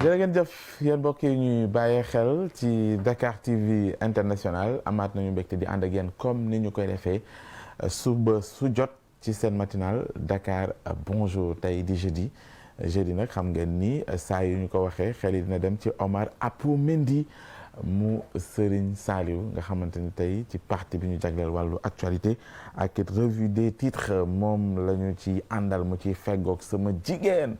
jërë ngeen jëf yéen mbokk yi ñuy bàyyee xel ci Dakar TV international amaat nañu mbégte di ànd ak yéen comme ni ñu koy defee suba su jot ci seen matinal Dakar bonjour tey di jeudi nag xam ngeen ni saa yu ñu ko waxee xel yi dina dem ci Omar Apou Mendy mu Serigne Saliou nga xamante ni tey ci parti bi ñu jagleel wàllu actualité ak revue des titres moom la ñu ci àndal mu ci feggoog sama jigéen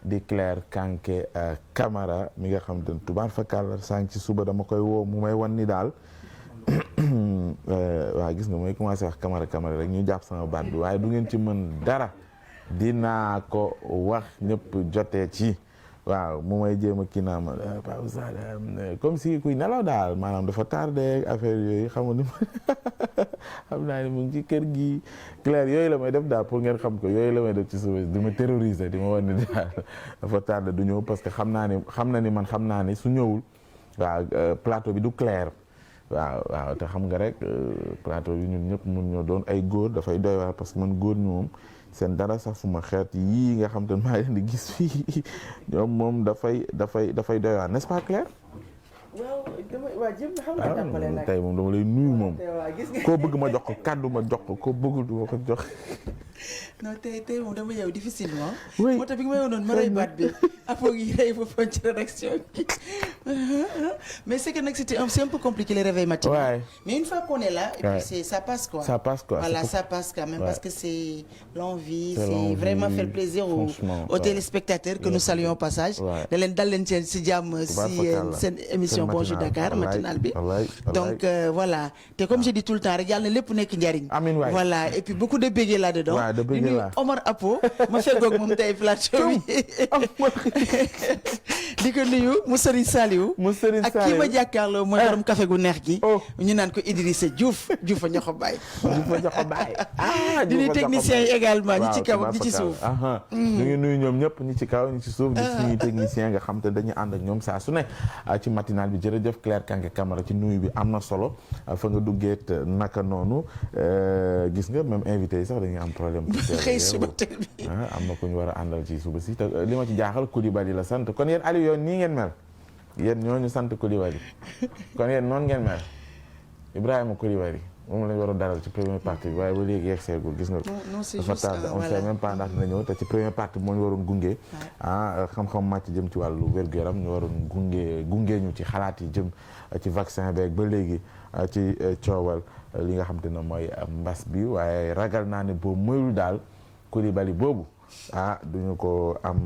di Claire Kanké Camara mi nga xam te ne tubaar fakal sànq ci suba dama koy woo mu may wan ni daal waaw gis nga mooy commencé wax Camara rek ñu jàpp sama baat bi waaye du ngeen ci mën dara dinaa ko wax ñëpp jotee ci waaw mu may jéem a kii naa ma Paa Oustaz comme si kuy nelaw daal maanaam dafa tardé affaire yooyu xam nga xam naa ni mu ngi ci kër gi Claire yooyu la may def daal pour ngeen xam ko yooyu la may def ci suba di ma terroriser di ma wan ni daal dafa tardé du ñëw parce que xam naa ni su ñëwul waaw plateau bi du clair waaw te xam nga rek plateau bi ñun ñëpp mun ñoo doon ay góor dafay doy waar parce que man góor ñu moom seen dara sax suma xeet yii nga xam te ne maa leen di gis fii ñoom moom dafay doy waar n'est-ce pas Claire. waaw jëm xam nga jàppale nag tey moom dama lay nuyu moom. koo bëgg ma jox ko kàddu ma jox ko koo bëggul du ma ko jox. non tey moom dama yow difficilement. oui moo tax bi nga may woon ma rey baat bi appo yi rey foofu ci rédaction bi mais c'est que nag c'est un peu compliqué les réveils matinaux. Ouais. Mais une fois qu'on est là et puis ça passe quoi. Ça passe quoi. Voilà, ça passe quand même parce que c'est l'envie, c'est vraiment faire plaisir aux téléspectateurs que nous saluons au passage. da leen dal leen ci jàmm si seen émission Bonjour Dakar matinal bi. Donc voilà te comme je dis tout le temps rek yàlla na lépp nekk njariñ. amiin waay voilà et puis beaucoup de bége là-dedans. waaw de bége la Omar Apou ma feggoog moom tey plateau bi. di ko nuyu mu Serigne Saliou. ak kii ma jàkkaarloo mooy borom café gu neex gi. ñu naan ko Idrissa Diouf a ñoxo baay. di nuyu techniciens yi également ñi ci kaw ñi ci suuf. ñu ngi nuyu ñoom ñëpp ñi ci kaw ñi ci suuf. di suñuy techniciens nga xam te dañuy ànd ak ñoom saa su ne ci matinal bi jërëjëf Claire Kanké Camara ci nuyu bi am na solo fa nga duggeet naka noonu gis nga même invité yi sax dañuy am problème. xëy suba teel bi am na ku ñu war a àndal ci suba si te li ma ci jaaxal Coulibaly la sant kon yéen Aliou yoon nii ngeen mel yéen ñooñu sant Coulibaly kon yéen noonu ngeen mel Ibrahima Coulibaly moom lañ war a dalal ci première partie bi waaye ba léegi yegg seegul gis nga ko dafa tardé on sait même pas ndax dina ñëw te ci première partie bi moo ñu waroon gunge xam-xam màcc jëm ci wàllu wér-gu-yaram ñu waroon gunge ñu ci xalaat yi jëm ci vaccin beeg ba léegi ci coowal li nga xam te ne mooy mbas bi waaye ragal naa ne boobu moyul daal Coulibaly boobu duñu ko am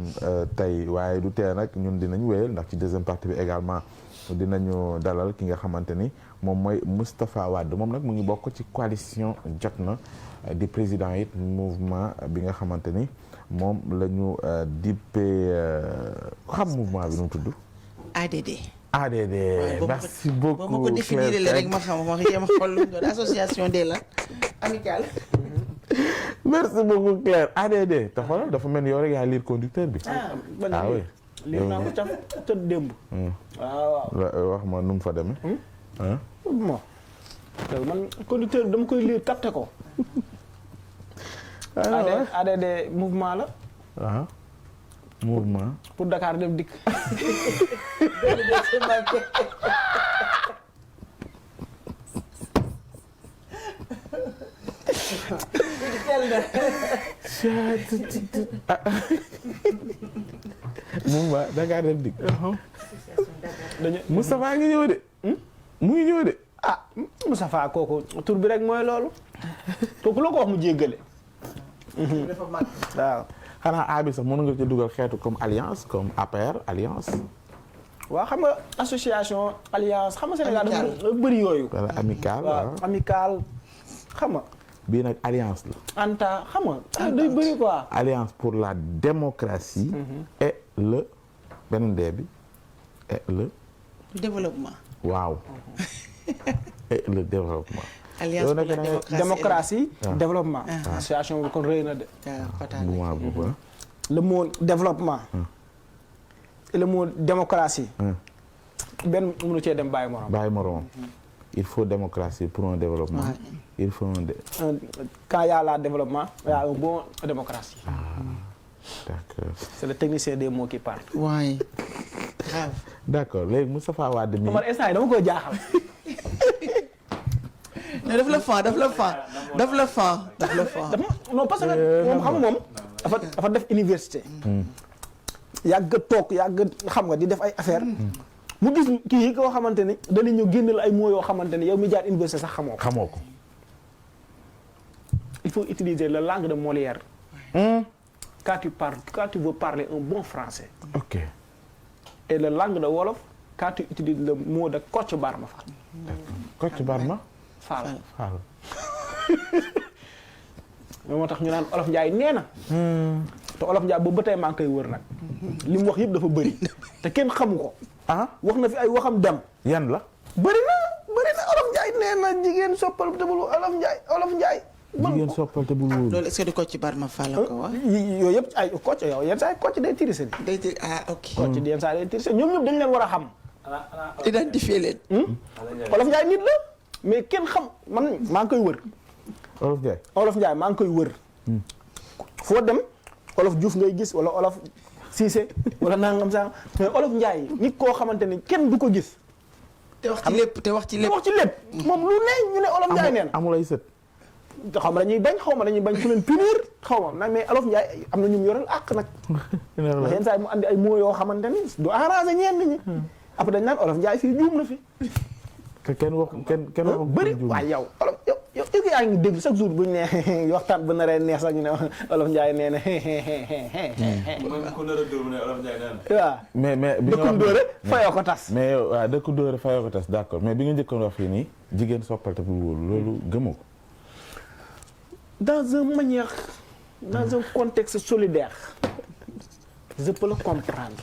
tey waaye du tee nag ñun dinañ wéyal ndax ci deuxième partie bi également dinañu dalal ki nga xamante ni moom mooy Moustapha Wade moom nag mu ngi bokk ci coalition Jotna di président it mouvement bi nga xamante ni moom la ñu dippee xam mouvement bi nu mu tudd. ADD merci beaucoup boo ma ko définir rek ma xam ma jéem a xool lu doon association des la amicale. merci beaucoup Claire ADD te xoolal dafa mel ni yow rek yaa lire conducteur bi. Oui. lire naa ko ca tëdd démb. waaw wax ma nu mu fa demee. bon man conducteur bi dama koy lire capté ko. ADD mouvement la. Mouvement pour Dakar dem dikk. mouvement Dakar dem dikk. Moustapha ngi ñëw de. mu ngi ñëw de. Moustapha kooku tur bi rek mooy loolu. kooku loo ko wax mu jéggale. waaw. xanaa A bi sax mën nga ci dugal xeetu comme alliance comme APR alliance. waaw xam nga association alliance xam nga Sénégal dafa bëri yooyu. wala amical waaw amical xam nga. bii nag alliance la. Anta xam nga day bëri quoi. alliance pour la démocratie. et le beneen dee bi et le. développement. waaw. et le développement. alliance pour la démocratie développement. association bi kon rëy na de. le mot développement. et le mot démocratie. benn mënu cee dem bàyyi morom. il faut démocratie pour un développement. il faut quand il y a la développement il y a un bon démocratie. D'accord. c'est le technicien des mots qui parle. waay. grave. d'accord léegi Moustapha Wade mi. Omar instant yi dama koy jaaxal. non daf la fan. non parce que moom xam nga moom dafa def université. yàgg toog xam nga di def ay affaire mu gis kii koo xamante ni dañu ñëw génneel ay mots yoo xamante ni yow mi jaar université sax xamoo ko. il faut utiliser la langue de Molière. quand tu veux parler un bon français. ok. et la langue de wolof quand tu utilises le mot de Kocc Barma Fall. Kocc Barma. Fall. moo tax ñu naan Olof Njaay nee na. te Olof Njaay boobu ba tey maa ngi koy wër nag. li mu wax yëpp dafa bëri. te kenn xamu ko. wax na fi ay waxam dem. yan la. bëri na Olof Njaay nee na jigéen soppal te bul Olof Njaay. jigéen soppal te bul wóolu. loolu est-ce que du Kocc Barma Fall la ko wax. yooyu yëpp ay Kocc yow yenn saa yi Kocc day tirise. ok. Kocc yenn saa yi day tirise ñoom ñëpp dañu leen war a xam. identifier leen. Olof Njaay nit la mais kenn xam man maa ngi koy wër. Olof Njaay maa ngi koy wër. foo dem Olof Diouf ngay gis wala Olof Cissé wala nangam sax mais Olof Njaay nit koo xamante ni kenn du ko gis. te wax ci lépp. moom lu ne ñu ne Olof Njaay nee na. amul ay sët. xaw ma dañuy bañ ku leen punir xaw ma nag mais Olof Njaay am na ñu mu yoral àq nag. ndax yenn saa yi mu andi ay mots yoo xamante ni du arrangé ñenn ñi. après dañ naan Olof Njaay fii juum na fi. kenn wax bëri waaye yow Olof yow est-ce que yaa ngi dégg chaque jour bu ñu nee waxtaan ba naree neex sax ñu ne Olof Njaay nee na. moom ku nar a dóor mu ne Olof Njaay nee na. waaw mais bi dëkku dóore fayoo ko tas. mais waaw dëkku dóore fayoo ko tas d'accord mais bi nga njëkkoon wax fii nii jigéen soppal te bul wóolu loolu gëmoo ko. dans un contexte solidaire je peux le comprendre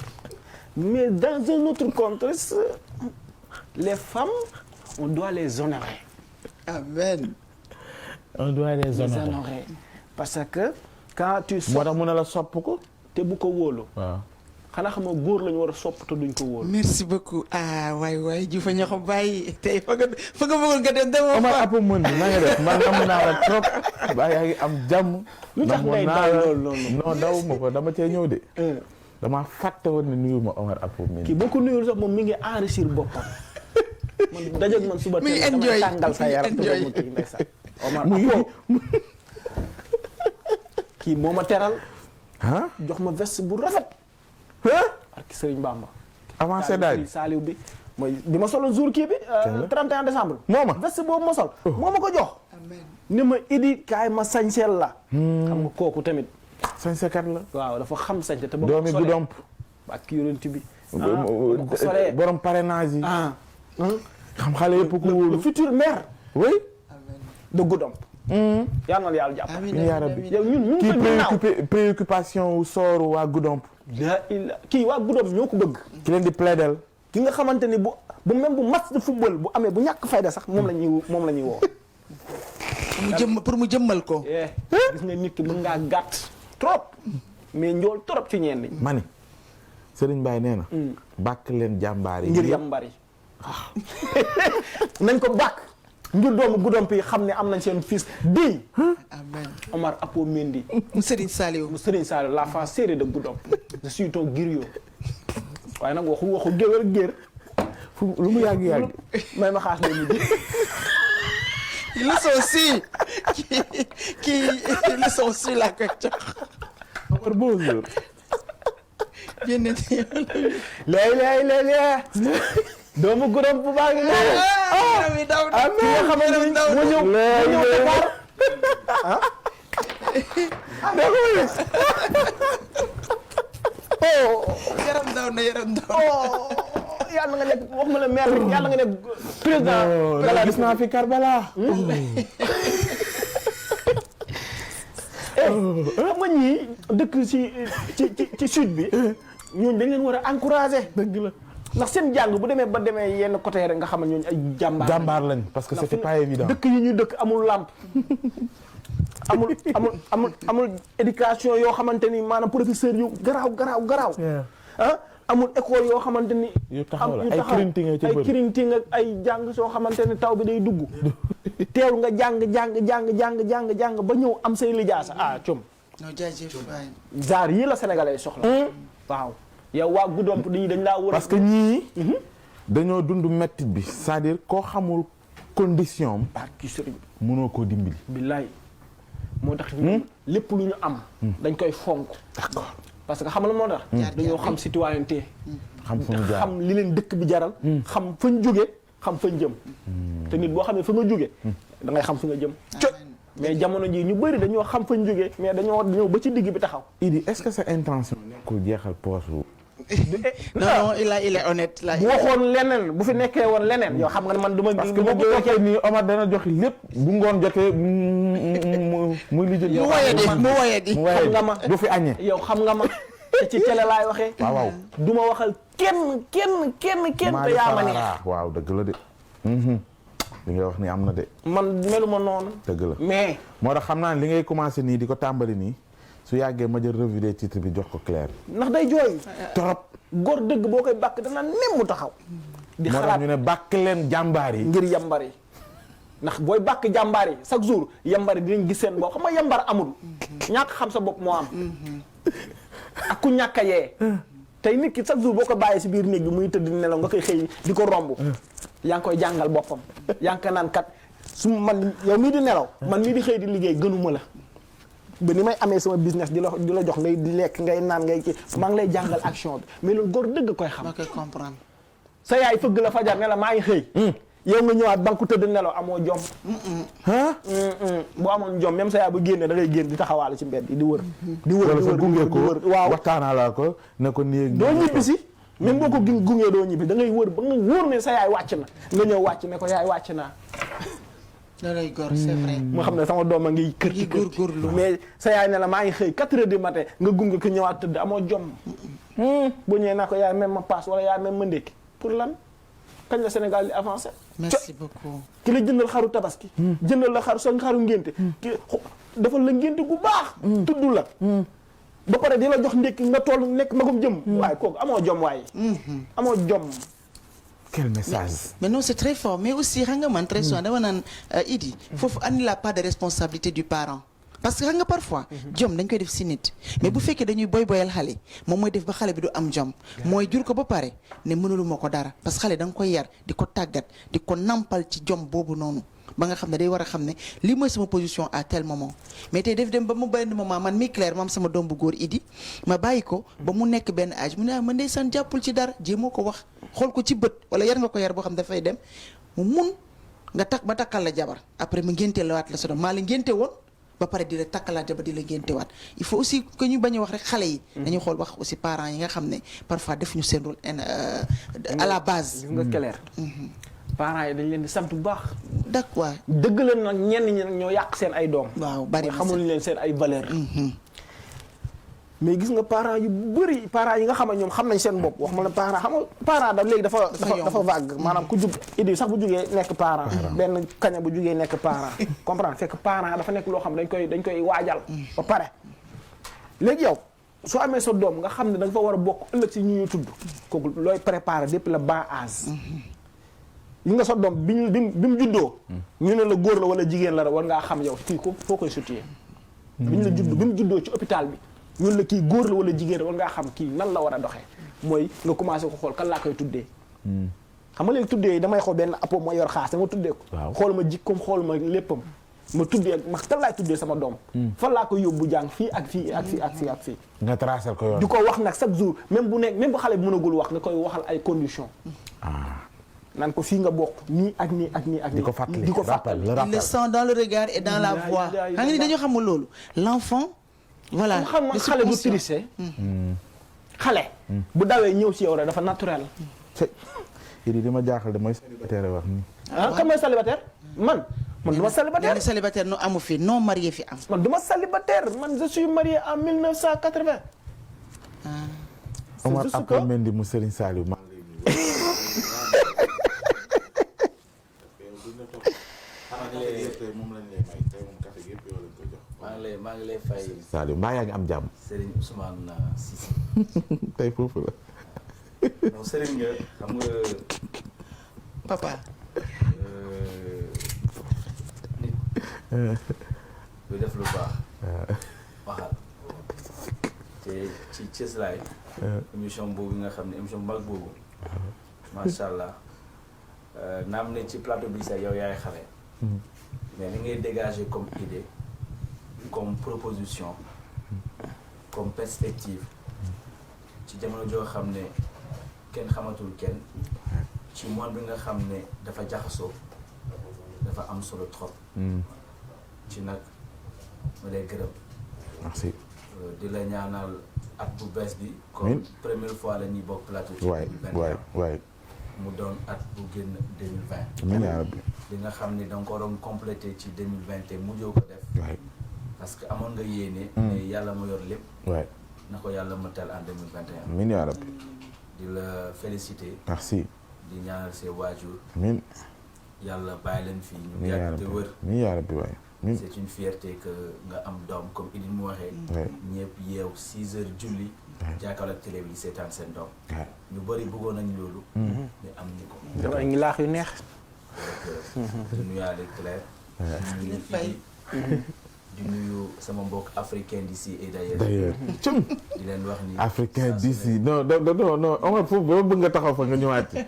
mais dans un autre contexte les femmes on doit les honorer. amen. on doit les honorer. parce que quand tu moo tax mu ne la sopp ko. te bu ko wóolu. waaw. xanaa xam nga góor la ñu war a sopp te duñ ko wóolu. merci beaucoup waay Diouf ñoo ko bàyyi tey fa nga bëggoon nga dem demoo. Omar Apo mën na nga def man namm naa la trop. ba yaa ngi am jàmm. lu tax ngay daw loolu non daw ma ko dama cee ñëw de. dama fàtte woon ne nuyu ma Omar Apo mën. kii boo ko nuyul sax moom mi ngi enrichir boppam. man dajeeg man suba muy teel enjoy damay tàngal sa yaram te mu kii ndeysaan. Omar Apo kii moo ma teral. jox ma veste bu rafet. ak Sëriñ Bamba. avancé daal Saaliw bi mooy bi ma soloon jour kii bi. 31 décembre. moo ma veste boobu ma sol. moo ma ko jox. ni ma Idi kaay ma sañseel la. xam nga kooku tamit. sañsekat la. waaw dafa xam sañse te ba doomi bu domp. ak yonent bi. ko solee borom parrainage yi. xam xale yëpp ku wóolu. le futur maire. oui. de Goudomp. yal na yàlla jàpp. amiin yaa rabbi yow ñun ñu ngi kii préoccupation wu sooru waa Goudomp. kii waa Goudomp ñoo ko bëgg. ki leen di plaidel. ki nga xamante ni bu même bu match de football bu amee bu ñàkk fayda sax moom la ñuy woo. pour mu jëmmal ko. gis nga nit ki mën ngaa gàtt. trop mais njool trop ci ñenn ñi. mani Serigne Baye nee na. bàkk leen jàmbaar yi. ngir yàmbar yi. nañ ko bàkk. ngir doomu Goudomp yi xam ne am nañ seen fils digne. amen. Omar Apo Mendy. mu Serigne Saliou. la face serrée de Goudomp. je suis ton griot. waaye nag waxu géwél géer. lu mu yàgg. may ma xaas nañu di. leçon si kii leçon si la koy jox. Omar bonjour. bien léeg-léeg. doomu Goudomp bu baax ngi ami daw ki nga xamante ni moo ñëw Dakar yaram daw na yàlla nga nekk wax ma la maire yàlla nga nekk président Karbala gis naa fi Karbala. xam nga ñii dëkk ci sud bi ñooñu dañ leen war a encourager. dëgg la. ndax seen jàng bu demee ba demee yenn côté rek nga xam ne ñooñu ay jàmbaar lañ parce que c'était pas évident. dëkk yi ñuy dëkk amul lampe amul éducation yoo xamante ni maanaam professeur yu garaaw amul école yoo xamante ni yu taxaw la ay crinting ak ay jàng soo xamante ni taw bi day dugg teew nga jàng ba ñëw am say lijaasa com non jaajëf waay. jaar yii la sénégalais soxla waaw yow waa Goudomp dañ laa war parce que ñii dañoo dund mettit bi c'est-à-dire koo xamul condition mënoo koo dimbali. billaay moo tax lépp lu ñu am dañ koy fonk. d'accord parce que xam la moo tax dañoo xam citoyenneté xam li leen dëkk bi jaral xam fañ jóge xam fañ jëm te nit boo xam ne fa nga jóge da ngay xam fi nga jëm mais jamono ji ñu bëri dañoo xam fañ jóge mais dañoo ñëw ba ci digg bi taxaw. Idi est-ce que sa intention nekkul jeexal poche non il est honnête là. bu waxoon leneen bu fi nekkee woon leneen yoo xam nga ne man du ma. parce que boo ko joxee nii Omar dana joxe lépp bu ngoon jotee muy lijjanti. mu woyee di xam nga ma du fi añee. yow xam nga ma te ci télé laay waxee. waaw du ma waxal kenn te yaa ma neex. waaw dëgg la de. li ngay wax ni am na de. man meluma noonu. dëgg la mais. moo tax xam naa ne li ngay commencé nii di ko tàmbali nii su yàggee ma jël revue des titres bi jox ko Claire. ndax day jooy. trop. góor dëgg boo koy bàkk dana nem mu taxaw. di moo tax ñu ne bàkk leen jàmbaar yi. ngir yambar yi ndax booy bàkk jàmbaar yi chaque jour yambar yi dinañ gis seen bopp xam nga yambar amul. ñàkk xam sa bopp moo am. ak ku ñàkk a yee. tey nit ki chaque jour boo ko bàyyee si biir néeg bi muy tëdd nelaw nga koy xëy di ko romb. yaa ngi koy jàngal boppam. yaa ngi ko naan kat su man yow mii di nelaw. man mii di xëy di liggéey gënuma la. ba ni may amee sama business di la jox ngay di lekk ngay naan ngay kii maa ngi lay jàngal action bi mais loolu góor dëgg koy xam. ma koy comprendre. sa yaay fëgg la fajar ne la maa ngi xëy. yow nga ñëwaat banku tëdd nelaw amoo jom. boo amoon jom même sa yaay bu génnee da ngay génn di taxawaale ci mbedd di wër. di wër waaw waxtaanaa la ko ne ko nii. doo ñibbi si même boo ko gungee doo ñibbi da ngay wër ba nga wóor ne sa yaay wàcc na nga ñëw wàcc ne ko yaay wàcc naa. loolay góor c'est vrai. moo xam ne sama doom a ngi kër ci góorgóorlu mais sa yaay ne la maa ngi xëy 4 heures du matin nga gunge ko ñëwaat tëdd amoo jom. boo ñëwee naa ko yaay même ma paas wala yaay même ma ndékki pour lan kañ la Sénégal di avancé. merci beaucoup. ki la jëndal xaru tabaski. jëndal la xaru ngénte. ki dafa la ngénte gu baax. tudd la. ba pare di la jox ndékki nga toll nekk magum jëm. waaye kooku amoo jom waaye. amoo jom. Quel message. Mais non, c'est très fort. Mais aussi, très souvent, Idi, il faut amener la part de responsabilité du parent. Parce que parfois, jom dañ koy def si nit mais bu fekkee dañuy boyal xale moom mooy def ba xale bi du am jom mooy jur ko ba pare ne mënulu ma ko dara parce que xale da nga koy yar di ko tàggat di ko nampal ci jom boobu noonu ba nga xam ne day war a xam ne lii mooy sama position à tel moment mais tey def dem ba mu benn moment man mi Claire maam sama doom bu góor Idi ma bàyyi ko ba mu nekk benn âge mu ne man ndeysaan jàppul ci dara jéemoo ko wax xool ko ci bët wala yar nga ko yar boo xam dafay dem mu mun nga ba takkal la jabar après mu ngénte la waat la sa doom maa la ngénte woon ba pare di la takkalaat jabar di la ngénte waat il faut aussi que ñu bañ a wax rek xale yi dañuy xool wax aussi parents yi nga xam ne parfois defuñu seen rôle à la base. gis nga Claire. parents yi dañ leen di sant bu baax. d'accord dëgg la nag ñenn ñi nag ñoo yàq seen ay doom. waaw bari xamul leen seen ay valeur mais gis nga parents yu bëri parents yi nga xam ne ñoom xam nañ seen bopp wax ma la parent xam nga parent da léegi dafa vague maanaam ku jug Idi sax bu jugee nekk parent benn kaña bu jugee nekk parent comprendre fekk parent dafa nekk loo xam dañ koy waajal ba pare léegi yow soo amee sa doom nga xam ne da nga fa war a bokk ëllëg si ñu tudd kooku looy préparer depuis le bas âge yi nga sa doom bi mu juddoo ñu ne la góor la wala jigéen la war ngaa xam yow kii ko foo koy sutiyee bi mu juddoo ci hôpital bi ñun la kii góor la wala jigéen war ngaa xam kii nan la war a doxee mooy nga commencé ko xool kan laa koy tuddee xam nga léegi tuddee damay xool benn apo ma yor xaas dama tuddee ko xool ma jikkoom xool ma léppam ma tuddee ma kan laay tuddee sama doom fan laa koy yóbbu jàng fii ak fii ak fii ak fii ak fii nga tracé ko yoon di ko wax nag chaque jour même bu xale bi mënagul wax nga koy waxal ay conditions naan ko fii nga bokk nii ak nii ak nii ak nii di ko fàttali il le sent dans le regard et dans la voix xam nga ni dañoo xamul loolu l'enfant voilà xam nga xale bu triste xale bu dawee ñëw ci yow rek dafa naturel Idi di ma jaaxal de mooy célibataire wax ni kan mooy célibataire man du ma célibataire célibataire no amu fi non marié fi am man du ma célibataire man je suis marié en 1980 Omar après Mendy mu Serigne Saliou maa ngi lay fay Saliou mbaa yaa ngi am jàmm Serigne Ousmane Cissé tey foofu la non Serigne nga xam nga papa nit lu def lu baax waxal te ci cëslaay émission boobu nga xam ne émission mag boobu macha allah naam ne ci plateau bi sax yow yaay xale mais li ngay dégager comme idée comme proposition comme perspective ci jamono joo xam ne kenn xamatul kenn ci monde bi nga xam ne dafa jaxasoo dafa am solo trop ci nag ma lay gërëm merci di la ñaanal at bu bees bi comme première fois la ñuy bokk plateau ci 2021 mu doon at bu génn 2020 amiin yaa rabbi li nga xam ne danga ko doon complété ci 2020 te mujjoo ko def parce que amoon nga yéene mais yàlla ma yor lépp na ko yàlla ma tel en 2021 amiin yaa rabbi di la féliciter merci di ñaanal ses waajur amiin yàlla bàyyi leen fii ñu yàgg te wër amiin yaa rabbi waay c'est une fierté que nga am doom comme Idine mu waxee ñëpp yeew 6 heures julli jàkkaarloo ak télé bi seetaan seen doom ñu bëri bëggoon nañ loolu mais am ñu ko dafa ngi laax yu neex di nuyaale Claire di nuyu sama mbokk africain d'ici et d'ailleurs di leen wax ni africain d'ici non Omar foofu ba bëgg nga taxaw fa nga ñëwaat ci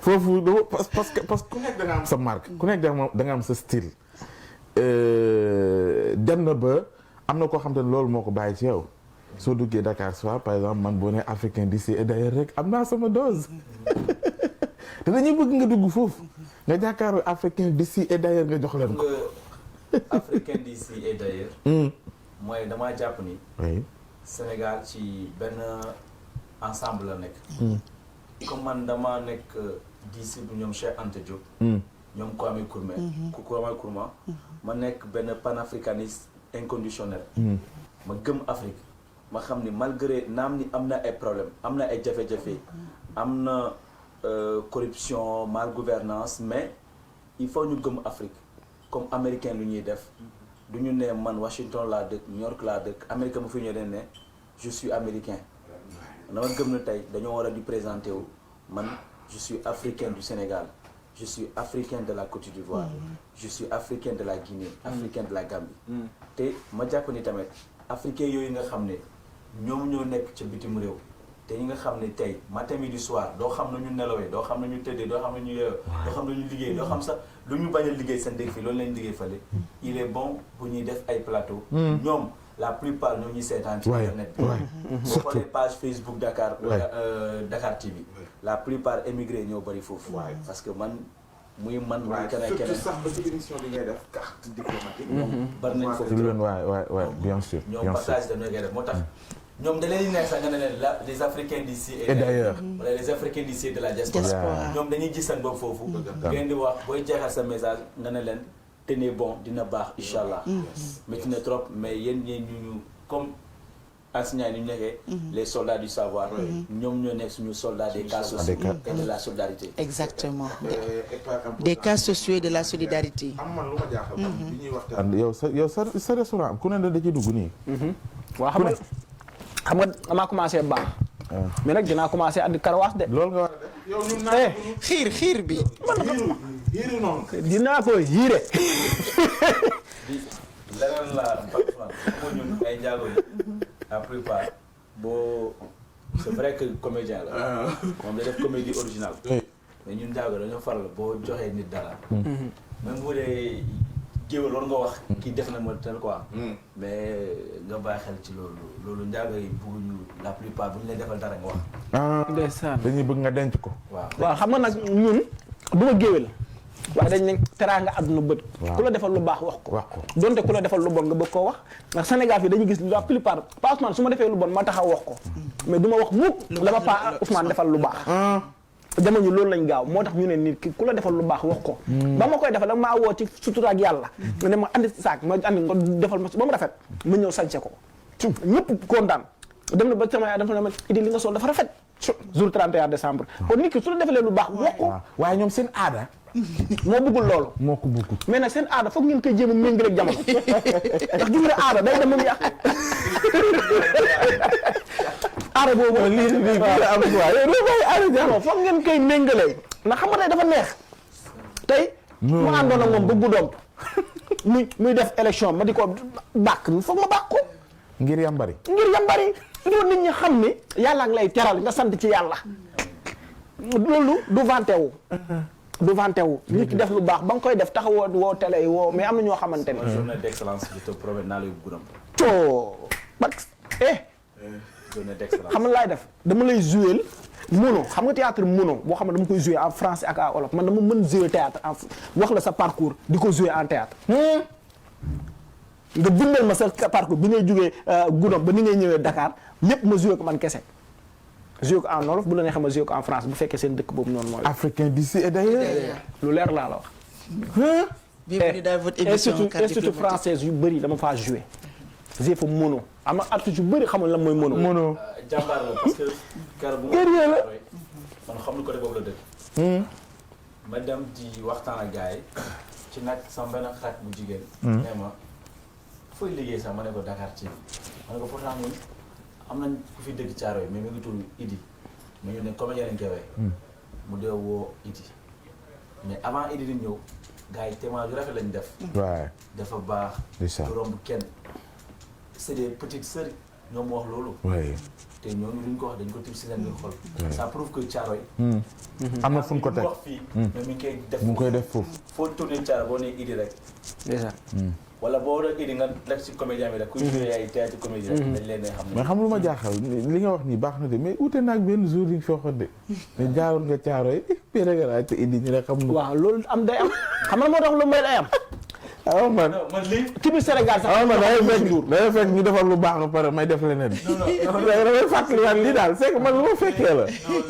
foofu parce que ku nekk da nga am sa marque ku nekk da nga am sa style dem na ba am na koo xam te ne loolu moo ko bàyyi ci yow soo duggee Dakar Soir par exemple man boo nee africain d'ici et d'ailleurs rek am naa sama dose te dañuy bëgg nga dugg foofu nga jàkkaarloo africain d'ici et d'ailleurs nga jox leen ko. africain d'ici et d'ailleurs. mooy damaa jàpp ni. Sénégal ci benn ensemble la nekk. comme man dama nekk disciple ñoom Cheikh Anta Diop. ñoom Kwame Nkrumah. ma nekk benn panafricaniste inconditionnel. ma gëm Afrique ma xam ni malgré naam ni am na ay problème am na ay jafe-jafe am na corruption mal gouvernance mais il faut ñu gëm Afrique comme américain lu ñuy def du ñu ne man Washington laa dëkk New York laa dëkk Amérique ma fi ñëw ne je suis américain dama gëm na tey dañoo war a di présenter wu man je suis africain du Sénégal je suis africain de la Côte d'Ivoire je suis africain de la Guinée africain de la Gambie te ma jàpp ni tamit africain yooyu nga xam ne ñoom ñoo nekk ca bitim réew te ñi nga xam ne tey matin midi soir doo xam na ñu nelawee doo xam na ñu tëddee doo xam na ñu yeewoo doo xam na ñu liggéey doo xam sax lu ñu bañ a liggéey seen dëkk fii loolu lañ liggéey fële il est bon bu ñuy def ay plateau ñoom la plupart ñoo ñuy seetaan ci internet bi boo xoolee page Facebook Dakar Dakar TV la plupart émigré ñoo bëri foofu parce que man muy man muy keneen keneen sax ba ci émission bi ngay def carte diplomatique bari nañ foofu waay bien sûr ñoom partage dañoo koy def moo tax ñoom da leen di neex sax nga ne leen les Africains d'ici et d'ailleurs wala les Africains d'ici et de la diaspora ñoom dañuy gis seen bopp foofu ngeen di wax booy jeexal sa message nga ne leen tenez bon dina baax incha allah métti na trop mais yéen ñeen ñu comme enseignants yi ñu nekkee les soldats du savoir ñoom ñoo nekk suñu soldats des cas sociaux et de la solidarité exactement des cas sociaux et de la solidarité am man lu ma jaaxal bi ñuy waxtaan yow sa restaurant ku ne da ci dugg nii waaw xam nga damaa commencé baax mais nag dinaa commencé andi karawaas de loolu nga war a def yow ñun naa xiir bi hiiru noonu dinaa ko hiire leneen la parfois moo ñun ay njaago yi la plupart boo c'est vrai que comédien la moom da def comédie originale mais ñun njaago dañoo faral boo joxee nit dara même bu dee géwél loolu nga wax kii def na ma tel quoi mais nga bàyyi xel ci loolu njaago yi bëgguñu la plupart bu ñu lay defal dara nga wax ndeysaan dañuy bëgg nga denc ko waaw xam nga nag ñun du ma géwél waaye dañ ne teraanga àdduna bët ku la defal lu baax wax ko donte ku la defal lu bon nga bëgg koo wax ndax Sénégal fii dañuy gis la plupart Pa Ousmane su ma defee lu bon ma taxaw wax ko mais du ma wax mukk la ma Pa Ousmane defal lu baax jamono loolu lañ gaaw moo tax ñu ne nit ki ku la defal lu baax wax ko ba ma koy defal da maa woo ci sutura ak yàlla nga ne ma andi saak ma andi nga defal ma ba mu rafet ma ñëw sañse ko ñëpp kontaan dem na ba sama yaay dafa ne ma idi li nga sol dafa rafet jour 31 décembre kon nit ki su la defalee lu baax wax ko waaye ñoom seen aada moo bëggul loolu moo ko bëggul mais nag seen aada foog ngeen koy jéem a méngale ak jamono ndax gis nga aada day dem ba mu yàq aada boobu lii am quoi foog ngeen koy méngale ndax xam nga tey dafa neex tey mu àndoon ak moom bëggu doom muy def élection ma di ko bàkk foog ma bàkk ko ngir yambari il faut nit ñi xam ne yàlla ngi lay teral nga sant ci yàlla loolu du vanté wu du vanté wu nit ki def lu baax ba nga koy def taxawoo woo télé yi woo mais am na ñoo xamante ne journée d'excellence je te promets naa la yóbbu Goudomp journée d'excellence xam nga laay def dama lay jouer mono xam nga théâtre mono boo xam ne dama koy jouer en français ak en wolof man dama mën jouer théâtre en wax la sa parcours di ko jouer en théâtre nga bindal ma sa parcours bi ngay jógee Goudomp ba ni ngay ñëwee Dakar yépp ma jouer ko man kese jouer ko en wolof bu la neexee ma jouer ko en France bu fekkee seen dëkk boobu noonu mooy africain d'ici et d'ailleurs lu leer laa la wax bienvenue dans votre émission institut française yu bëri dama faa jouer j'ai fait mono am na artiste yu bëri xamul lan mooy mono jàmbaar la parce que kër bu man xam lu côté boobu la dëkk ma dem di waxtaan ak gars yi ci nag sama benn xarit bu jigéen nee ma fooy liggéey sax ma ne ko Dakar ci ma ne ko pourtant ñun am nañ ku fi dëkk Thiaroye mais mi ngi tudd Idi mais ñu ne comédien lañ koy woowee mu dee woo Idi mais avant Idi di ñëw gars yi témoin yu rafet lañ def waaw dafa baax du romb kenn c'est des petites sœurs ñoom mu wax loolu te ñooñu luñ ko wax dañ ko tibb si seen biir xol ça prouve que Thiaroye am na fu ñu ko teg wax fii mais mi ngi koy def foofu foo tourné Thiaroye boo nee Idi rek déjà wala boo doon Idi nga rek si comédien bi rek ku joué ay théâtre comédien dañ leen xam ne mais xam lu ma jaaxal li nga wax nii baax na de mais ute naag benn jour yi nga fi waxoon de ne jaaroon nga Thiaroye pérégra te Idi ñu rek xam nu waaw loolu am day am xam na moo tax lu may day am man lii ci biir Sénégal sax man day fekk ñu defal lu baax ba pare may def leneen damay fàttaliwaat lii daal c'est que man lu ma fekkee la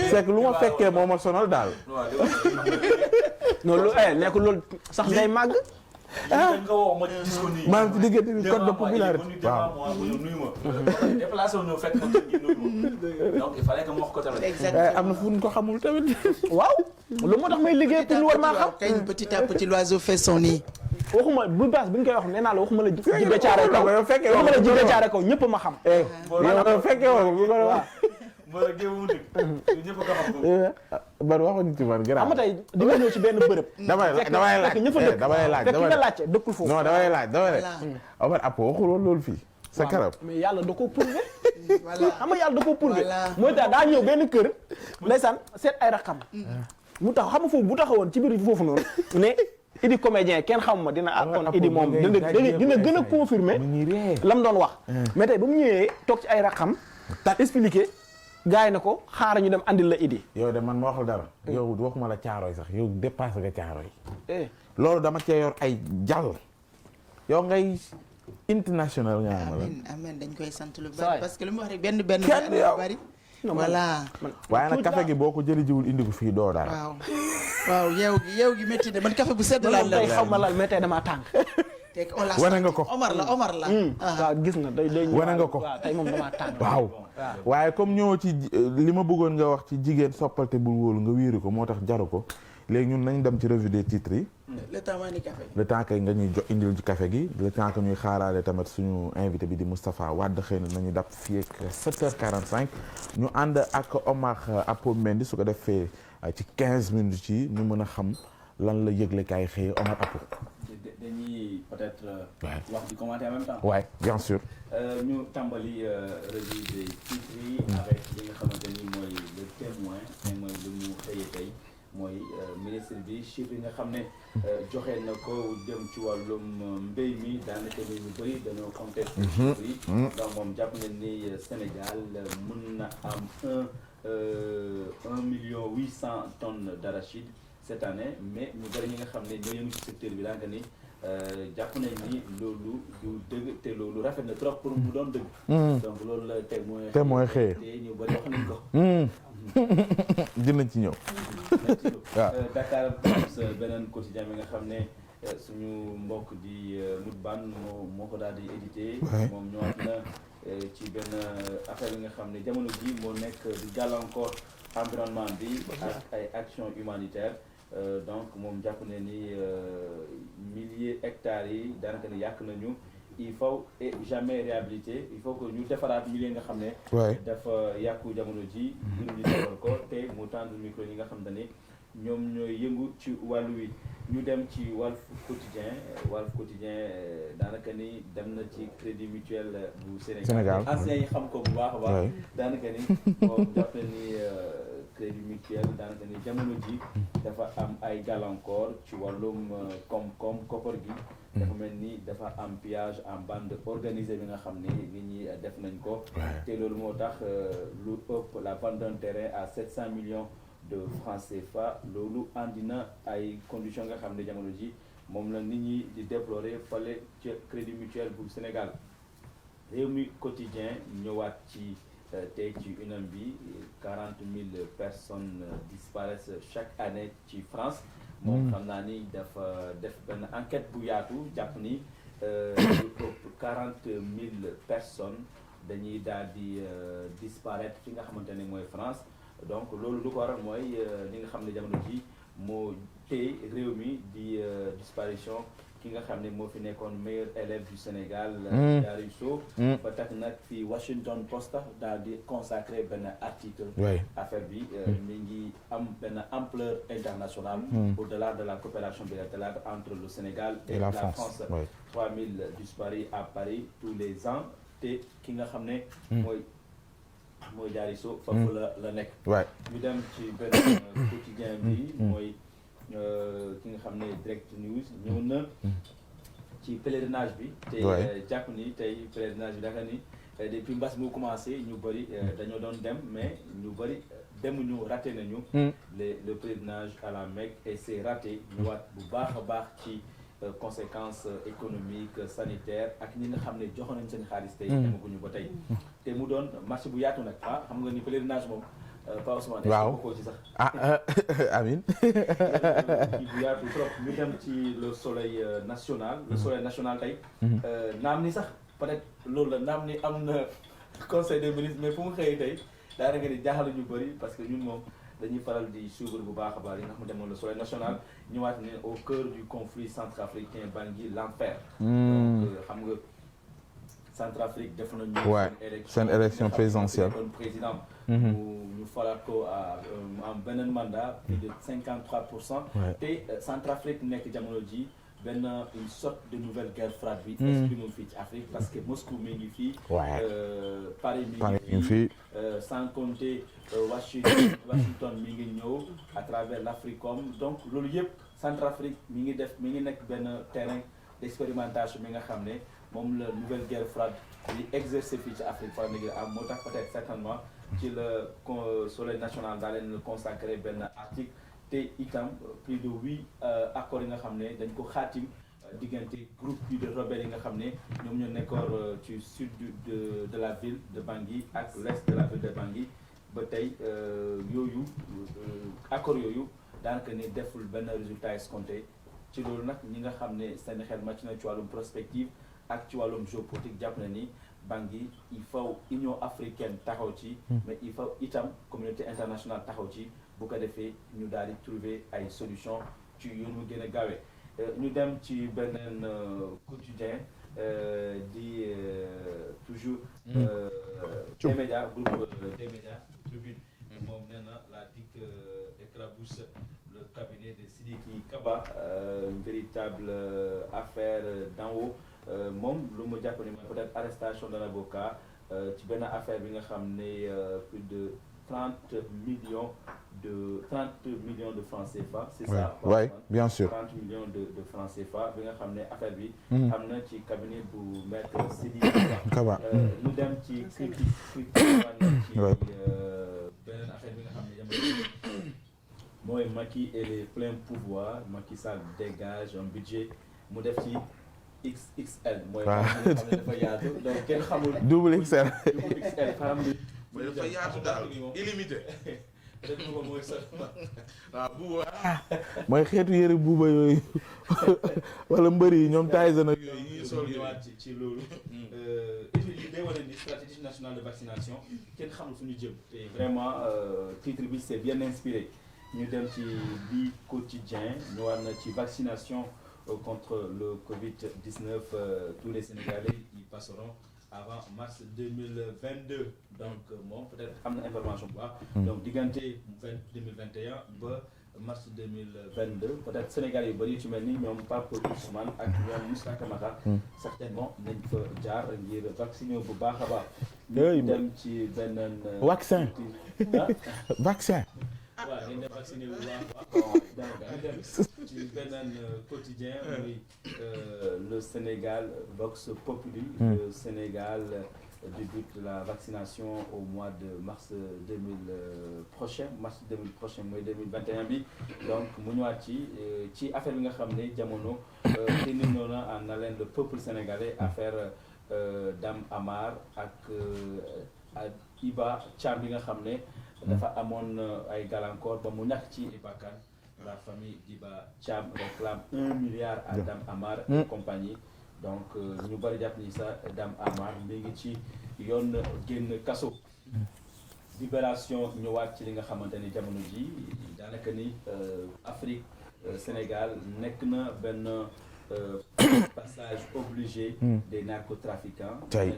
c'est que lu ma fekkee moo ma sonal daal non lu nekk loolu sax day màgg dañ ko woo ma gis ko nii maanaam ci diggante bi code de popularité waaw nuyu ma déplacé wu ñëw fekk ma tëj gi nuyu ma donc il fallait que ma wax ko tamit am na fu ñu ko xamul tamit waaw lu moo tax may liggéey pour lu war maa xam kañ petit à petit l'oiseau fait son nid waxuma bu baax bi ñu koy wax nee naa la waxuma la jibbe caare kaw waxuma la jibbe caare kaw ñëpp ma xam yow fekkee woo bu ko wax mala géewu nit ñëpp ko xam ban waxuñu ci man grave xam nga tey di nga ñëw ci benn bërëb damay laaj ñëpp dëkk damay laaj fekk nga laajte dëkkul foofu non damay laaj Omar Apo waxul woon loolu fii sa kanam mais yàlla da koo prouvé xam nga yàlla da koo prouvé mooy tax daa ñëw benn kër ndeysaan seet ay rakam mu tax xam nga foofu bu taxawoon ci biir foofu noonu ne Idi comédien kenn xamuma dina kon Idi moom dina gën a confirmer lam doon wax mais tey ba mu ñëwee toog ci ay rakam expliqué gars yi na ko xaaral ñu dem andil la Idi yow de man ma wax la dara yow waxuma la Thiaroye sax yow dépassé nga Thiaroye loolu dama cee yor ay jàll yow ngay international nga am amen dañ koy sant lu bari parce que lu mu wax rek benn bari voilà waaye nag café gi boo ko jëli jiwul indi ko fii doo dara waaw yeew gi métti de man café bu sedd laa tey xaw ma laal mais tey damaa tàng wane nga ko Omar la waaw gis nga day wane nga ko waaw tey moom damaa tàng waaw waaye comme ñëw ci li ma bëggoon nga wax ci jigéen soppalte bul wóolu nga wéeru ko moo tax jaru ko léegi ñun nañ dem ci revue des titres yi le temps maa ni café le temps que nga ñuy indil ci café gi le temps que ñuy xaaraale tamit suñu invité bi di Moustapha Wade xëy na nañu dab fii ak 7h45 ñu ànd ak Omar Apo Mendy su ko defee ci 15 minutes yi ñu mën a xam lan la yëgle kaay xëyee Omar Apo dañuy peut-être wax di commenter en même temps ouais bien sûr ñu tàmbali revue des titres yi avec li nga xamante ni mooy le témoin mooy lu mu xëyee tey mooy ministre bi chiffre yi nga xam ne joxe na ko jëm ci wàllum mbéy mi daanaka ñu bëri dañoo contesté chiffre yi donc moom jàpp nañ ni Sénégal mën na am 1,8 million tonnes d'arachide cette année mais ñu bëri ñi nga xam ne ñoo yëngu ci secteur bi daanaka ni jàpp nañ ni loolu du dëgg te loolu rafet na trop pour mu doon dëgg donc loolu la témoin xëyee te ñu bëri wax nañ ko dinañ ci ñëw waaw Dakar Times beneen quotidien bi nga xam ne suñu mbokk di Moutbane moo ko daal di édité moom ñëwaat na ci benn affaire bi nga xam ne jamono ji moo nekk di gàllankoor environnement bi ak ay action humanitaire donc moom jàpp ne ni milliers hectares yi daanaka ne yàq nañu il faut et jamais réhabiliter il faut que ñu defaraat milliers nga xam ne dafa yàqu jamono ji ngir ñu defar ko te mu tànn micro yi nga xam ne ñoom ñooy yëngu ci wàllu wi. ñu dem ci Walf Quotidien daanaka ni dem na ci Crédit Mutuel bu Sénégal anciens yi xam ko bu baax a baax daanaka ni moom jàpp na ni Crédit Mutuel daanaka ni jamono ji dafa am ay gàllankoor ci wàllum koom-koom koppar gi dafa mel ni dafa am pillage en bande organisée bi nga xam ni nit ñi def nañ ko te loolu moo tax lu ëpp la vente d'un terrain à 700 millions de francs CFA loolu andi na ay conditions nga xam ne jamono ji moom la nit ñi di déplorer fale ci Crédit Mutuel bu Sénégal Rewmi Quotidien ñëwaat ci tey ci UNAM bi 40 000 personnes disparaissent chaque année ci France moom xam naa ni dafa def benn enquête bu yaatu jàpp ni lu ëpp 40 000 personnes dañuy daal di disparaître fi nga xamante ne mooy France donc loolu lu ko waral mooy li nga xam ne jamono ji moo téye réew mi di disparition ki nga xam ne moo fi nekkoon meilleur élève du Sénégal Diary Sow ba tax nag fi Washington Post daal di consacré benn article affaire bi mi ngi am benn ampleur internationale au-delà de la coopération bilatérale entre le Sénégal et la France 3000 disparus à Paris tous les ans te ki nga xam ne mooy Diary Sow foofu la nekk ñu dem ci benn quotidien bi mooy ki nga xam ne Direct News ñëw na ci pèlerinage bi te jàpp ni tey pèlerinage bi dafa ni depuis mbas mu commencé ñu bëri dañoo doon dem mais ñu bëri demuñu raté nañu le pèlerinage à la Mecque et c'est raté ñu waat bu baax a baax ci conséquences économiques sanitaires ak ñi nga xam ne joxoon nañ seen xaalis tey demaguñu ba tey te mu doon marché bu yaatu nag xam nga ni pèlerinage moom Pa Ousmane ko ci sax amiin bu yaatu trop ñu dem ci le soleil national tey naam ni sax peut-être loolu la naam ni am na conseil des ministres mais fu mu xëyee tey daanaka di jaaxal ñu bëri parce que ñun moom dañuy faral di suivre bu baax a baax li nga xamante moom le soleil national ñëwaat ne au cœur du conflit centrafricain Bangui l'enfer donc xam nga Centrafrique def nañu seen élection présidentielle président ñu falaat ko en beneen mandat plus de 53% te Centrafrique nekk jamono ji benn une sorte de nouvelle guerre froide bi exprimé fii ci Afrique parce que Moscou mi ngi fii Paris mi ngi fii sans compter Washington mi ngi ñëw à travers l'Africom donc loolu yëpp Centrafrique mi ngi nekk benn terrain d'expérimentation mi nga xam ne moom la nouvelle guerre froide di exercer fii ci Afrique fa ngi am moo tax peut-être certainement ci le soleil national daa leen consacré benn article te itam plus de 8 accords yi nga xam ne dañ ko xaatim diggante groupe bi de rebelles yi nga xam ne ñoom ñoo nekkoon ci sud de la ville de Bangui ak l'est de la ville de Bangui ba tey yooyu accords yooyu daanaka ni deful benn résultat escompté ci loolu nag ñi nga xam ne seen xel màcc na ci wàllum prospective ak ci wàllum géopolitique jàpp na ni Bangui il faut Union africaine taxaw ci mais il faut itam communauté internationale taxaw ci bu ko defee ñu daal di trouver ay solution ci yoon mu gën a gaawee ñu dem ci beneen quotidien di toujours D-Média groupe D-Média Tribune moom nee na la DIC éclabousse le cabinet de Sidiki Kaba une véritable affaire d'en haut moom lu mu jàpp ni mooy peut-être arrestation d'un avocat ci benn affaire bi nga xam ne plus de 30 millions de francs CFA, c'est ça? Oui, bien sûr. 30 millions de francs CFA bi nga xam ne affaire bi am na ci cabinet bu maître Sidiki Kaba ñu dem ci critique ci beneen affaire bi nga xam ne jamono mooy Macky et les pleins pouvoirs Macky Sall dégage un budget mu def ci XXL mooy xam ne dafa yaatu donc kenn xamul double XL mooy dafa yaatu daal illimité peut-être ko mooy sax waaw buuba mooy xeetu yëre buuba yooyu wala mbëri yi ñoom Tyson ak yooyu ñuy sool ñëwaat ci loolu étude yi day wane ni stratégie nationale de vaccination kenn xamul fu ñu jëm te vraiment titre bi c'est bien inspiré ñu dem ci bi quotidien ñu war na ci vaccination contre le Covid-19 tous les Sénégalais y passeront avant mars 2022 donc moom peut-être am na information bu baax donc diggante 2021 ba mars 2022 peut-être Sénégal yu bëri ci mel ni ñoom Pape Ousmane ak ñoom Moussa Camara certainement nañ fa jaar ngir vacciner bu baax a baax. ñu dem ci beneen. vaccin vaccin. waaw dañ dem vacciné bu baax ñu dem ci beneen quotidien muy le Sénégal Vox Populi. Le Sénégal débute la vaccination au mois de mars 2000 prochain mooy 2021 bi donc mu ñëwaat ci affaire bi nga xam ne jamono tenir noona en haleine le peuple sénégalais affaire Dame Amar ak Iba Thiam bi nga xam ne dafa amoon ay gàllankoor ba mu ñàkk ci bakkan. La famille d'Iba Thiam réclame 1 milliard à Dame Amar et compagnie. Donc ñu bari jàpp ni sa Dame Amar mi ngi ci yoon génn kaso. Libération ñëwaat ci li nga xamante ni jamono ji daanaka ni Afrique Sénégal nekk na benn passage obligé des narcotrafiquants avec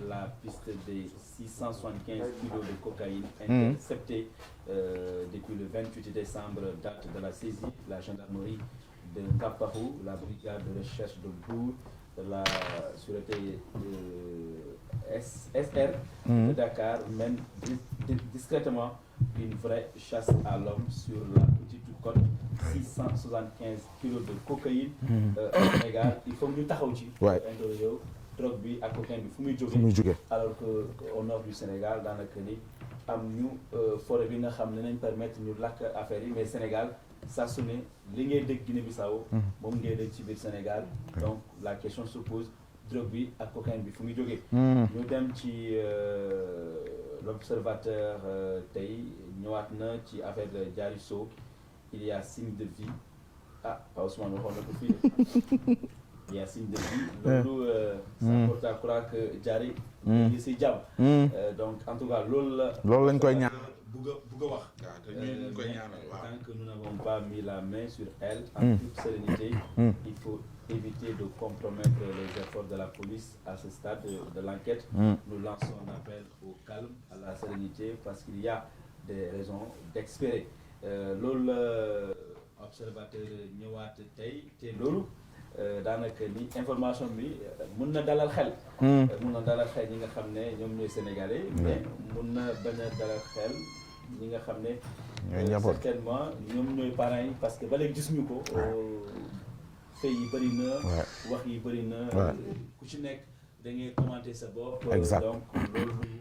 la piste des 675 kilos de cocaïne interceptée depuis le 28 décembre, date de la saisie, la gendarmerie de Kaparou, la brigade de recherche de Bourg, la sûreté SR de Dakar mène discrètement une vraie chasse à l'homme sur la petite côte. 675 kilos de cocaïne au Sénégal. Il faut ñu taxaw ci interview drogue bi ak cocaïne bi fu muy jógee alors que au nord du Sénégal daanaka ni am ñu forêt bi nga xam ne nañ permettre ñu lakk affaire yi mais Sénégal saa su ne li ngay dégg Guinée-Bissau moom ngay dégg ci biir Sénégal donc la question se pose drogue bi ak cocaïne bi fu muy jógee ñu dem ci l'observateur tey ñëwaat na ci affaire de Diary Sow. Il y a signe de vie ah Ousmane waxoon na ko fii il y a signe de vie loolu ça porte à croire que Diary ngi si jàmm donc en tout cas loolu lañ koy ñaan bugg a wax tant que nous n'avons pas mis la main sur elle en toute sérénité il faut éviter de compromettre les efforts de la police à ce stade de l'enquête nous lançons un appel au calme à la sérénité parce qu'il y a des raisons d'espérer loolu observateur ñëwaat tey te loolu daanaka ni information bi mun na dalal xel ñi nga xam ne ñoom ñooy sénégalais mais mun na bañ a dalal xel ñi nga xam ne certainement ñoom ñooy parents yi parce que ba léegi gis ñu ko fay yi bëri na wax yi bëri na ku ci nekk da ngay commenter sa bopp donc loolu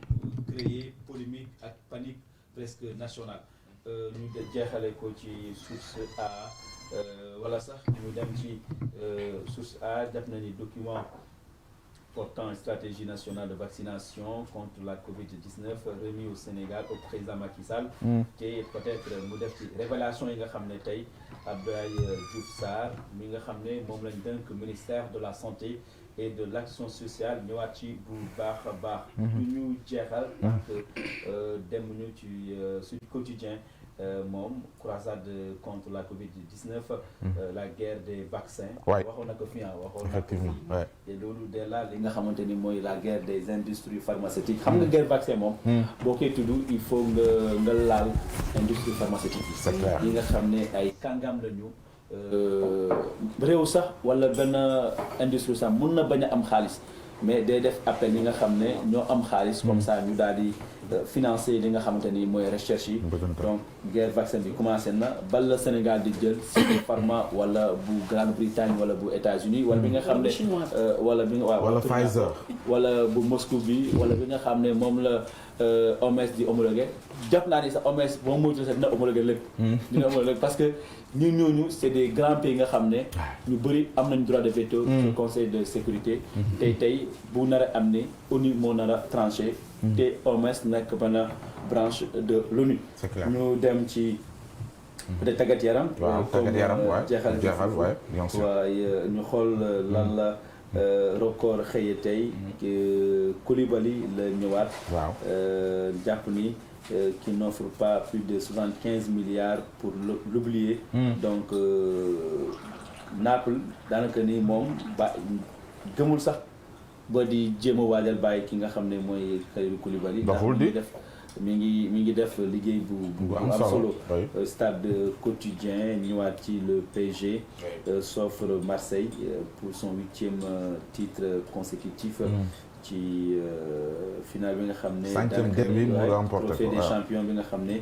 créer polémique ak panique presque nationale ñu jeexale ko ci source A wala sax ñu dem ci source A def nañu document portant une stratégie nationale de vaccination contre la Covid-19 remis au Sénégal au président Macky Sall te peut-être mu def ci révélation yi nga xam ne tey Abdoulaye Diouf Sarr mi nga xam ne moom lañ dénk ministère de la santé et de l'action sociale ñëwaat ci bu baax a baax ñu jeexal ak dem ñu ci Sud Quotidien moom croisade contre la Covid-19 la guerre des vaccins waxoon na ko fi waxoon na ko fi te loolu de là li nga xamante ni mooy la guerre des industries pharmaceutiques xam nga guerre vaccin moom boo koy tudd il faut nga laal industrie pharmaceutique yi nga xam ne ay kàngam lañu réew sax wala benn industrie sax mun na bañ a am xaalis mais day def appel ñi nga xam ne ñoo am xaalis comme ça ñu daal di financer li nga xamante ni mooy recherche yi donc guerre vaccin bi commencé na bal la Sénégal di jël si pharma wala bu Grande-Bretagne wala bu États-Unis wala bi nga xam ne wala bi nga wala Pfizer wala bu Moscou bi wala bi nga xam ne moom la OMS di homologué jàpp naa ni sax OMS boo moytu sax dina homologué lépp dina homologué parce que ñooñu c'est des grands pays nga xam ne ñu bëri am nañ droit de veto au Conseil de sécurité tey bu nar a am ne ONU moo nar a tranché te OMS nekk benn branche de l'ONU ñu dem ci peut-être tàggat yaram jeexal waaye ñu xool lan la record xëye tey Koulibaly la ñëwaat jàpp ni qui n'offre pas plus de 75 milliards pour l'oublier donc Naples daanaka ni moom ba gëmul sax ba di jéem a waajal bàyyi ki nga xam ne mooy Kalidou Koulibaly doxul di def mi ngi def liggéey bu am solo stade quotidien ñëwaat ci le PSG s'offre Marseille pour son 8e titre consécutif ci finale bi nga xam ne 5e derby mu remporté trophée des champions bi nga xam ne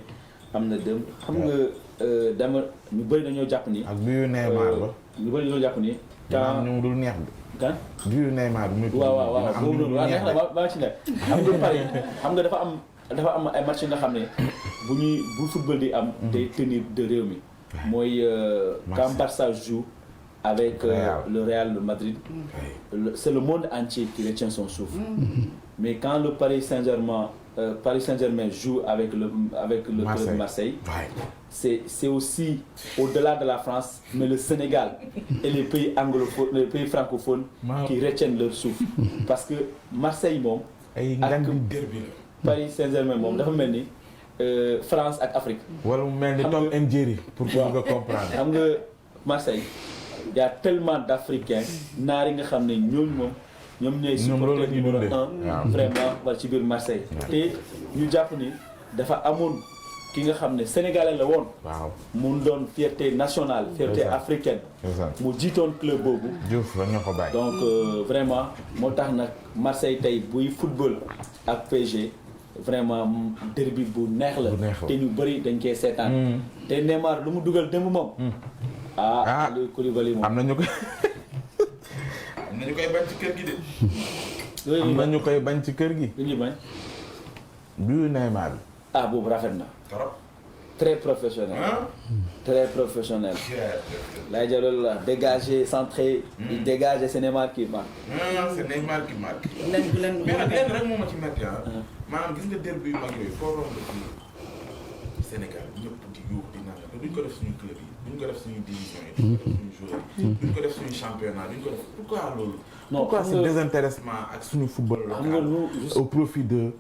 am na dem xam nga dama ñu bëri dañoo jàpp ni ak biu Neymar ba ñu bëri dañoo jàpp ni temps ñu dul neex bi kan biu Neymar bi waaw boobu noonu waaw neex na ba ci nekk xam nga pare xam nga dafa am ay match yi nga xam ne bu football di am day tenir de réew mi mooy quand Barça joue avec le Real Madrid c'est le monde entier qui retient son souffle mais quand le Paris Saint-Germain joue avec le club Marseille c'est aussi au-delà de la France mais le Sénégal et les pays anglophones les pays francophones qui retiennent leur souffle parce que Marseille moom ak Paris Saint-Germain moom dafa mel ni France ak Afrique. wala mu mel ni Tom and Jerry pour nga comprendre. xam nga Marseille y a tellement d'Africains naar yi nga xam ne ñooñu moom ñoom ñooy supporter numéro 1 vraiment wala ci biir Marseille te ñu jàpp ni dafa amoon ki nga xam ne sénégalais la woon. waaw mu doon fierté nationale. fierté africaine. mu jiitoon club boobu. Diouf la ñoo ko bàyyi. donc vraiment moo tax nag Marseille tey buy football ak PSG. vraiment derby bu neex la te ñu bëri dañ koy seetaan te Neymar lu mu dugal démb moom Aliou Koulibaly moom am na ñu koy bañ ci kër gi de am na ñu koy bañ ci kër gi lu ñuy bañ biu Neymar bi boobu rafet na très professionnel très professionnel lay jëloolu la dégager centré dégager c'est Neymar qui marque c'est Neymar qui marque leen mais nag leen rek moo ma ci metti maanaam gis nga derby yu mag yooyu foo romb ci Sénégal ñëpp di yuux di naan te duñ ko def suñu club yi duñ ko def suñu division yi duñ ko def suñu joueurs yi duñ ko def suñu championnat duñ ko def pourquoi loolu pourquoi ce désintéressement ak suñu football local au profit de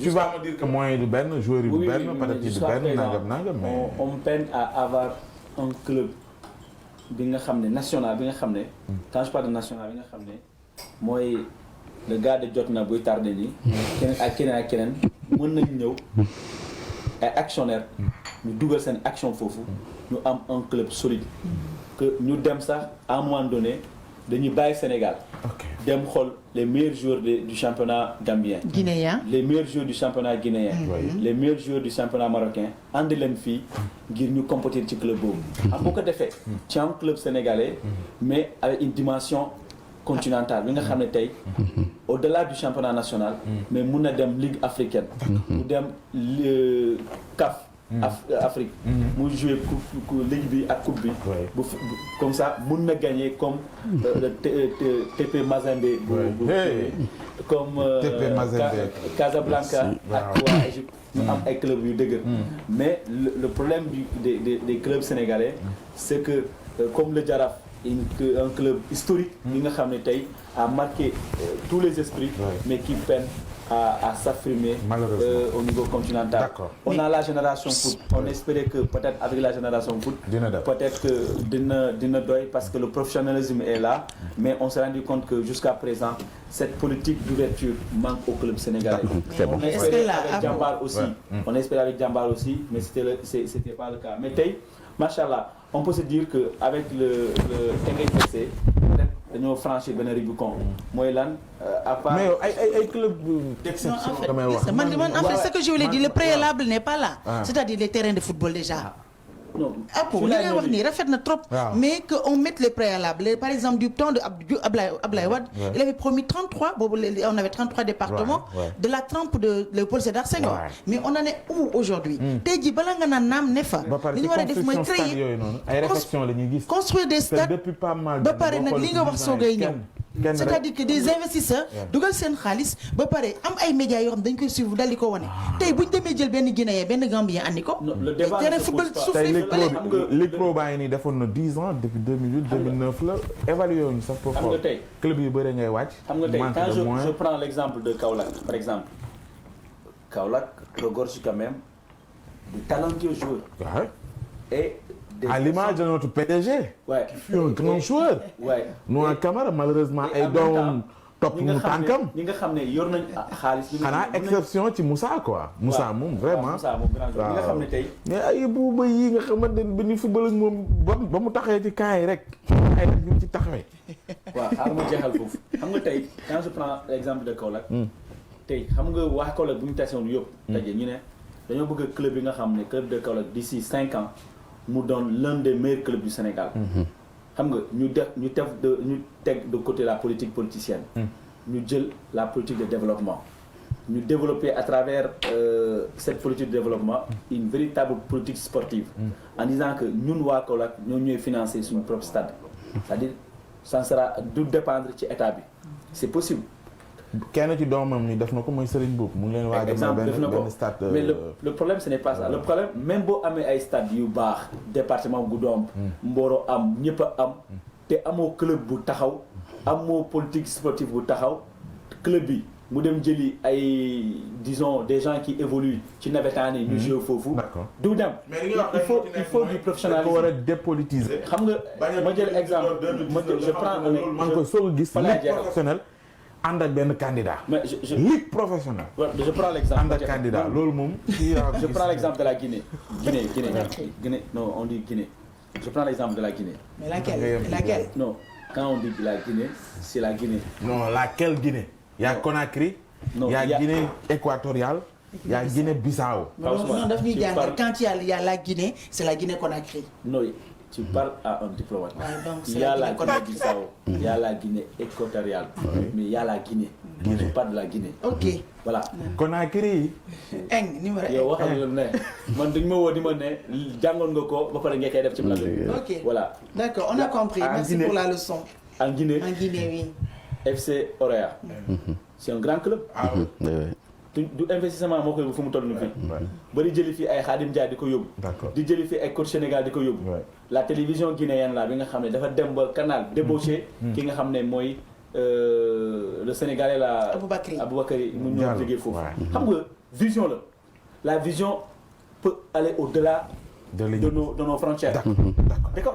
tu vas me dire que moyen du benn joueur yi du benn peut-être du benn nangam mais on peine à avoir un club bi nga xam ne national bi nga xam ne quand je parle de national bi nga xam ne mooy le gars de jot na buy tardé nii keneen ak keneen mën nañ ñëw ay actionnaire ñu dugal seen action foofu ñu am un club solide que ñu dem sax à un moment donné dañuy bàyyi Sénégal dem xool les meilleurs joueurs du championnat gambien guinéen les meilleurs joueurs du championnat guinéen les meilleurs joueurs du championnat marocain andi leen fii ngir ñu compétir ci club boobu am boo ko defee ci un club sénégalais mais avec une dimension continentale bi nga xam ne tey au-delà du championnat national mais mun na dem ligue africaine mu dem CAF Afrique muy jouer ligue bi ak coupe bi bu comme ça mun na gagner comme TP Mazembe comme Casablanca ak waa Égypte ñu am ay club yu dëgër mais le problème des clubs sénégalais c'est que comme le Jaraaf un club historique bi nga xam ne tey a marqué tous les esprits mais qui peine à s'affirmer au niveau continental. On a la génération foot. On espérait que peut-être avec la génération foot, peut-être que dina doy parce que le professionnalisme est là, mais on s'est rendu compte que jusqu'à présent, cette politique d'ouverture manque au club sénégalais. On espérait avec Djambar aussi. On espérait avec Djambar aussi, mais c'était pas le cas. Mais tey, machallah, on peut se dire que avec le Teungueth FC, dañoo franchir benn Rubicon mooy lan à part mais ay club d'exception damay wax man en fait ce que je voulais dire le préalable n'est pas là c'est-à-dire les terrains de football déjà non li nga wax nii rafet na trop mais que on mette les préalables par exemple du temps de Abdoulaye Wade il avait promis 33 boobu on avait 33 départements de la trempe de Léopold Sédar Senghor mais on en est où aujourd'hui tey jii bala nga naan naam ne fa li ñu war a def mooy créer ay réflexion la ñuy gis construire des stades ba pare nag li nga wax soogay ñëw c'est-à-dire que des investisseurs dugal seen xaalis ba pare am ay médias yoo xam dañ koy suivre dal di ko wane tey buñ demee jël benn Guinéen benn Gambien andi ko terrain football souffle Ligue Pro baa ngi nii defoon na 10 ans depuis 2008 2009 la évalué wuñu sax pour xool club yu bëri ngay wàcc xam nga tey quand je prends l'exemple de Kaolack par exemple Kaolack regorge quand même de talentueux joueurs et à l'image de notre PDG. Ouais. Qui fut un grand joueur. Ouais. Noah Camara malheureusement ay doomam topp mu tànkam ñi nga xam ne yor nañ xaalis. xanaa exception ci Moussa quoi. Moussa moom vraiment Moussa moom grand joueur ñi nga xam ne tey. mais ay buuba yi nga xamante ne bi ni football ak moom ba mu taxee ci camp yi rek. ay rek ñu ci taxawee. waaw xaaral ma jeexal foofu xam nga tey quand je prends l'exemple de Kaolack. tey xam nga waa Kaolack bu ñu tasewoon yëpp. daje ñu ne dañoo bëgg club yi nga xam ne club de Kaolack d'ici 5 ans mu doon l'un des meilleurs clubs du Sénégal. xam nga ñu teg de côté la politique politicienne. ñu jël la politique de développement. ñu développer à travers cette politique de développement une véritable politique sportive. En disant que ñun waa Kaolack ñoo ñooy financer suñu propre stade. c'est-à-dire ça sera du dépendre ci état bi. c'est possible. kenn ci doomam ni def na ko mooy Serigne Boub mu ngi leen waaj benn stade. mais le problème ce n'est pas ça le problème même boo amee ay stade yu baax département Goudomp Mboro am ñëpp a am te amoo club bu taxaw amoo politique sportive bu taxaw club bi mu dem jëli ay disons des gens qui évoluent ci navétane yi ñu joué foofu du dem il faut du professionnalisme war a dépolitiser xam nga ma jël exemple je prends maa ngi koy soog a gis professionnel ànd ak benn candidat. mais ligue professionnelle. je prends l'exemple. ànd ak candidat loolu moom. je prends l'exemple de la Guinée. Guinée non on dit Guinée. je prends l'exemple de la Guinée. mais laquelle. non quand on dit la Guinée c'est la Guinée. non laquelle Guinée. y a Conakry. non y a Guinée équatoriale. y a Guinée Bissau. non daf ñuy jàngal quand il y a la Guinée c'est la Guinée Conakry. non. Tu parles à un diplomate. Donc il y a la Guinée-Bissau, il y a la Guinée équatoriale, mais il y a la Guinée. Je parle de la Guinée. Ok. Voilà. Conakry. numéro yow waxal la ne man dañ ma woo di ma ne jàngoon nga ko ba pare nga koy def ci plateau. Ok. Voilà. D'accord, on a compris. Merci pour la leçon. En Guinée. En Guinée, oui. FC Orea. C'est un grand club. Ah oui. du investissement moo koy fu mu toll nii fii. bari jëli fii ay Khadim Dia di ko yóbbu. d'accord di jëli fii ay coach Sénégal di ko yóbbu. la télévision guinéenne la bi nga xam ne dafa dem ba canal débauché. ki nga xam ne mooy le Sénégalais la. Aboubacry mu ñëw liggéey foofu. xam nga vision la vision peut aller au-delà. de nos frontières.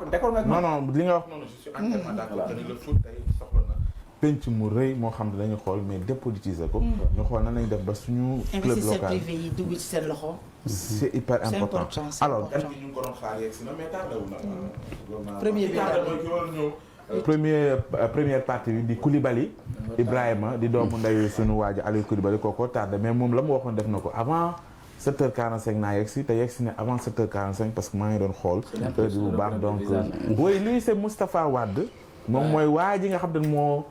d'accord non li nga wax noonu je suis entièrement d'accord. le foot tey soxla na. penc mu rëy moo xam ne dañu xool mais dépolitiser ko. ñu xool nan lañ def ba suñu. club local privé yi dugg ci seen loxo. c'est hyper important. alors ñu ngi ko doon xaar yeeg si na mais tardé wu na. premier bi première partie bi di Koulibaly. Ibrahima di doomu ndeyu suñu waa ji Aliou Koulibaly kooko tardé mais moom la mu waxoon def na ko avant 7h45 naa yegg si te yegg si ne avant 7h45 parce que maa ngi doon xool. heure bi bu baax donc. oui lui c'est Moustapha Wade. moom mooy waa ji nga xam ne moo.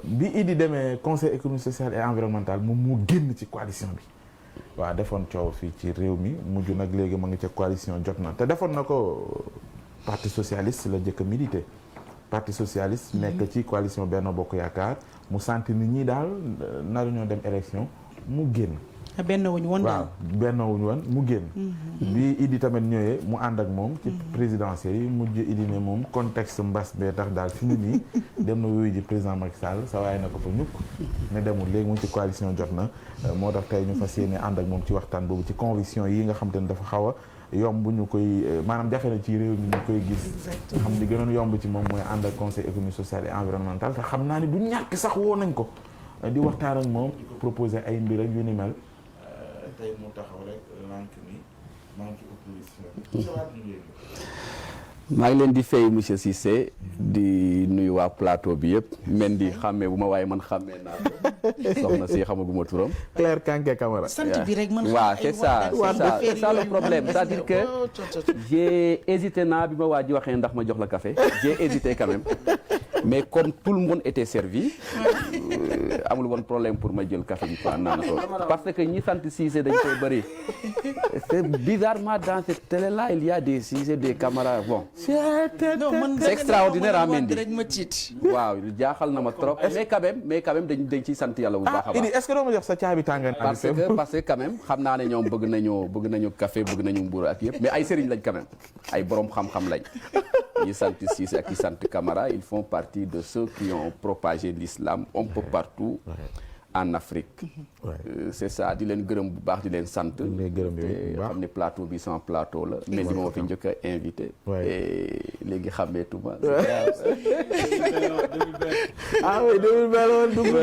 bi Idi demee conseil économique social et environnemental moom moo génn ci coalition bi waaw defoon coow fii ci réew mi mujj nag léegi ma ngi ca coalition jot na te defoon na ko parti socialiste la jëkk a milité parti socialiste nekk ci coalition Benno Bokk Yaakaar mu sentir nit ñi daal naru ñoo dem élection mu génn. benn wuñu woon waaw benn wuñu woon mu génn. bi Idi tamit ñëwee mu ànd ak moom. ci présidentielle yi mujj Idi ne moom contexte mbas bee tax daal fi mu nii dem na wuyu ji président Macky Sall sa waaye na ko fa ñukk ne demul léegi mu ci coalition jot na moo tax tey ñu fas yéene ànd ak moom ci waxtaan boobu ci conviction yi nga xam te ne dafa xaw a yomb ñu koy maanaam jafe na ci réew mi ñu koy gis. xam di gënoon yomb ci moom mooy ànd ak conseil économique social et environnemental te xam naa ni du ñàkk sax woo nañ ko di waxtaan ak moom di ko proposer ay mbir ak yu ni mel. tey mu taxaw rek lànk ni maa ngi ci opposition maa ngi leen di fay monsieur Cissé di nuyu waa plateau bi yëpp men di xàmmee bu ma waaye man xàmmee naa ko soxna si xamaguma turam. Claire Kanké Camara. sant bi rek man waaw c'est ça le problème c'est-à-dire que j'ai hésité naa bi ma waa ji waxee ndax ma jox la café j'ai hésité quand même mais comme tout le monde était servi amul woon problème pour ma jël café bi quoi naan ko parce que ñi sant Cissé dañ koy bëri c'est bizarrement dans cette télé là il y a des Cissé des Camara bon. c'est extraordinaire à Mendy waaw jaaxal na ma trop mais quand même dañ ciy sant yàlla bu baax a baax. est-ce que doo ma jox sa caabi tàngan parce que quand même xam naa ne ñoom bëgg nañu café bëgg nañu mburu ak yëpp mais ay sëriñ lañ quand même ay borom xam-xam lañ ñi sant Cissé ak ñi sant Camara ils font partie de ceux qui ont propagé l'islam un peu partout en Afrique. C'est ça di leen gërëm bu baax di leen sant. di leen gërëm te xam ne plateau bi sans plateau la. mais ni moo fi njëkk a invité. et léegi xàmmeetuma. ah oui 2020 woon dugg.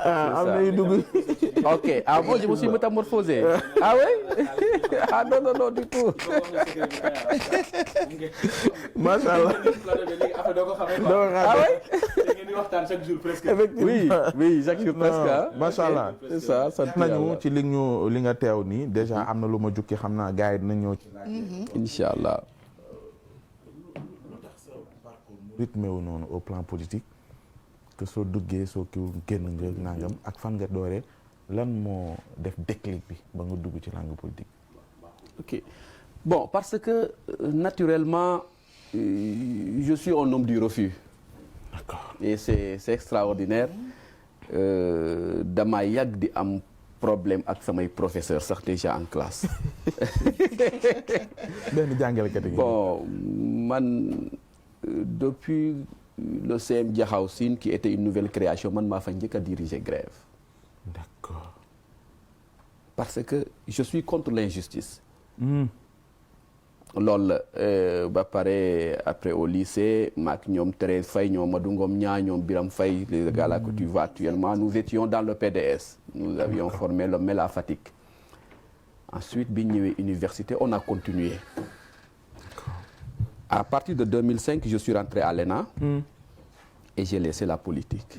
am na yu dugg. ok ah bon je me suis métamorphosé. ah oui ah non non du tout. macha allah. ah oui. chaque jour presque. oui chaque jour presque. macha allah c'est ça sant nañu ci li nga teew nii déjà am na lu ma jukki xam naa gars yi dina ñëw ci. incha allah. rythme wu noonu au plan politique que soo duggee soo kiw génn nga nangam ak fan nga dooree lan moo def déclic bi ba nga dugg ci langue politique. ok bon parce que naturellement je suis un homme du refus. D'accord. Et c'est extraordinaire dama yàgg di am problème ak samay professeur sax déjà en classe. benn jàngalekat yi. bon man depuis le CM Diakhao Sine qui était une nouvelle création man maa fa njëkk a diriger grève. D'accord. parce que je suis contre l'injustice. loolu la ba pare après au lycée maak ñoom Thérèse Faye ñoom Madou Ngom Ñaa ñoom Biram Faye les gars là que tu vois actuellement nous étions dans le PDS. Nous avions formé le MEL à Fatick. Ensuite bi ñu ñëwee université on a continué. À partir de 2005 je suis rentré à l'ENA. Et j'ai laissé la politique.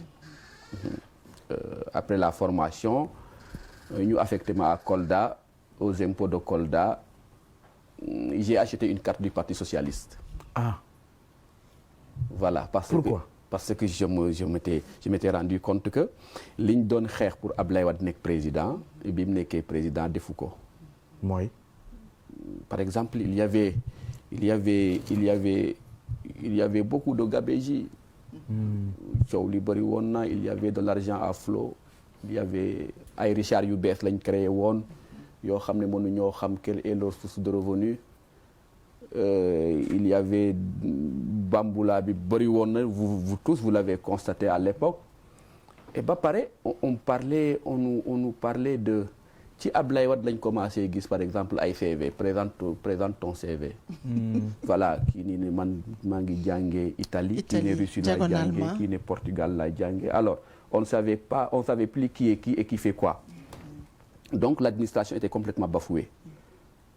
Après la formation ñu affecté ma à Kolda aux impôts de Kolda. J'ai acheté une carte du Parti socialiste. Ah. Voilà parce Pourquoi? que parce que je m'étais rendu compte que liñ doon xeex pour Ablaye Wade nekk président bi mu nekkee président defu ko. mooy. Par exemple il y avait beaucoup de gabegie. coow li bëri woon na il y avait de l'argent à flot. Il y avait ay Richard yu bees lañ créé woon. yoo xam ne mënuñoo xam quelle est leur source de revenu. Il y avait Bamboula bi bëri woon na vous tous vous l'avez constaté à l'époque. Et ba pare on nous parlait de ci Ablaye Wade lañ commencé gis par exemple ay CV présente ton CV. Voilà kii nii ne man maa ngi jàngee Italie kii ne Russie laa jàngee kii ne Portugal laa jàngee alors on savait plus qui est qui et qui fait quoi. Donc l'administration était complètement bafouée.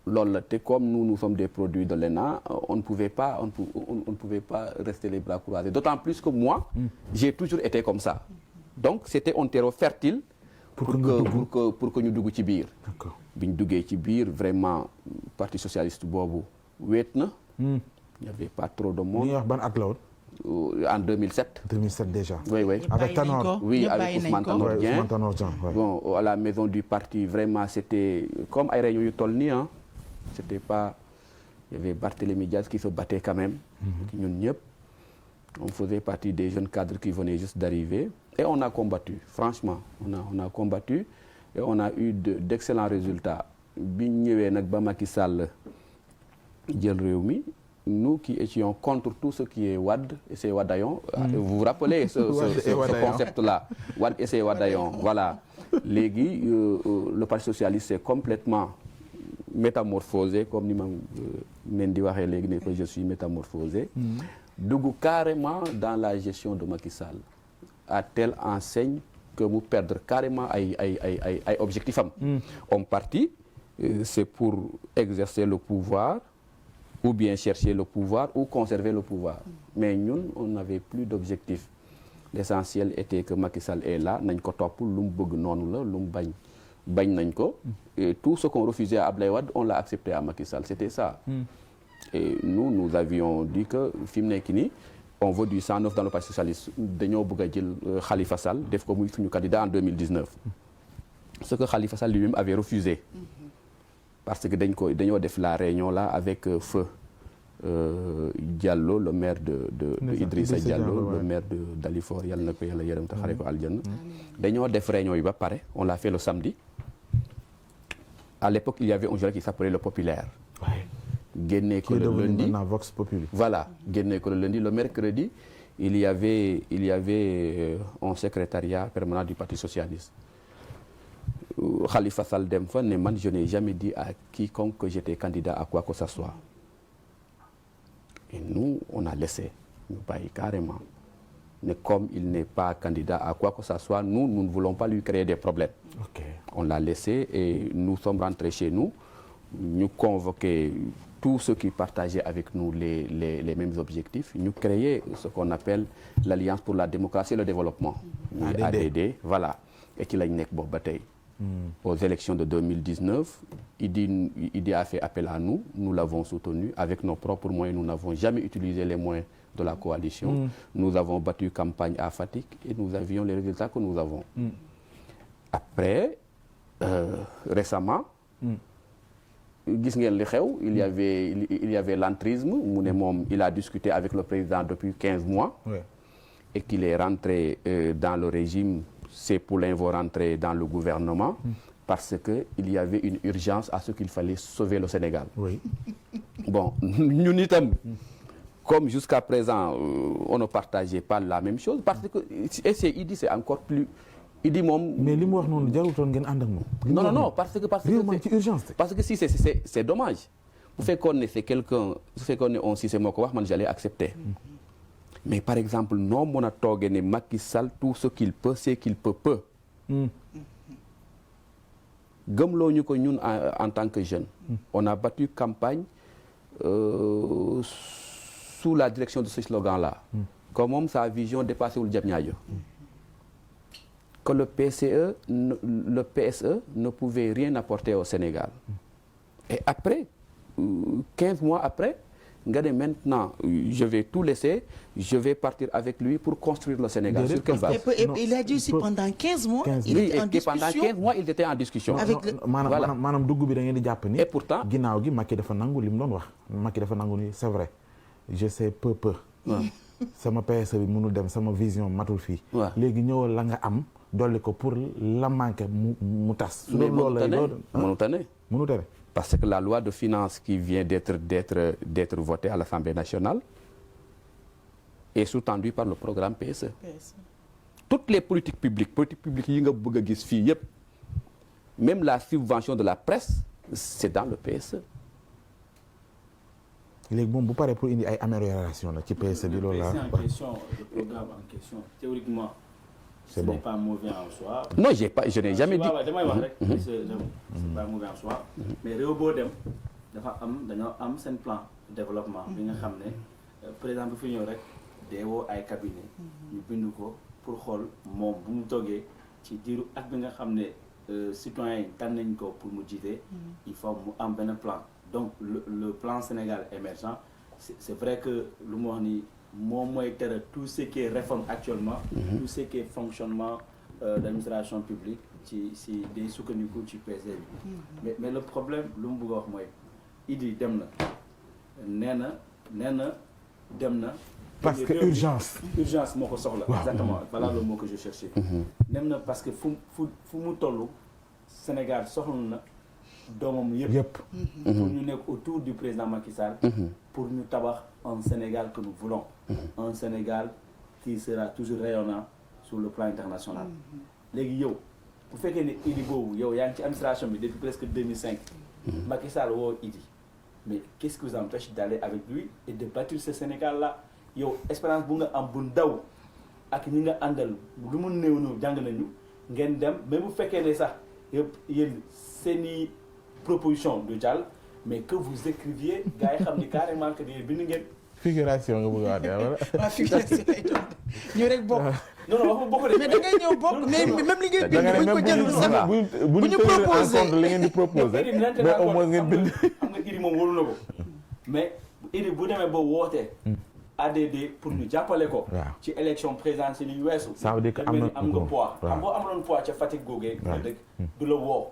Loolu la te comme nous sommes des produits de l'ENA on ne pouvait pas rester les bras croisés. D'autant plus que moi j'ai toujours été comme ça. Donc c'était un terreau fertile pour que ñu dugg ci biir. D'accord. Bi ñu duggee ci biir vraiment parti socialiste boobu wéet na. Il n'y avait pas trop de monde. Ñu wax ban at la woon. En 2007. 2007 déjà. Oui. Avec Tanor. Oui, avec Ousmane Tanor Dieng. Ouais. Bon, à la maison du parti, vraiment, c'était comme ay réunion yu toll nii hein. C'était pas... Il y avait Barthélémy Diaz qui se battait quand même. Ñun ñëpp. On faisait partie des jeunes cadres qui venaient juste d'arriver. Et on a combattu, franchement. On a combattu et on a eu d'excellents résultats. Bi ñu ñëwee nag ba Macky Sall jël réew mi. Nous qui étions contre tout ce qui est Wade et ses Wadayon, vous vous rappelez ce concept-là, Wade et ses Wadayon, voilà. Léegi le Parti socialiste s'est complètement métamorphosé, comme ni ma Mendy waxee léegi ne que je suis métamorphosé, dugg carrément dans la gestion de Macky Sall, à telle enseigne que mu perdre carrément ay objectifs am. On parti, c'est pour exercer le pouvoir, ou bien chercher le pouvoir ou conserver le pouvoir. Mais ñun on n'avait plus d'objectif. L'essentiel était que Macky Sall est là nañ ko topp lu mu bëgg noonu la lu mu bañ nañ ko. Et tout ce qu'on refusait à Ablaye Wade on l'a accepté à Macky Sall, c'était ça. Et nous avions dit que fi mu nekk nii on veut du 109 dans le Parti socialiste dañoo bëgg a jël Khalifa Sall def ko muy suñu candidat en 2019. Ce que Khalifa Sall lui-même avait refusé. Parce que dañoo def la réunion là avec feu Diallo le maire de Idrissa Diallo le maire de Dalifort yàlla na ko yàlla yërëm te xare ko aljanna. Dañoo def réunion yi ba pare on l'a fait le samedi. À l'époque il y avait un journal qui s'appelait Le Populaire. génnee ko le lundi Vox Populi. Voilà génnee ko le lundi. Le mercredi il y avait un secrétariat permanent du Parti socialiste. Khalifa Sall dem fa ne man je n'ai jamais dit à quiconque que j'étais candidat à quoi que ce soit. Et nous, on a laissé, ñu bàyyi carrément. Mais comme il n'est pas candidat à quoi que ce soit, nous ne voulons pas lui créer des problèmes. Okay. On l'a laissé et nous sommes rentrés chez nous. Nous convoqué tous ceux qui partageaient avec nous les mêmes objectifs. Nous créé ce qu'on appelle l'Alliance pour la démocratie et le développement. ADD, voilà. Et qui l'a nek bo batay. Aux élections de 2019, Idi a fait appel à nous. Nous l'avons soutenu avec nos propres moyens. Nous n'avons jamais utilisé les moyens de la coalition. Nous avons battu campagne à Fatick et nous avions les résultats que nous avons. Après, récemment, gis ngeen li xew, il y avait l'entrisme. Mu ne moom il a discuté avec le président depuis 15 mois. Ouais. Et qu'il est rentré dans le régime. Ces poulains vont rentrer dans le gouvernement parce qu'il y avait une urgence à ce qu'il fallait sauver le Sénégal. Oui. Bon, ñun itam comme jusqu'à présent on ne partageait pas la même chose parce que Idi c'est encore plus Idi moom. Mais li mu wax noonu jarutoon ngeen ànd ak moom. Non parce que si c'est dommage. Bu fekkoon ne c'est quelqu'un su fekkoon ne on Cissé moo ko wax man j'allais accepter. Mais par exemple noo mën a toogee ne Macky Sall tout ce qu'il peut c'est qu'il peut peu. Gëmloo ñu ko ñun en tant que jeune. On a battu campagne sous la direction de ce slogan-là. Que moom sa vision dépassé wul Diamniadio. Que le PSE ne pouvait rien apporter au Sénégal. Et après 15 mois après. Maintenant, je vais tout laisser, je vais partir avec lui pour construire le Sénégal. Sur quelle base? Et il a dit aussi pendant 15 mois, il était en discussion. Pendant 15 mois, il était en discussion. Maanaam dugg bi da ngeen di jàpp ni. Et pourtant, ginnaaw gi Macky dafa nangu li mu doon wax. Macky dafa nangu ni c'est vrai. Je sais peu. Sama PSE bi mënul dem, sama vision matul fii. Léegi ñëwal la nga am dolli ko pour la manqué mu tas. Mais mënu tane. Parce que la loi de finances qui vient d'être votée à l'Assemblée nationale est sous-tendue par le programme PSE. Toutes les politiques publiques yi nga bëgg a gis fii yëpp, même la subvention de la presse, c'est dans le PSE. Léegi moom bu paree pour indi ay amélioration la ci PSE bi loolu la. Le programme en question, théoriquement. C'est bon. Ce n'est pas mauvais en soi. Non, je n'ai jamais dit. damay wax rek. C'est pas mauvais en soi. Mais réew boo dem dañoo am seen plan de développement bi nga xam ne président bi fi ñëw rek deewoo ay cabinet ñu bind ko pour xool moom bu mu toggee ci diiru at bi nga xam ne citoyens yi tànn nañ ko pour mu jiite. Il faut mu am benn plan. Donc le plan Sénégal émergent c'est vrai que lu mu wax ni. moom mooy tere tout ce qui est réforme actuellement. Tout ce qui est fonctionnement d'administration publique ci day sukkandiku ci PSE bi. mais le problème lu mu bëgg a wax mooy Idi dem na nee na dem na. parce que urgence moo ko soxla. Exactement voilà le mot que je cherchais. dem na parce que fu mu toll Sénégal soxla na doomam yëpp. pour ñu nekk autour du président Macky Sall. pour ñu tabax un Sénégal que nous voulons. Un Sénégal qui sera toujours rayonnant sur le plan international. léegi yow bu fekkee ne Idi boobu yow yaa ngi ci administration bi depuis presque 2005. Macky Sall woo Idi mais qu'est-ce qui vous empêche d'aller avec lui et de bâtir ce Sénégal là yow espérance bu nga am bu ndaw ak ñi nga àndal lu mu néew jàng nañu ngeen dem même bu fekkee ne sax yëpp yéen seeni proposition du jàll mais que vous écriviez gars yi xam ni carrément que ni bind ngeen. figuration nga bëgg a wax wala. waaw figuration lay doon ñu rek bokk. non waxuma bokk de. mais da ngay ñëw bokk mais même li ngeen bind buñ ko jëlul sax bu ñu proposé li ngeen di proposé mais au moins ngeen bind. xam nga Idi moom wóolu na ko mais Idi bu demee ba wootee. ADD pour ñu jàppale ko. ci élection présidentielle yu weesu. ça veut dire que am nga poids. xam boo amuloon poids ca Fatick googee. dëgg du la woo.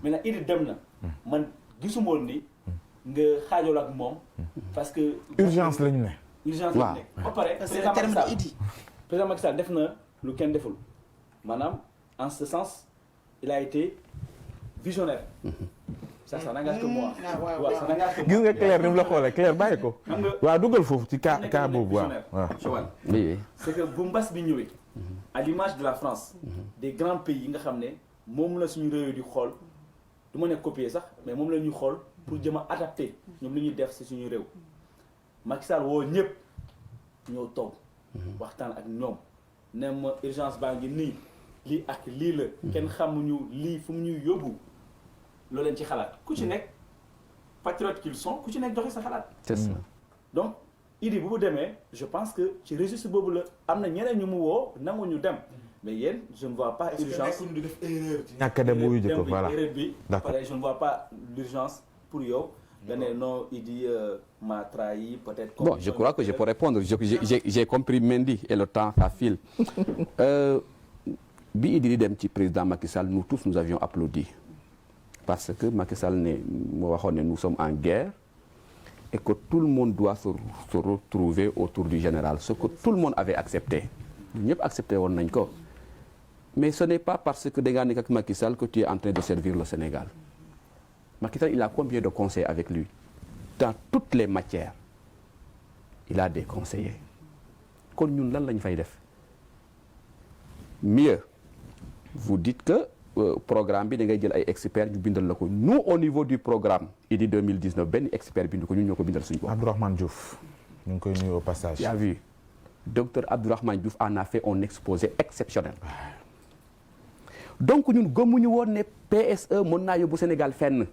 maintenant Idi dem na man gisuma woon ni. nga xaajool ak moom parce que. urgence lañu ne. urgence lañu ne ba pare. président Macky Sall def na lu kenn deful maanaam en ce sens il a été visionnaire. ça n'engage que moi. gis nga Claire ni mu la xoolee Claire bàyyi ko. waaw dugal foofu ci cas boobu waaw. c'est que bu mbas bi ñëwee. à l'image de la France. des grands pays yi nga xam ne moom la suñu réew di xool du ma ne copier sax mais moom la ñuy xool pour jëm a adapter ñoom li ñuy def si suñu réew. Macky Sall woo ñëpp ñoo toog. waxtaan ak ñoom ne ma urgence baa ngi nii lii ak lii la. kenn xamuñu lii fu mu ñuy yóbbu. loo leen ci xalaat ku ci nekk patriote qu'ils sont ku ci nekk joxe sa xalaat. c'est ça. donc Idi bu mu demee je pense que ci registre boobu la am na ñeneen ñu mu woo nangu ñu dem mais yéen je ne vois pas urgence. est-ce que def erreur. ñàkk a dem wuyu jëkko voilà erreur bi. d'accord je ne vois pas l'urgence pour yow. nga ne non Idi m'a trahi peut-être. Bon, je crois que je peux répondre j'ai compris Mendy et le temps ça file. bi Idi di dem ci président Macky Sall nous tous nous avions applaudi. Parce que Macky Sall moo waxoon ne nous sommes en guerre et que tout le monde doit se retrouver autour du général ce que tout le monde avait accepté ñëpp accepté woon nañ ko mais ce n'est pas parce que da ngaa nekk ak Macky Sall que tu es en train de servir le Sénégal Macky Sall il a combien de conseils avec lui dans toutes les matières il a des conseillers kon ñun lan lañ fay def mieux vous dites que programme bi da ngay jël ay experts ñu bindal la ko nous au niveau du programme Idy 2019 benn expert bind ko ñun ñoo ko bindal suñu bopp. Abdourahmane Diouf ñu ngi koy nuyu au passage. tu as vu docteur Abdourahmane Diouf en a fait un exposé exceptionnel donc ñun gëmuñu woon ne PSE mën naa yóbbu Sénégal fenn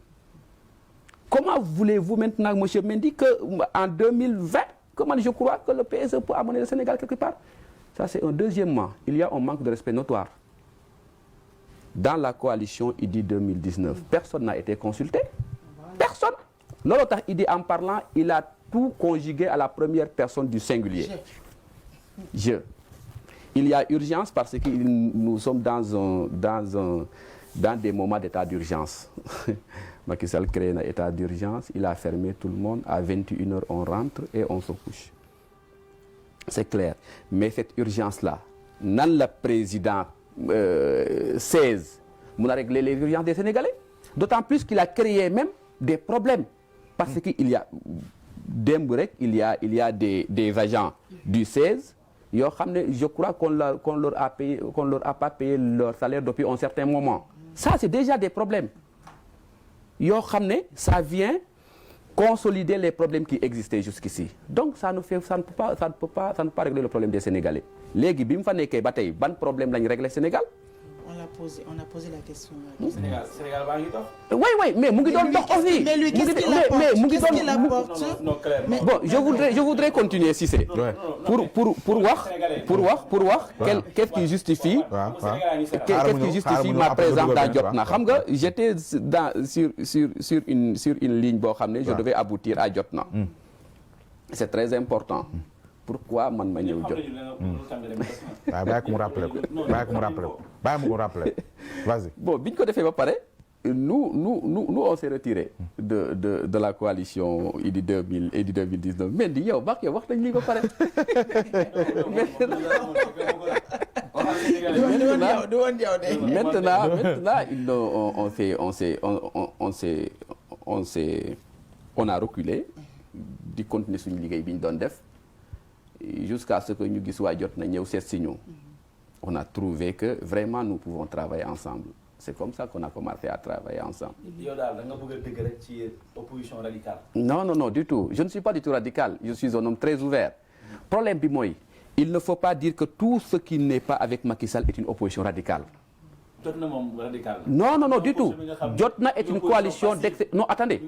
comment voulez-vous maintenant monsieur Mendy que en 2020 que man je crois que le PSE peut amener le Sénégal quelque part ça c'est un deuxièmement il y a un manque de respect notoire. Dans la coalition Idy 2019 personne n'a été consulté personne loolu tax Idy en parlant il a tout conjugué à la première personne du singulier je il y a urgence parce que nous sommes dans des moments d'état d'urgence Macky Sall créé na état d'urgence il a fermé tout le monde à 21h on rentre et on se couche c'est clair mais cette urgence là nan la président 16 mun a régler les urgences des Sénégalais d'autant plus qu'il a créé même des problèmes parce que il y a démb rek il y a des agents du 16 yoo xam ne je crois qu'on leur a pas payé leur salaire depuis un certain moment ça c'est déjà des problèmes yoo xam ne ça vient consolider les problèmes qui existaient jusqu'ici donc ça ne peut pas régler le problème des Sénégalais léegi bi mu fa nekkee ba tey ban problème lañ régler Sénégal. on a posé la question. Sénégal baa ngi dox. oui mais mu ngi doon dox aussi. mais lui qu'est-ce qu'il apporte bon je voudrais continuer Cissé. pour wax qu'est-ce qui justifie. qu'est-ce qui justifie ma présence dans Jotna xam nga j'étais sur une ligne boo xam ne je devais aboutir à Jotna. c'est très important. Pourquoi man ma ñëw jot. waaw bàyyi ko mu rappelé vas-y. bon bi ñu ko defee ba pare nous on s'est retiré de la coalition Idy 2019 mais di yow baax yow wax nañ lii ba pare. maintenant on a reculé di continuer suñu liggéey bi ñu doon def. Jusqu'à ce que ñu gis waa jot na ñëw seet si ñu on a trouvé que vraiment nous pouvons travailler ensemble c'est comme ça qu'on a commencé à travailler ensemble. yow daal da nga bëgg a dëgg rek ci opposition radicale. non du tout je ne suis pas du tout radical je suis un homme très ouvert problème bi mooy il ne faut pas dire que tout ce qui n'est pas avec Macky Sall est une opposition radicale. Jotna moom radical. non du tout Jotna est une coalition non attendez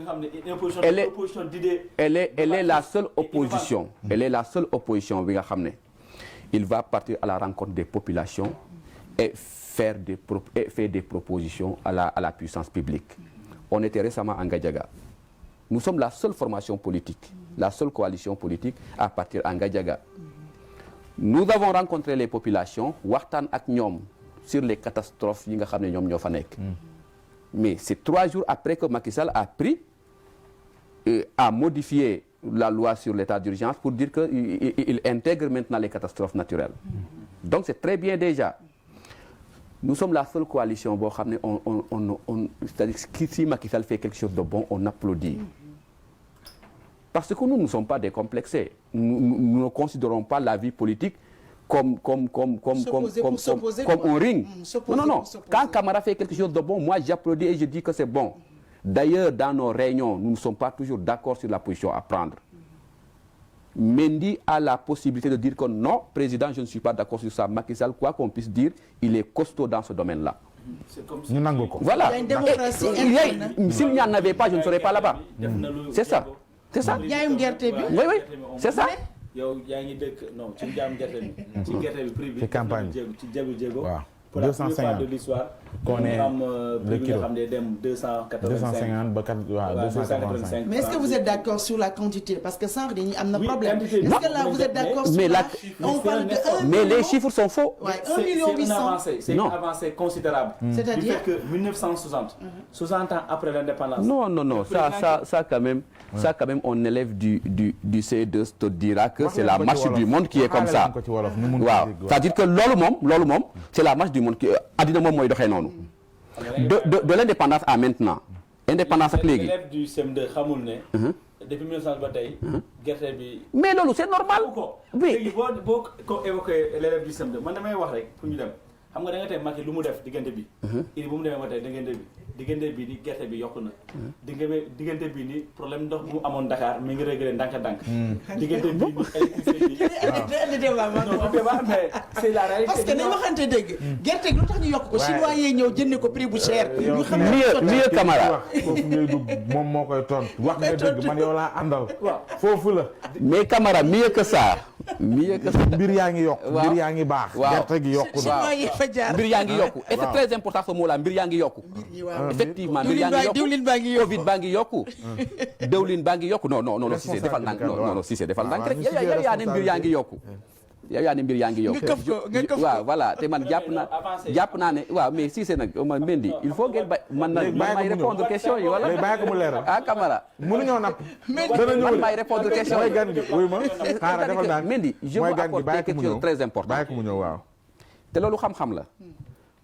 elle est la seule opposition elle est la seule opposition bi nga xam ne il va partir à la rencontre des populations et faire des propositions à la puissance publique. On était récemment en Gadiaga. Nous sommes la seule formation politique, la seule coalition politique à partir en Gadiaga. Nous avons rencontré les populations waxtaan ak ñoom sur les catastrophes yi nga xam ne ñoom ñoo fa nekk. Mais c'est 3 jours après que Macky Sall a modifié la loi sur l'état d'urgence pour dire qu'il intègre maintenant les catastrophes naturelles. Donc c'est très bien déjà. nous sommes la seule coalition boo xam ne c'est-à-dire si Macky Sall fait quelque chose de bon on applaudit. Parce que nous ne sommes pas décomplexés. Nous ne considérons pas la vie politique comme un ring. Non. Quand Camara fait quelque chose de bon, moi j'applaudis et je dis que c'est bon. D'ailleurs, dans nos réunions, nous ne sommes pas toujours d'accord sur la position à prendre. Mendy a la possibilité de dire que non, président, je ne suis pas d'accord sur ça. Macky Sall, quoi qu'on puisse dire, il est costaud dans ce domaine-là. Voilà. Il y a une démocratie interne. S'il n'y en avait pas, je ne serais pas là-bas. C'est ça. C'est ça. Njaayum gerte bi. Oui, c'est ça. yow yaa ngi dëkk non ci njaam gerte bi. ci gerte bi prix bi. ci campagne ci jéego. waaw 250 pour la plupart de l'histoire. qu'on est le kilo xam ne dem 285 ba 285. Mais est-ce que vous êtes d'accord sur la quantité parce que sànq dañuy am na problème. Est-ce que là vous êtes d'accord sur la on parle de 1 million. Mais les chiffres sont faux. Ouais, 1 million 800. C'est une avancée considérable. C'est-à-dire du fait que 1960. 60 ans après l'indépendance. Non. Ça quand même. Ça quand même un élève du CE2 te dira que c'est la marche du monde qui est comme ça. waaw c'est-à-dire que loolu moom c'est la marche du monde qui addina moom mooy doxee noonu. de l'indépendance à maintenant. indépendance ak léegi. l'élève du CM2 xamul ne. depuis 1960 ba tey. gerte bi. mais loolu c'est normal. oui léegi boo ko évoqué l'élève du CM2 man damay wax rek pour ñu dem xam nga da nga tey Macky lu mu def diggante bi. il bu mu demee ba tey diggante bi ni gerte bi yokku na. diggante bi ni problème ndox bu mu amoon Dakar mi ngi réglé ndànk-ndànk. diggante bi ni électricité bi. waaw mais c'est la réalité. parce que nañu waxante dëgg. gerte gi lu tax ñu yokk ko chinois yee ñëw jëndee ko prix bu cher. ñu xam ne mieux Camara. foofu ngay dugg moom moo koy tontu. wax nga dëgg man yow laa àndal. foofu la. mais Camara mieux que ça. mbir yaa ngi yokk. waaw mbir yaa ngi baax. gerte gi yokku na. chinois yi fa jaar. mbir yaa ngi yokku et c'est très important ce mot là mbir yaa ngi yokku. effectivement mbir yaa ngi yokku diwlin baa ngi yokku Covid baa ngi yokku. dëwlin baa ngi yokku non Cissé defal ndànk non Cissé defal ndànk rek yow yaa ne mbir yaa ngi yokku. yow yaa ne mbir yaa ngi yokku. nga këf ko waaw voilà te man jàpp naa ne waaw mais Cissé nag man Mendy il faut ngeen man may répondre question yi wala. bàyyi ko mu leeral. ah Camara. mënuñoo napp. man may répondre question yi. mooy gan gi wuy ma xaaral defal ndànk. Mendy je veux apporter quelque chose de très important. bàyyi ko mu ñëw waaw. te loolu xam-xam la.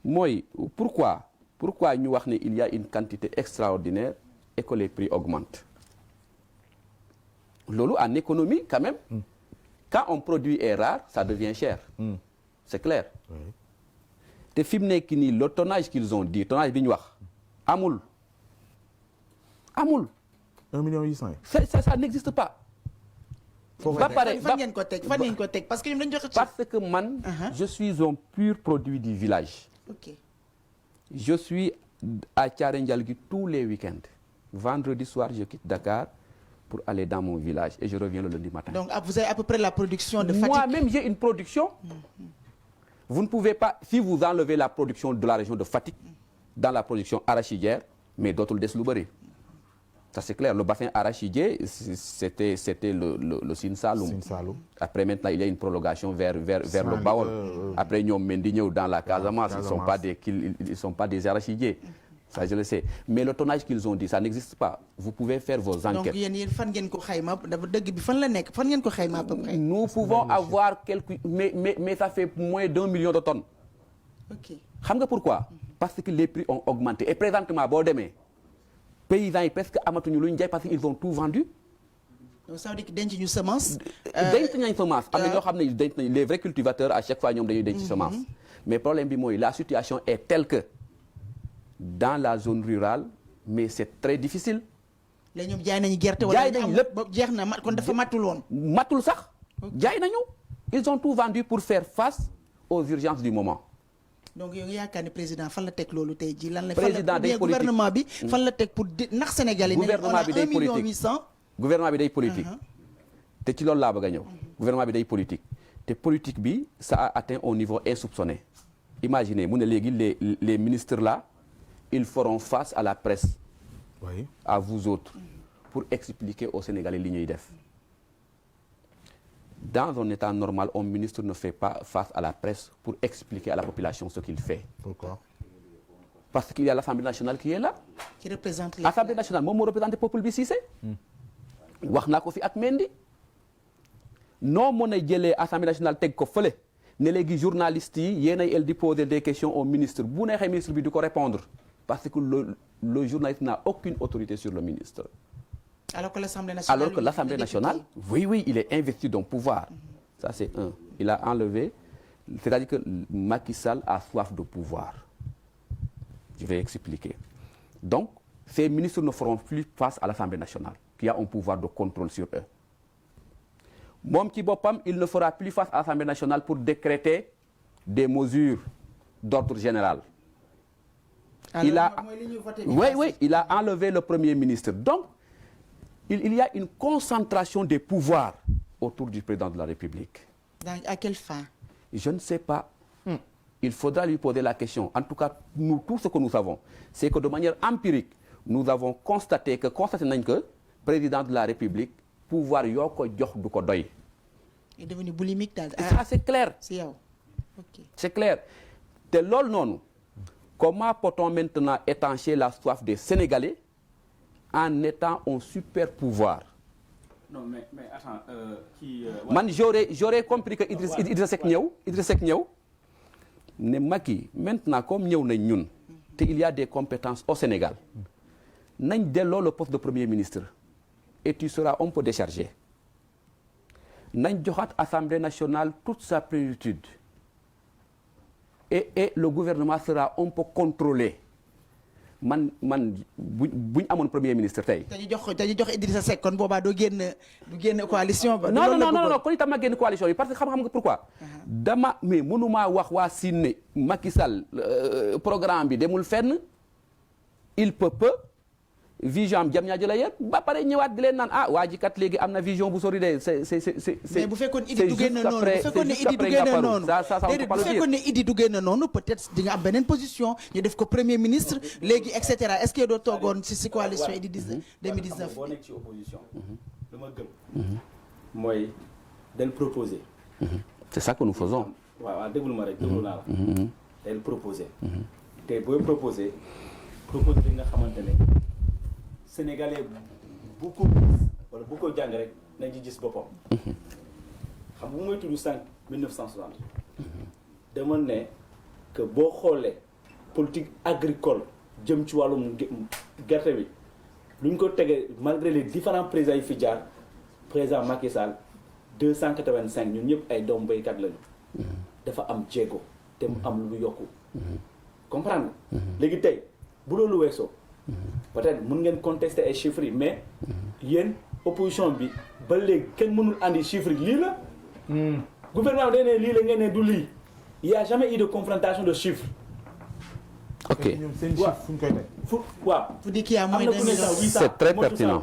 mooy pourquoi ñu wax ne il y a une quantité extraordinaire et que les prix augmentent. loolu en économie quand même. Quand un produit est rare, ça devient cher. C'est clair. te fi mu nekk nii le tonnage qu'ils ont dit tonnage bi ñu wax amul. 1 million 800. ça n'existe pas. ba pare fan ngeen ko teg parce que ñoom dañu joxe ci. parce que man. je suis un pur produit du village. Ok. Je suis à Thiaré Ndialgui tous les week-ends. Vendredi soir, je quitte Dakar pour aller dans mon village et je reviens le lundi matin. Donc vous avez à peu près la production de Fatick. Moi-même, j'ai une production. Vous ne pouvez pas, si vous enlevez la production de la région de Fatick, dans la production arachidière, mais d'autres des lu bëri. Ça c'est clair, le bassin arachidier, c'était le Sine Saloum. Après maintenant, il y a une prolongation vers le Baol. Après ñoom Mendy ñëw dans la Casamance, ils sont pas des arachidiers. Ça je le sais. Mais le tonnage qu'ils ont dit, ça n'existe pas. Vous pouvez faire vos enquêtes. Donc yéen fan ngeen ko xayma dafa dëgg bi fan la nekk fan ngeen ko xayma à peu près. Nous pouvons avoir quelques mais ça fait moins d'1 million de tonnes. OK. Xam nga pourquoi? Parce que les prix ont augmenté et présentement boo demee paysans yi presque amatuñu lu ñu jaay parce qu'ils ont tout vendu. Donc ça veut dire que denc ñu semence. denc nañ semence am na ñoo xam ne denc nañ les vrais cultivateurs à chaque fois ñoom dañuy denc semence. mais problème bi mooy la situation est telle que dans la zone rurale mais c'est très difficile. léegi ñoom jaay nañu gerte. jaay nañ lépp jeex na kon dafa matul woon. matul sax. jaay nañu. ils ont tout vendu pour faire face aux urgences du moment. donc yow yaakaar ne président fan la teg loolu tey jii lan la. président day politique gouvernement bi fan la teg pour nax Sénégalais. gouvernement bi day politique 1 million 800. gouvernement bi day politique. te ci loolu laa bëgg a ñëw. gouvernement bi day politique. te politique bi ça a atteint un niveau insoupçonné. imaginez mu ne léegi les ministres là ils feront face à la presse. Oui. À vous autres pour expliquer aux Sénégalais li ñuy def. Dans un état normal, un ministre ne fait pas face à la presse pour expliquer à la population ce qu'il fait. Pourquoi? Parce qu'il y a l'Assemblée nationale qui est là. Qui représente les... L'Assemblée nationale moom moo représenté peuple bi Cissé. wax naa ko fi ak Mendy. noo mën a jëlee Assemblée nationale teg ko fële ne léegi journalistes yi yéenay el di poser des questions au ministre bu neexee ministre bi di ko répondre parce que le journaliste n'a aucune autorité sur le ministre. Alors que l'Assemblée nationale, oui, il est investi d'un pouvoir. Ça, c'est un. Il a enlevé, c'est-à-dire que Macky Sall a soif de pouvoir. Je vais expliquer. Donc, ces ministres ne feront plus face à l'Assemblée nationale, qui a un pouvoir de contrôle sur eux. Mom ci bopam, il ne fera plus face à l'Assemblée nationale pour décréter des mesures d'ordre général. Alors, il a enlevé le Premier ministre. Donc, il y a une concentration des pouvoirs autour du président de la République. À quelle fin? Je ne sais pas. Il faudra lui poser la question. En tout cas, nous, tout ce que nous savons, c'est que de manière empirique, nous avons constaté que le président de la République, pouvoir yoko jox du ko doy. Il est devenu boulimique. Ça, c'est clair. Okay. C'est clair. De lol non. Comment peut-on maintenant étancher la soif des Sénégalais en étant un super pouvoir? Non, mais attends, Man, j'aurais compris que Idrissa Seck ñëw ne Macky maintenant comme ñëw nañ ñun te il y a des compétences au Sénégal nañ delloo le poste de Premier ministre et tu seras un peu déchargé nañ joxaat Assemblée nationale toute sa plénitude et le gouvernement sera un peu contrôlé. Man buñ amone premier ministre tay dañu jox Idrissa Seck kon boba do génn coalition ba. non kon itam ma génn coalition yi parce que xam nga pourquoi. Dama mais mënuma wax wa Sine Macky Sall programme bi demul fenn il peut vision jam ñaajo la yépp ba paré ñëwaat di leen naan waaji kat légui amna vision bu sori de c'est mais bu fekkone Idi du génn noonu bu fekkone Idi du génn noonu bu fekkone Idi du génn noonu peut-être di nga am benen position ñu def ko premier ministre légui etc. Est-ce que do togon ci coalition Idi 2019 bo nek ci opposition dama gëm moy del proposer c'est ça que nous faisons waaw déglu ma rek déglu na la del proposer té boy proposer li nga xamantene Sénégalais beaucoup wala beaucoup jàng rek nañ ci gis boppam xam bu mooy tudd 1960 dama ne que boo xoolee politique agricole jëm ci wàllum gerte bi luñ ko tegee malgré les différents présidents yi fi jaar président Macky Sall 285 ñun ñëpp ay doom béykat lañu dafa am jéego te mu am lu yokku comprendre léegi tey bu loolu weesoo peut-être mën ngeen contester ay chiffres mais yéen opposition bi ba léegi kenn mënul andi chiffres lii la gouvernement day ne lii la ngeen ne du lii il y a jamais eu de confrontation de chiffres. Ok. Vous dites qu'il y a moins de 800. C'est très pertinent.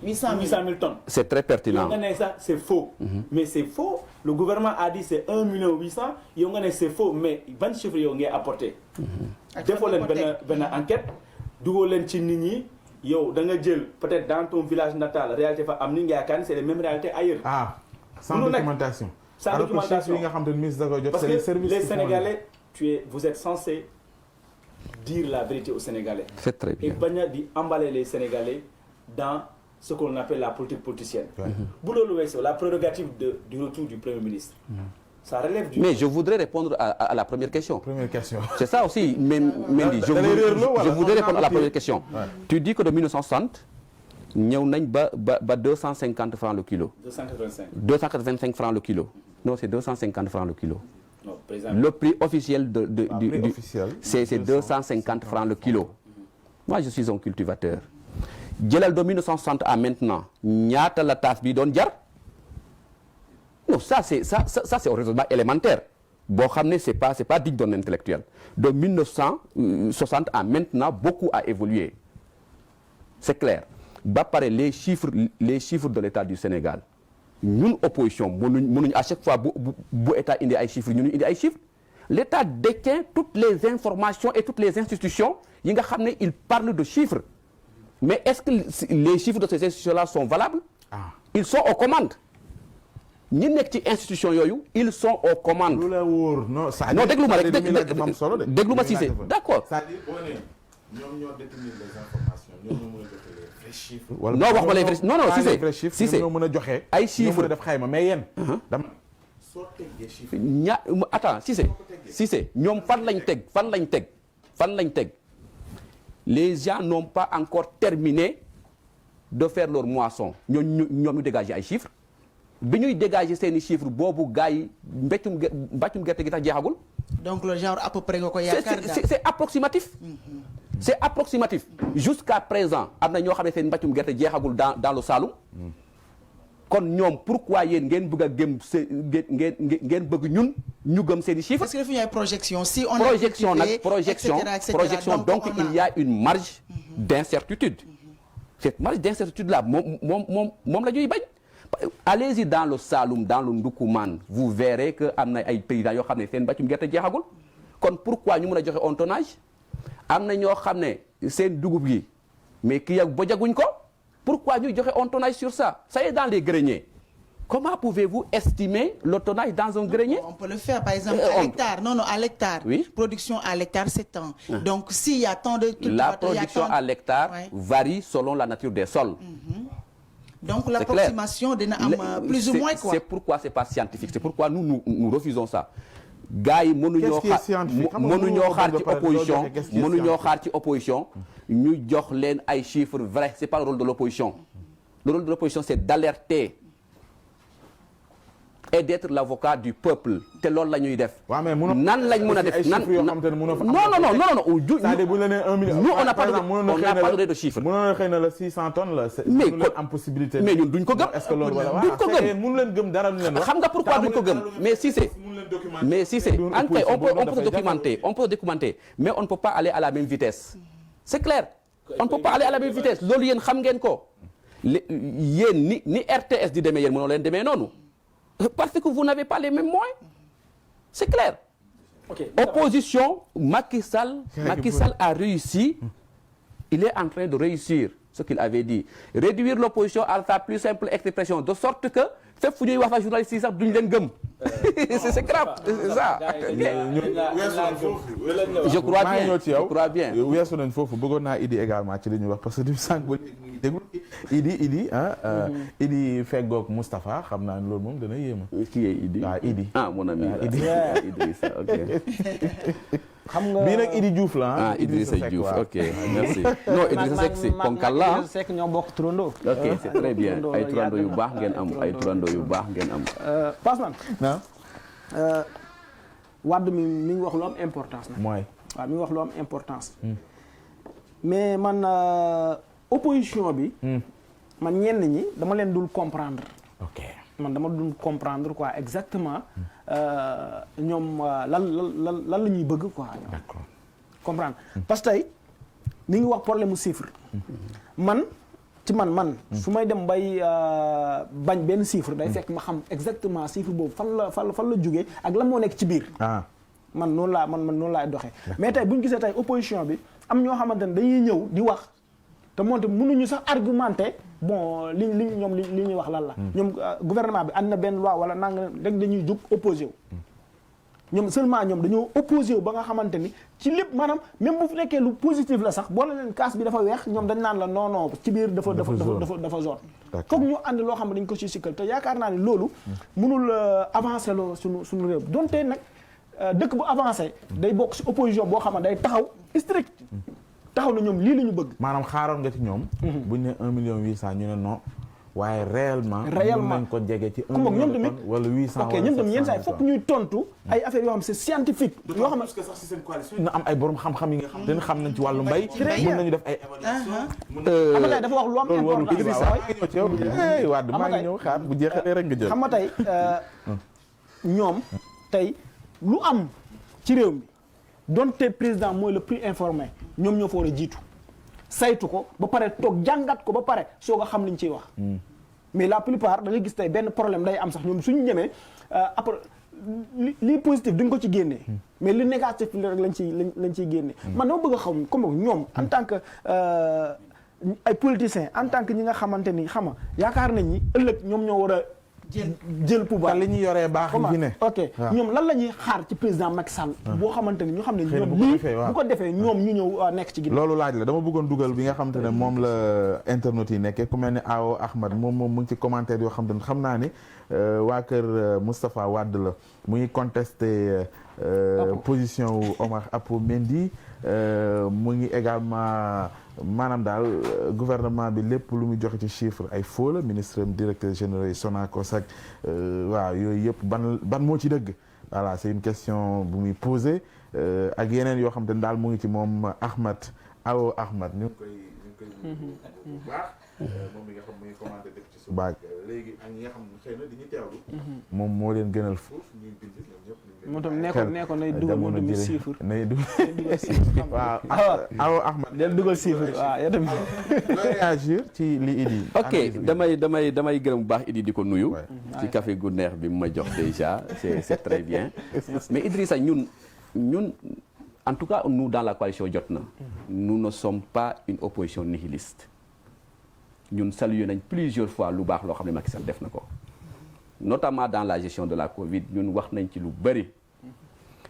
800 000 tonnes. C'est très pertinent. Ça, c'est faux. Mais c'est faux. Le gouvernement a dit c'est 1 800 000. C'est faux. Mais 20 chiffres ils ont apporté. Des fois, une enquête. D'où len ci nit ñi yow da nga jël peut-être dans ton village natal réalité fa am ni nga yaakaar c'est les mêmes réalités ailleurs. Sans documentation. Sans documentation. Parce que les Sénégalais, vous êtes censés dire la vérité aux Sénégalais. C'est très bien. Et bañ di emballer les Sénégalais dans ce qu'on appelle la politique politicienne. La prérogative du retour du Premier ministre. Ça relève du... Mais je voudrais répondre à la première question. C'est ça aussi, Mendy. Je voudrais répondre à la première question. Ouais. Tu dis que de 1960, nous avons 250 francs le kilo. 285 francs le kilo. Non, c'est 250 francs le kilo. Non, le prix officiel c'est 250 francs le kilo. Moi, je suis un cultivateur. De 1960 à maintenant, ñaata la tasse bi don jar? Non, ça c'est un raisonnement élémentaire. Bon, c'est pas digne d'un intellectuel. De 1960 à maintenant, beaucoup a évolué. C'est clair. Bah, pareil, les chiffres de l'État du Sénégal. Nous, opposition, à chaque fois, l'État a des chiffres, l'État détient toutes les informations et toutes les institutions. Il parle de chiffres. Mais est-ce que les chiffres de ces institutions-là sont valables? Ils sont aux commandes. Ñi nek ci institution yoyu ils sont aux commandes. Non, dégluma Cissé. D'accord. C'est-à-dire ñom ñoo détenir les informations, ñom ñoo mëna joxe les vrais chiffres. Non, wax ma les vrais. Non, Cissé. Ñoo mëna joxe ay chiffres def xayma mais yeen dama attends Cissé ñoom fan lañ teg les gens n'ont pas encore terminé de faire leur moisson ñoom ñu dégager ay chiffres bi ñuy dégager seeni chiffres boobu gars yi mbàccum gerte gi tax jeexagul. donc le genre à peu près nga ko yaakaar c'est approximatif. C'est approximatif jusqu'à présent am na ñoo xam ne seen mbàccum gerte jeexagul dans le Saloum. kon ñoom pourquoi yéen ngeen bëgg a gëm ngeen bëgg ñun ñu gëm seen i chiffres. parce que dafa ñuy projection si on projection nag projection donc il y a une marge d'incertitude. Cette marge d'incertitude là moom la ñuy bañ. Allez-y dans le Saloum dans le Ndoukoumane vous verrez que am na ay paysans yoo xam ne seen mbàccum gerte jeexagul kon pourquoi ñu mën a joxe un tonnage am na ñoo xam ne seen dugub gi mais kii ak bojaguñ ko. Pourquoi ñuy joxe un tonnage sur ça? Ça est dans les greniers. Comment pouvez-vous estimer le tonnage dans un grenier? On peut le faire, par exemple, à l'hectare. Non, à l'hectare. Oui. Production à l'hectare, c'est tant. Donc, s'il y a tant de... La production à l'hectare varie selon la nature des sols. Donc, l'approximation dina am plus ou moins quoi. C'est pourquoi c'est pas scientifique. C'est pourquoi nous refusons ça. Gars yi mënuñoo xaar ci opposition ñu jox leen ay chiffres vrais c'est pas le rôle de l'opposition. Le rôle de l'opposition c'est d'alerter et d'être l'avocat du peuple te loolu la ñuy def. nan lañ mën a def nan non c'est-à-dire bu ñu la nee 1 million. nous on n'a pas donné de chiffres. mënoon xëy na la 600 tonnes la. mais kon am possibilité. mais ñun duñ ko gëm. est-ce que loolu wala duñ ko gëm mënu leen gëm dara lu leen wax. xam nga pourquoi duñ ko gëm mais si c'est on peut se documenter mais on ne peut pas aller à la même vitesse. C'est clair on ne peut pas aller à la même vitesse loolu yéen xam ngeen ko yéen ni RTS di demee yéen mënoo leen demee noonu. Parce que vous n'avez pas les mêmes moyens. C'est clair. Okay. Opposition, Macky Sall a réussi. Il est en train de réussir ce qu'il avait dit. Réduire l'opposition à sa plus simple expression. De sorte que, fépp fu ñuy wax fa journaliste yi sax duñ leen gëm. C'est grave, c'est ça. Je crois bien. Weesu nañ foofu bëggoon naa Idi également ci li ñuy wax parce que du sànq ba déglu Idi feggoog Moustapha xam naa ne loolu moom dana yéema. Qui est Idi? Idi. Mon ami. Idi. Idrissa, ok. xam nga bii nag Idi Diouf la Idrissa Diouf, ok, merci. Non, Idrissa Seck c'est ponkal la. Idrissa Seck ñoo bokk turando. Ok, c'est très bien. Ay turando yu baax ngeen am, Passeman. Non. Wade mi ngi wax lu am importance nag. mooy. waaw mi ngi wax lu am importance. mais man opposition bi. man ñenn ñi dama leen dul comprendre. ok man dama dul comprendre quoi exactement ñoom lan la ñuy bëgg quoi. d'accord comprendre parce que tey mi ngi wax problème mu chiffre. man su may dem bay bañ benn chiffre day fekk ma xam exactement chiffre boobu fan la jógee ak lan moo nekk ci biir. man noonu laay doxee. mais tey bu ñu gisee tey opposition bi am ñoo xamante ne dañuy ñëw di wax te moonte mënuñu sax argumenter bon li ñuy wax lan la. ñoom gouvernement bi ànd na benn loi wala nanga rek dañuy jóg opposé wu. ñoom seulement ñoom dañoo opposé wu ba nga xamante ni ci lépp maanaam même bu nekkee lu positif la sax boo leen kaas bi dafa weex ñoom dañ naan la non ci biir dafa zone. foog ñu ànd loo xam ne dañ ko ci sikkal te yaakaar naa ne loolu mënul avancer loo suñu réew donte nag dëkk bu avancé day bokk ci opposition boo xam ne day taxaw strict taxaw na ñoom lii la ñu bëgg. maanaam xaaroon nga ci ñoom. buñ ne 1,8 million ñu ne non. waaye réellement nañ ko jege ci 1 million de tonnes wala 800 ok ñoom tamit yenn saa yi fokk ñuy tontu ay affaires yoo xam c'est scientifique yoo xam ne parce que sax ci seen coalition na am ay borom xam-xam yi nga xam dañ xam nañ ci wàllu mbay mën nañu def ay évaluation xam nga tey dafa wax lu am importance Wade maa ngi ñëw xaar bu jeexalee rek nga jël xam nga tey ñoom tey lu am ci réew mi donte président mooy le plus informé ñoom ñoo fa war a jiitu saytu ko ba pare toog jàngat ko ba pare soo ko xam liñ ciy wax mais la plupart da ngay gis tey benn problème day am sax ñoom suñu ñemee après li positif duñ ko ci génnee mais li négatif rek lañ ciy génne man dama bëgg a xam comme ñoom en tant que ay politiciens en tant que ñi nga xamante ni xam nga yaakaar nañ ni ëllëg ñoom ñoo war a jël pouvoir li ñu yoree baax yi fi ne. ok ñoom lan la ñuy xaar ci président Macky Sall. boo xamante ni ñu xam ne ñoom lii bu ko defee ñoom ñu ñëw nekk ci ginnaaw. loolu laaj la dama bëggoon dugal bi nga xamante ne moom la internet yi nekkee ku mel ni Awo Ahmad moom mu ngi ci commentaire yoo xam ne xam naa ni waa kër Moustapha Wade la mu ngi contesté position wu Omar Apo Mendy mu ngi également maanaam daal gouvernement bi lépp lu muy joxe ci chiffre ay faux la ministre directeur général yi Sonacos ak waaw yooyu yëpp ban moo ci dëgg voilà c'est une question bu muy posé ak yeneen yoo xam te ne daal mu ngi ci moom Awo Ahmad ñu ngi koy bu baax moom mi nga xam muy commenté def ci subaak léegi ak ñi nga xam xëy na di ñu teewlu moom moo leen gënal foofu ñuy bind ñoom ñëpp moo tam nekkoon nay dugal moo dumi chiffre nay dugal chiffre waaw Awo Ahmad del dugal chiffre waaw yow tamit looy réagir ci li Idi ok damay gërëm bu baax Idi di ko nuyu ci café gu neex bi mu ma jox déjà c'est très bien mais Idrissa ñun en tout cas nous dans la coalition Jotna nous ne sommes pas une opposition nihiliste ñun salué nañ plusieurs fois lu baax loo xam ne Macky Sall def na ko notamment dans la gestion de la Covid ñun wax nañ ci lu bëri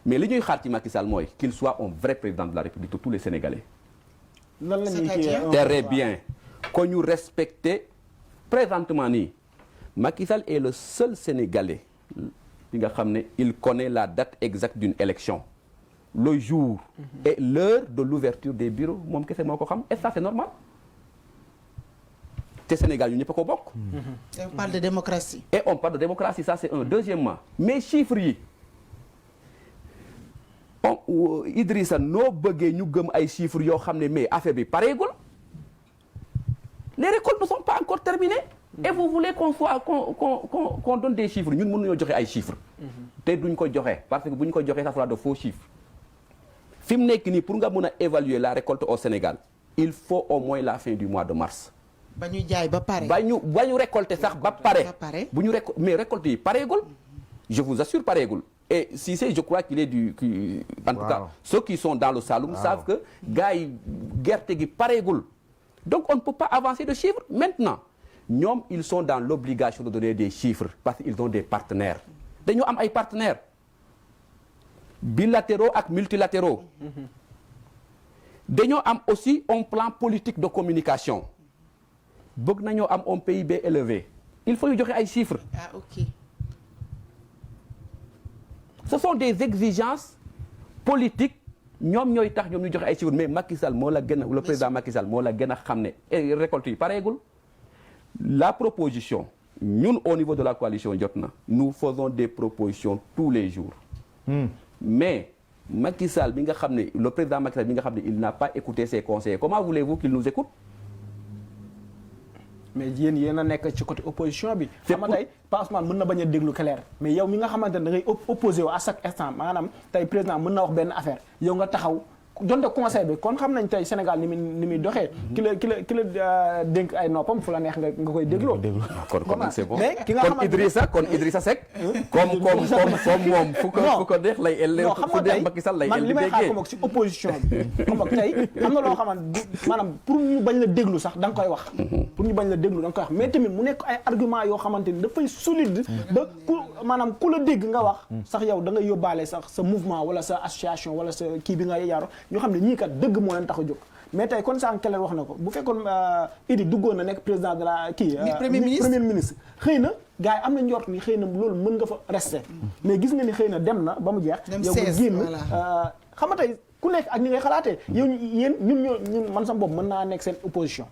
mais li ñuy xaar ci Macky Sall mooy qu'il soit un vrai président de la République de tous les Sénégalais. lan la ñuy très bien ko ñu respecter présentement nii Macky Sall est le seul Sénégalais bi nga xam ne il connaît la date exacte d'une élection le jour et l'heure de l'ouverture des bureaux moom kese moo ko xam et ça c'est normal. te Sénégal yu ñëpp a ko bokk. On parle de démocratie. Et on parle de démocratie, ça c'est un. Deuxièmement, mais chiffres yi Idrissa noo bëggee ñu gëm ay chiffres yoo xam ne mais affaire bi pareegul les récoltes ne sont pas encore terminées. Et vous voulez qu'on donne des chiffres ñun mënuñoo joxe ay chiffres. te duñ ko joxe parce que bu ñu ko joxee ça sera de faux chiffres. fi mu nekk nii pour nga mën a évaluer la récolte au Sénégal il faut au moins la fin du mois de mars. ba ñu jaay ba pare. ba ñu récolter sax ba pare. bu ñu mais récolte yi pareegul. je vous assure pareegul. et si c'est je crois qu'il est en tout cas ceux qui sont dans le Saloum savent que gars yi gerte gi pareegul. donc on ne peut pas avancer de chiffres maintenant ñoom ils sont dans l'obligation de donner des chiffres parce qu'ils ont des partenaires dañoo am ay partenaires bilatéraux ak multilatéraux. dañoo am aussi un plan politique de communication. bëgg nañoo am un PIB élevé il faut ñu joxe ay chiffres. Ah ok. Ce sont des exigences politiques ñoom ñooy tax ñoom ñu joxe ay chiffres mais Macky Sall moo la gën a le président Macky Sall moo la gën a xam ne récolte yi pareegul. La proposition ñun au niveau de la coalition Jotna nous faisons des propositions tous les jours. Mais Macky Sall bi nga xam ne le président Macky Sall bi nga xam ne il n'a pas écouté ses conseillers comment voulez-vous qu'il nous écoute? mais yéen a nekk ci côté opposition bi. xam nga tey Ousmane mën na bañ a déglu clair mais yow mi nga xamante ne da ngay opposé wu à chaque instant maanaam tey président mën na wax benn affaire yow nga taxaw donte conseil bi kon xam nañ tey Sénégal ni muy doxee. ki la dénk ay noppam fu la neex nga koy dégloo. kon c'est bon mais ki nga xamante kon Idrissa Seck. comme moom fu ko neex lay. non xam nga tey man li may xaar comme si opposition bi. xam nga tey am na loo xamante maanaam pour ñu bañ la déglu sax da nga koy wax. pour ñu bañ la déglu da nga koy wax mais tamit mu nekk ay argument yoo xamante ni dafay solide. ba maanaam ku la dégg nga wax. sax yow da nga yóbbaale sax sa mouvement wala sa association wala sa kii bi nga yaaro ñoo xam ne ñii kat dëgg moo leen tax a jóg mais tey kon sànq Keller wax na ko bu fekkoon Idi duggoon na nekk président de la kii. premier ministre xëy na gars yi am na njort ni xëy na loolu mën nga fa rester. mais gis nga ni xëy na dem na ba mu jeex. yow nga génn xam nga tey ku nekk ak ñi ngay xalaatee. yow ñun man sama bopp mën naa nekk seen opposition.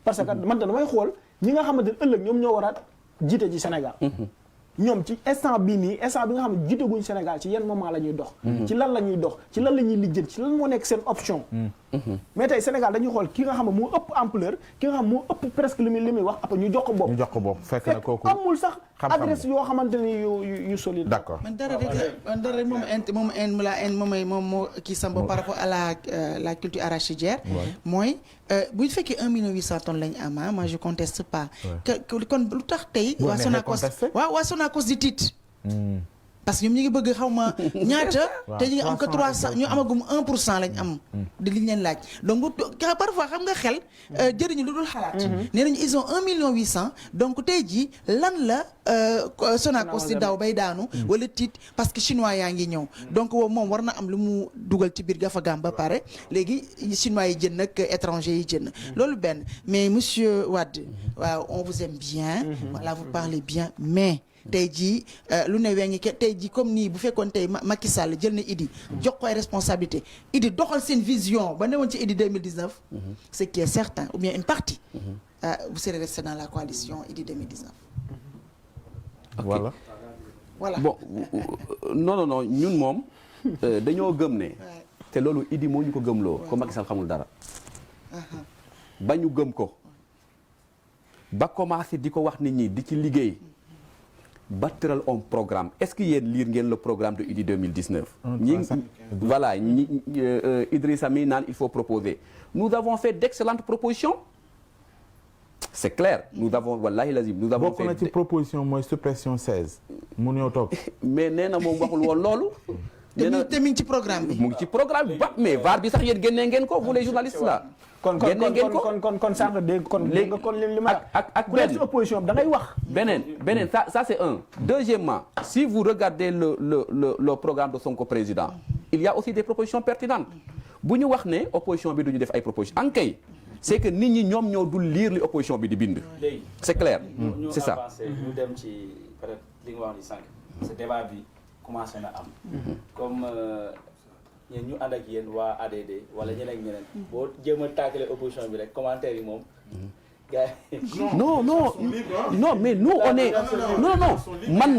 parce que man damay xool ñi nga xamante ne ëllëg ñoom ñoo war a jiite ci Sénégal. ñoom ci instant bii nii instant bi nga xam ne jiitaguñ Sénégal ci yenn moment la ñuy dox. ci lan la ñuy dox ci lan la ñuy lijjën ci lan moo nekk seen option. mais tey Sénégal dañuy xool ki nga xam ne moo ëpp ampleur ki nga xam moo ëpp presque li muy wax après ñu jox ko bopp. ñu jox ko bopp fekk na kooku amul sax adresse yoo xamante ni yu solide. d'accord man dara rek moom moo kii sama par rapport à la culture arachidière. mooy bu fekkee 1,8 tonnes lañ am moi je conteste pas. kon lu tax tey. waa Sonacos di tiit. parce que ñoom ñu ngi bëgg xaw ma ñaata te ñu ngi am que 300 ñu amagum 1% lañ am di liñ leen laaj donc parfois xam nga xel jëriñu lu dul xalaat nee nañu ils ont 1,8 million donc tey jii lan la Sonacos di daw bay daanu wala tiit parce que chinois yaa ngi ñëw donc moom war na am lu mu dugal ci biir gafagaam ba pare léegi chinois yi jënd nag étranger yi jënd loolu benn mais monsieur Wade waaw on vous aime bien voilà vous parlez bien mais tey jii lu ne wee ngi tey jii comme nii bu fekkoon tey Macky Sall jël na Idi jox ko ay responsabilité Idi doxal seen vision ba newoon ci Idi 2019 ce qui est certain ou bien une partie vous serez resté dans la coalition Idi 2019 voilà bon non ñun moom dañoo gëm ne te loolu Idi moo ñu ko gëmloo ko Macky Sall xamul dara ba ñu gëm ko ba commencé di ko wax nit ñi di ci liggéey ba tëral un programme est-ce que yéen lire ngeen le programme de Idi 2019 voilà Idrissa mi naan il faut proposer nous avons fait d'excellentes propositions c'est clair nous avons wallahi lazim nous avons fait bokk na ci proposition mooy suppression 16 mu ñëw toog mais nee na moom waxul woon loolu te mi ngi ci programme bi mu ngi ci programme bi ba mais VAR bi sax yéen génnee ngeen ko vous les journalistes là kon sànq dégg kon léegi kon li ma ak ku nekk ci opposition bi da ngay wax beneen ça c'est un deuxièmement si vous regardez le programme de Sonko président il y a aussi des propositions pertinentes bu ñu wax ne opposition bi du ñu def ay propositions en kay c'est que nit ñi ñoom ñoo dul lire li opposition bi di bind c'est clair c'est ça ñu dem ci peut-être li nga wax ni sànq ce débat bi commencé na am comme ñeen ñu ànd ak yéen waa ADD wala ñeneen ak ñeneen boo jéem a tàkkale opposition bi rek commentaire yi moom gars yi non mais nous on est non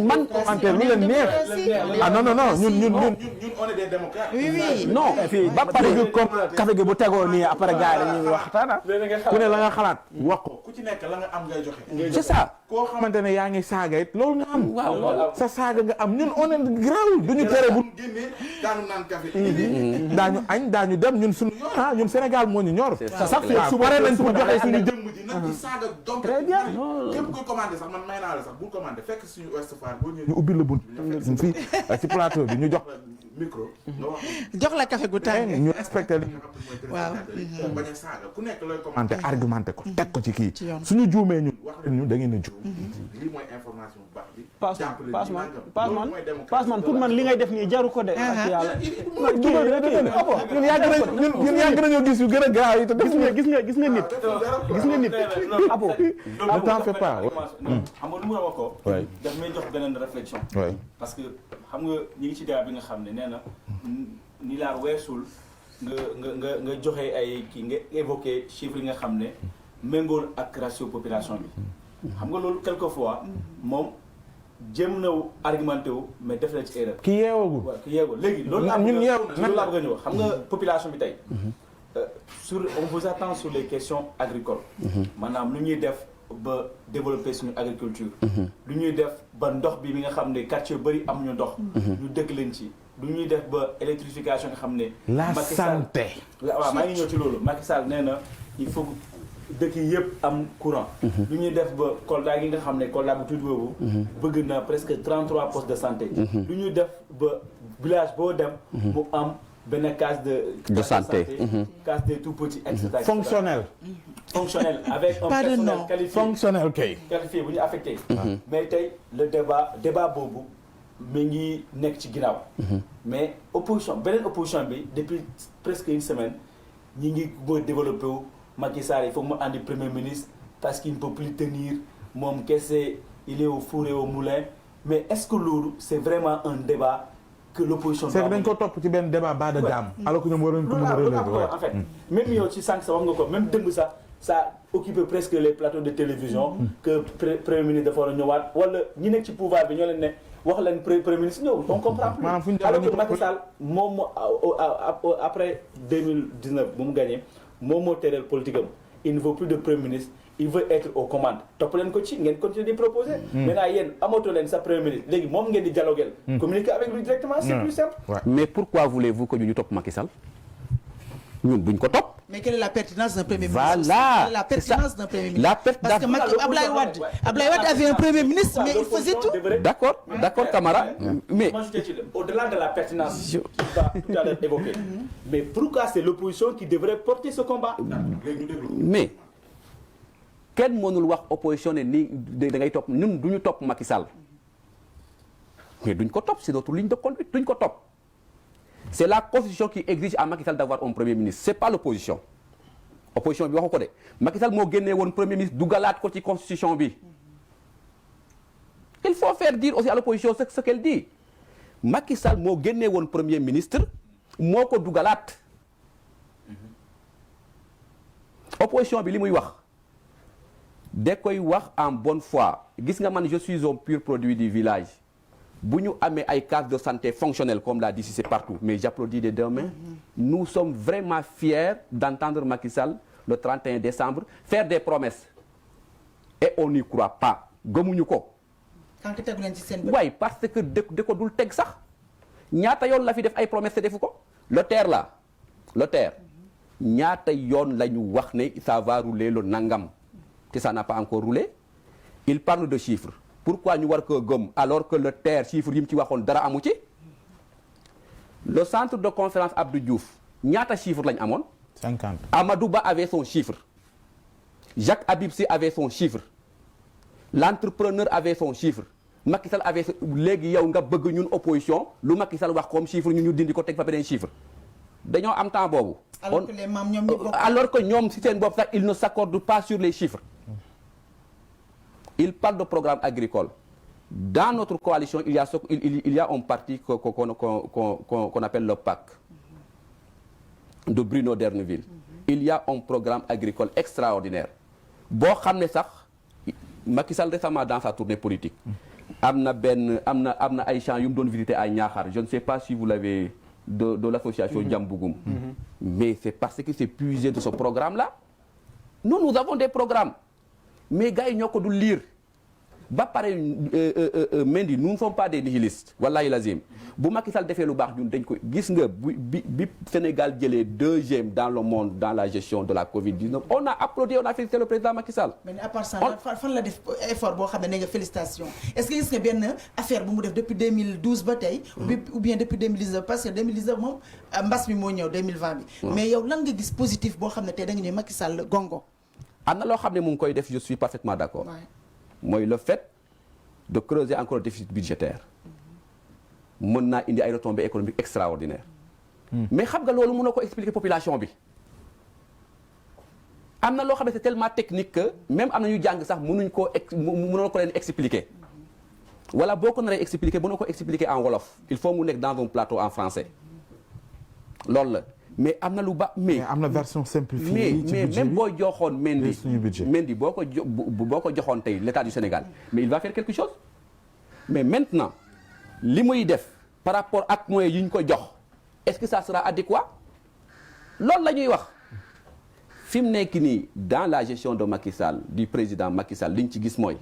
man commentaire lu leen neex non ñun on est des démocrates oui non ba pare comme café gi bu tegoo nii après gars yi dañuy waxtaan ku ne la nga xalaat wax ko ku ci nekk la nga am ngay joxe c'est ça koo xamante ne yaa ngi saaga it loolu nga am waaw sa saaga nga am ñun on est grave duñu tere bu génnee daanu naan café daañu añ daañu dem ñun suñu yoon ñun Sénégal moo ñu ñor sax su pare nañ pour joxe suñu jëmm ji nag ci saaga donc très bien képp kuy commandé sax man may naa la sax bul commandé fekk suñu Ouest Foire boo ñëwee ñu ubbi la bunt bi fekk fii ci plateau bi ñu jox la micro nga wax jox la café gu tàng ñu respecté li nga xam ne mooy waaw bañ a saaga ku nekk looy commenté argumenté ko teg ko ci kii suñu juumee ñun wax leen ñu da ngeen a juum lii mooy information bu baax bi Passeman pour man li ngay def nii jaru ko de ak yàlla ñun yàgg nañoo gis yu gën a gaaw yi te gis nga nit abo ne t'en fais pas xam nga lu mu wax ko daf may jox beneen réflexion parce que xam nga ñi ngi ci débat bi nga xam ne nee na ni laa weesul nga joxe ay kii nga évoqué chiffres yi nga xam ne méngool ak ratio population bi xam nga loolu quelquefois moom jéem na argumenté wu mais def na ci erreur ki yeewagul waaw ki yeewagul léegi loolu laa bëgg a ñëw xam nga population bi tey on vous attend sur les questions agricoles maanaam lu ñuy def ba développer suñu agriculture lu ñuy def ba ndox bi nga xam ne quartier bëri am ñu ndox ñu dëkk leen ci lu ñuy def ba électrification nga xam ne la santé waaw maa ngi ñëw ci loolu Macky Sall nee na il faut dëkk yi yëpp am courant lu ñuy def ba Kolda gi nga xam ne Kolda bu tuuti boobu bëgg na presque 33 postes de santé lu ñuy def ba village boo dem mu am benn case de santé case des tout petits etc. fonctionnel avec un personnel qualifié fonctionnel kay qualifié bu ñu affecté mais tey le débat boobu mi ngi nekk ci ginnaaw mais beneen opposition bi depuis presque une semaine ñi ngi bëgg développé wu Macky Sall il faut mu andi premier ministre parce qu'il ne peut plus tenir moom kese il est au four et au moulin mais est-ce que loolu c'est vraiment un débat que l'opposition c'est que dañ ko topp ci benn débat bas de gamme alors que ñoom waroon ko mën a relever en fait même yow ci sànq sa wax nga ko même dëmb sax ça occupe presque les plateaux de télévision que premier ministre dafa war a ñëwaat wala ñi nekk ci pouvoir bi ñoo leen ne wax leen premier ministre ñëw on comprend plus alors que Macky Sall moom après 2019 bu mu gagné moom moo tëral politique am il ne veut plus de premier ministre il veut être aux commandes topp leen ko ci ngeen continuer di proposer maintenant yéen amatoo leen sa premier ministre léegi moom ngeen di dialoguer communiquer avec lui directement c'est plus simple mais pourquoi voulez-vous que ñu topp Macky Sall ñun buñ ko topp Mais quelle est la pertinence d'un Premier ministre? Voilà. Quelle est la pertinence d'un Premier ministre? Parce que Abdoulaye Wade avait un Premier ministre, mais il faisait tout. D'accord, Camara. Mais au-delà de la pertinence qui va tout à l'heure évoquer, mais pourquoi c'est l'opposition qui devrait porter ce combat? Mais kenn mënul wax opposition ne nii da ngay topp ñun du ñu topp Macky Sall mais duñ ko topp c'est notre ligne de conduite duñ ko topp. C'est la constitution qui exige à Macky Sall d'avoir un premier ministre c'est pas l'opposition. Opposition bi waxu ko de Macky Sall moo génnee woon premier ministre dugalaat ko ci constitution bi. Il faut faire dire aussi à l'opposition ce qu'elle dit. Macky Sall moo génnee woon premier ministre moo ko dugalaat. Opposition bi li muy wax da koy wax en bonne foi gis nga man je suis un pur produit du village bu ñu amee ay cases de santé fonctionnelles comme l'a dit c'est partout mais j'applaudis des deux mains. Nous sommes vraiment fiers d'entendre Macky Sall le 31 décembre faire des promesses et on n'y croit pas gëmuñu ko. waaye parce que da ko dul teg sax ñaata yoon la fi def ay promesses te defu ko le TER ñaata yoon la ñu wax ne ça va rouler le nangam te ça n'a pas encore roulé. Il parle de chiffres pourquoi ñu war ko gëm alors que le TER chiffres yi mu ci waxoon dara amu ci. Le centre de conférence Abdou Diouf ñaata chiffres lañ amoon. 50. Amadou Ba avait son chiffre. Jacques Habib Sy avait son chiffre. L'entrepreneur avait son chiffre. Macky Sall avait léegi yow nga bëgg ñun opposition lu Macky Sall wax comme chiffre ñu dindi ko teg fa beneen chiffre dañoo am temps boobu. Alors que ñoom si seen bopp sax ils ne s'accordent pas sur les chiffres. Il parle de programme agricole. Dans notre coalition, il y a un parti qu'on appelle le PAC de Bruno D'Erneville. Il y a un programme agricole extraordinaire. Boo xam ne sax Macky Sall récemment dans sa tournée politique am na ay champs yu mu doon visiter à Niakhar. Je ne sais pas si vous l'avez de l'association Diambougum. Mais c'est parce que c'est puisé de ce programme-là. Nous avons des programmes. Mais gars yi ñoo ko dul lire ba pare Mendy nous ne sommes pas des nihilistes wallahi lazim bu Macky Sall defee lu baax ñun dañ ko gis nga bi Sénégal jëlee deuxième dans le monde dans la gestion de la Covid-19 on a applaudi on a félicité le président Macky Sall. mais à part ça fan la def effort boo xam ne nga félicitations est-ce que gis nga benn affaire bu mu def depuis 2012 ba tey. ou bien depuis 2019 parce que 2019 moom mbas mi moo ñëw 2020 bi. mais yow lan nga gis positif boo xam ne tey da nga ñëw Macky Sall gongo. am na loo xam ne mu ngi koy def je suis parfaitement d'accord. mooy le fait de creuser encore le déficit budgétaire mën naa indi ay retombées économiques extraordinaires. mais xam nga loolu mënoo ko expliquer population bi. am na loo xam ne c'est tellement technique que même am na ñu jàng sax mënuñ koo mënoo ko leen expliquer. wala boo ko naree expliquer mënoo ko expliquer en wolof il faut mu nekk dans un plateau en français loolu la. mais am na lu ba mais am na version simplifiée mais même boo joxoon Mendy boo ko joxoon tey l'État du Sénégal mais il va faire quelque chose mais maintenant li muy def par rapport ak moyens yi ñu ko jox est-ce que ça sera adéquat loolu la ñuy wax fi mu nekk nii dans la gestion de Macky Sall du président Macky Sall li ñu ci gis mooy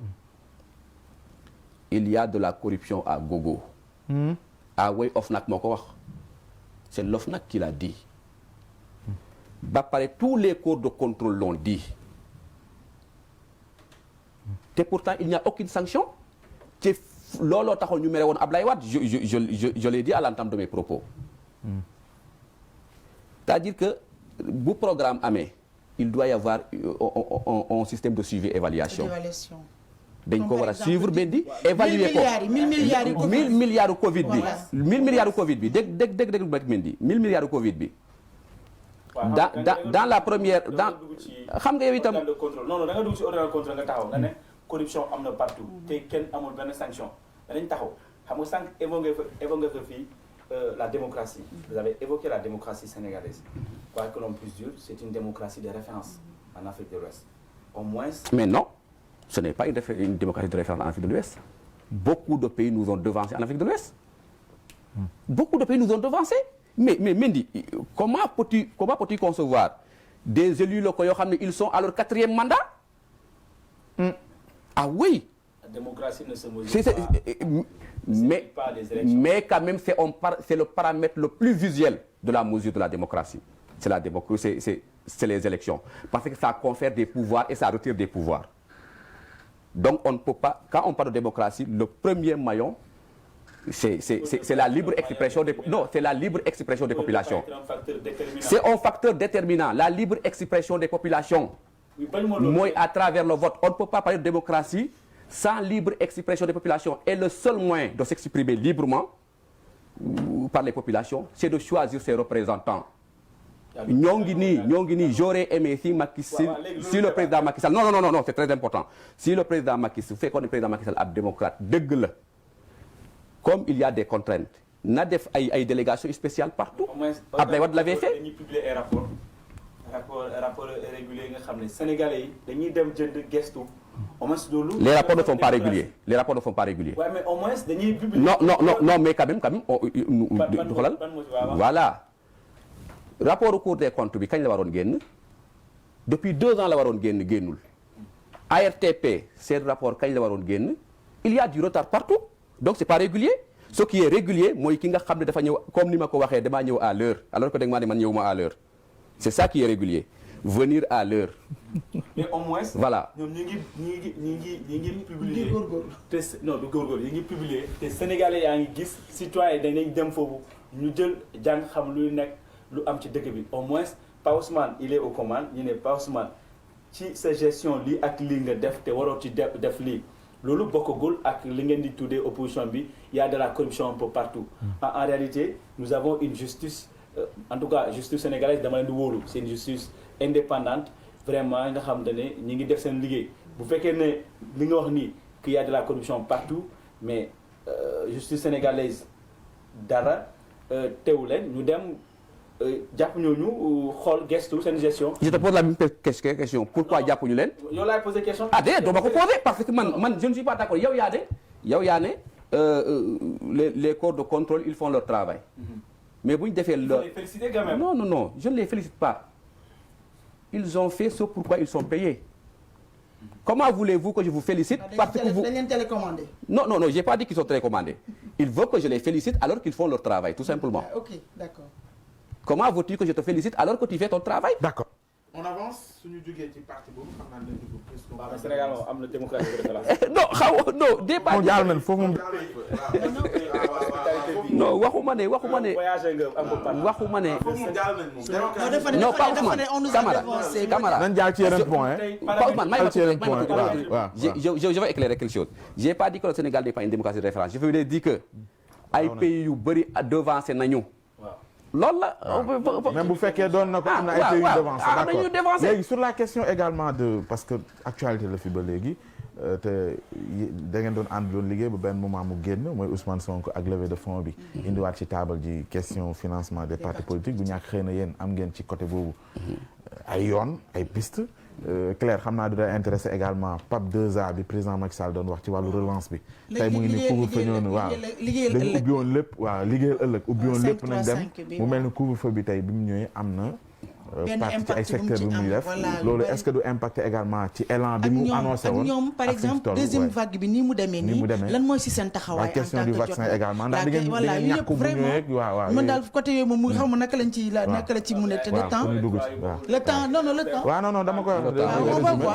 il y a de la corruption à gogo. way OFNAC moo ko wax c'est l'OFNAC qui l'a dit. ba pare tous les corps de contrôle l'ont dit te pourtant il n'y a aucune sanction te looloo taxoon ñu mere woon Ablaye Wade je l'ai dit à l'entame de mes propos. C'est-à-dire que bu programme amee il doit y avoir un système de suivi évaluation. dañ ko war a suivre Mendy évaluer ko 1000 milliards Covid bi 1000 milliards Covid bi dégg Mendy 1000 milliards Covid bi. dans la première dans xam nga yow itam. non da nga dugg ci ordre de contrôle nga taxaw nga ne corruption am na partout te kenn amul benn sanction danañ taxaw xam nga sànq évoqué nga fii la démocratie. Vous avez évoqué la démocratie sénégalaise. Quoi que l'on puisse dire, c'est une démocratie de référence en Afrique de l'Ouest. Au moins. Mais non, ce n'est pas une démocratie de référence en Afrique de l'Ouest. Beaucoup de pays nous ont devancés en Afrique de l'Ouest. Beaucoup de pays nous ont devancés. Mais Mendy, comment peux-tu concevoir des élus locaux, ils sont à leur 4e mandat? Ah oui. La démocratie ne se mesure pas. Mais quand même, c'est le paramètre le plus visuel de la mesure de la démocratie. C'est la démocratie. c'est les élections. Parce que ça confère des pouvoirs et ça retire des pouvoirs. Donc on ne peut pas, quand on parle de démocratie, le premier maillon, c'est la libre expression des populations. C'est un facteur déterminant, la libre expression des populations. Moi, à travers le vote, on ne peut pas parler de démocratie sans libre expression des populations. Et le seul moyen de s'exprimer librement par les populations, c'est de choisir ses représentants. J'aurais aimé si le président Macky Sall, non, c'est très important. Si le président Macky Sall fait qu'on est président Macky Sall ab démocrate, comme il y a des contraintes, n'a def ay délégations spéciales partout. Abdoulaye Wade l'avait fait. Dañuy publier ay rapport régulier nga xam ne Sénégalais yi dañuy dem jënd gestu. Au moins loolu. Les rapports ne sont pas réguliers. Les rapports ne sont pas réguliers. Ouais, mais au moins dañuy publier. Non, mais quand même. Voilà. Rapport au Cour des comptes bi kañ la waroon génn depuis 2 ans la waroon génnul. ARTP seen rapport kañ la waroon génn. Il y a du retard partout. Donc c'est pas régulier. Ce qui est régulier mooy ki nga xam ne dafa ñëw comme ni ma ko waxee damaa ñëw à l'heure alors que da nga maa ne man ñëw ma à l'heure. C'est ça qui est régulier. Venir à l'heure. Mais au moins. Voilà. ñoom ñi ngi publier. te non du góorgóorlu yi ngi publier te Sénégalais yaa ngi gis citoyen dañuy dem foofu ñu jël jàng xam luy nekk lu am ci dëkk bi au moins Pa Ousmane il est aux commandes ñu ne Pa Ousmane ci sa gestion lii ak lii nga def te waroo ci def lii. loolu bokkagul ak li ngeen di tuddee opposition bi il y a de la corruption un peu partout. En réalité nous avons une justice en tout cas justice sénégalaise dama leen di wóolu c'est une justice indépendante vraiment nga xam ne ñi ngi def seen liggéey bu fekkee ne li nga wax nii qu'il y a de la corruption partout mais justice sénégalaise dara teewu leen ñu dem jàpp ñooñu xool gestu seen gestion. Je te pose la même question pourquoi jàpp ñu leen. yow laay posé question. Ah déedéet doo ma ko posé parce que man je ne suis pas d'accord yow yaa ne les corps de contrôle ils font leur travail. Mais bu ñu defee leur. Il faut les féliciter quand même. Non, je ne les félicite pas. Ils ont fait ce pourquoi ils sont payés. Comment voulez-vous que je vous félicite parce que vous. Dañ leen télécommandé. Non, j'ai pas dit qu'ils sont télécommandés. Ils veulent que je les félicite alors qu'ils font leur travail tout simplement. Ok, d'accord. Comment veux-tu que je te félicite alors que tu fais ton travail? D'accord. On avance suñu jógee ci parti boobu xam naa ne dugg plus. waaw Sénégal moom am na démocratie de référence. non débat. moom jàll nañ foofu moom. non waxuma ne. voyagé nga am ko par. waxuma ne. Non, pas Ousmane. Camara. nañ jaar ci yeneen point. Pas Ousmane, waaw. Je vais éclairer quelque chose. J'ai pas dit que le Sénégal n'est pas une démocratie de référence. Je veux dire que ay pays yu bëri devancé nañu. loolu la. même bu fekkee doon na ko am na ay pays yu devancé. léegi sur la question également de parce que actualité la fi ba léegi te da ngeen doon ànd doon liggéey ba benn moment mu génn mooy Ousmane Sonko ak levée de fonds bi. indiwaat ci table ji question financement des partis politiques bu ñàkk xëy na yéen am ngeen ci côté boobu ay yoon ay piste Claire xam naa du day intéressé également PAP 2A bi président Macky Sall doon wax ci wàllu relance bi. tey mu ngi ni couvre-feu ñëw na waaw dañu ubbi woon lépp waaw liggéeyal ëllëg ubbi woon lépp nañ dem mu mel ni couvre-feu bi tey bi mu ñëwee am na parti ci ay secteur bi muy def loolu est-ce que du impacté également ci élan bi mu annoncé woon ak ñoom par exemple deuxième vague bi nii mu demee nii lan mooy si seen taxawaay en question tant du que vaccin également ndax di ngeen voilà yu yëpp vraiment man daal côté yooyu moom mu xaw ma naka lañ ci naka la ci mu ne te le temps le temps waaw non dama koy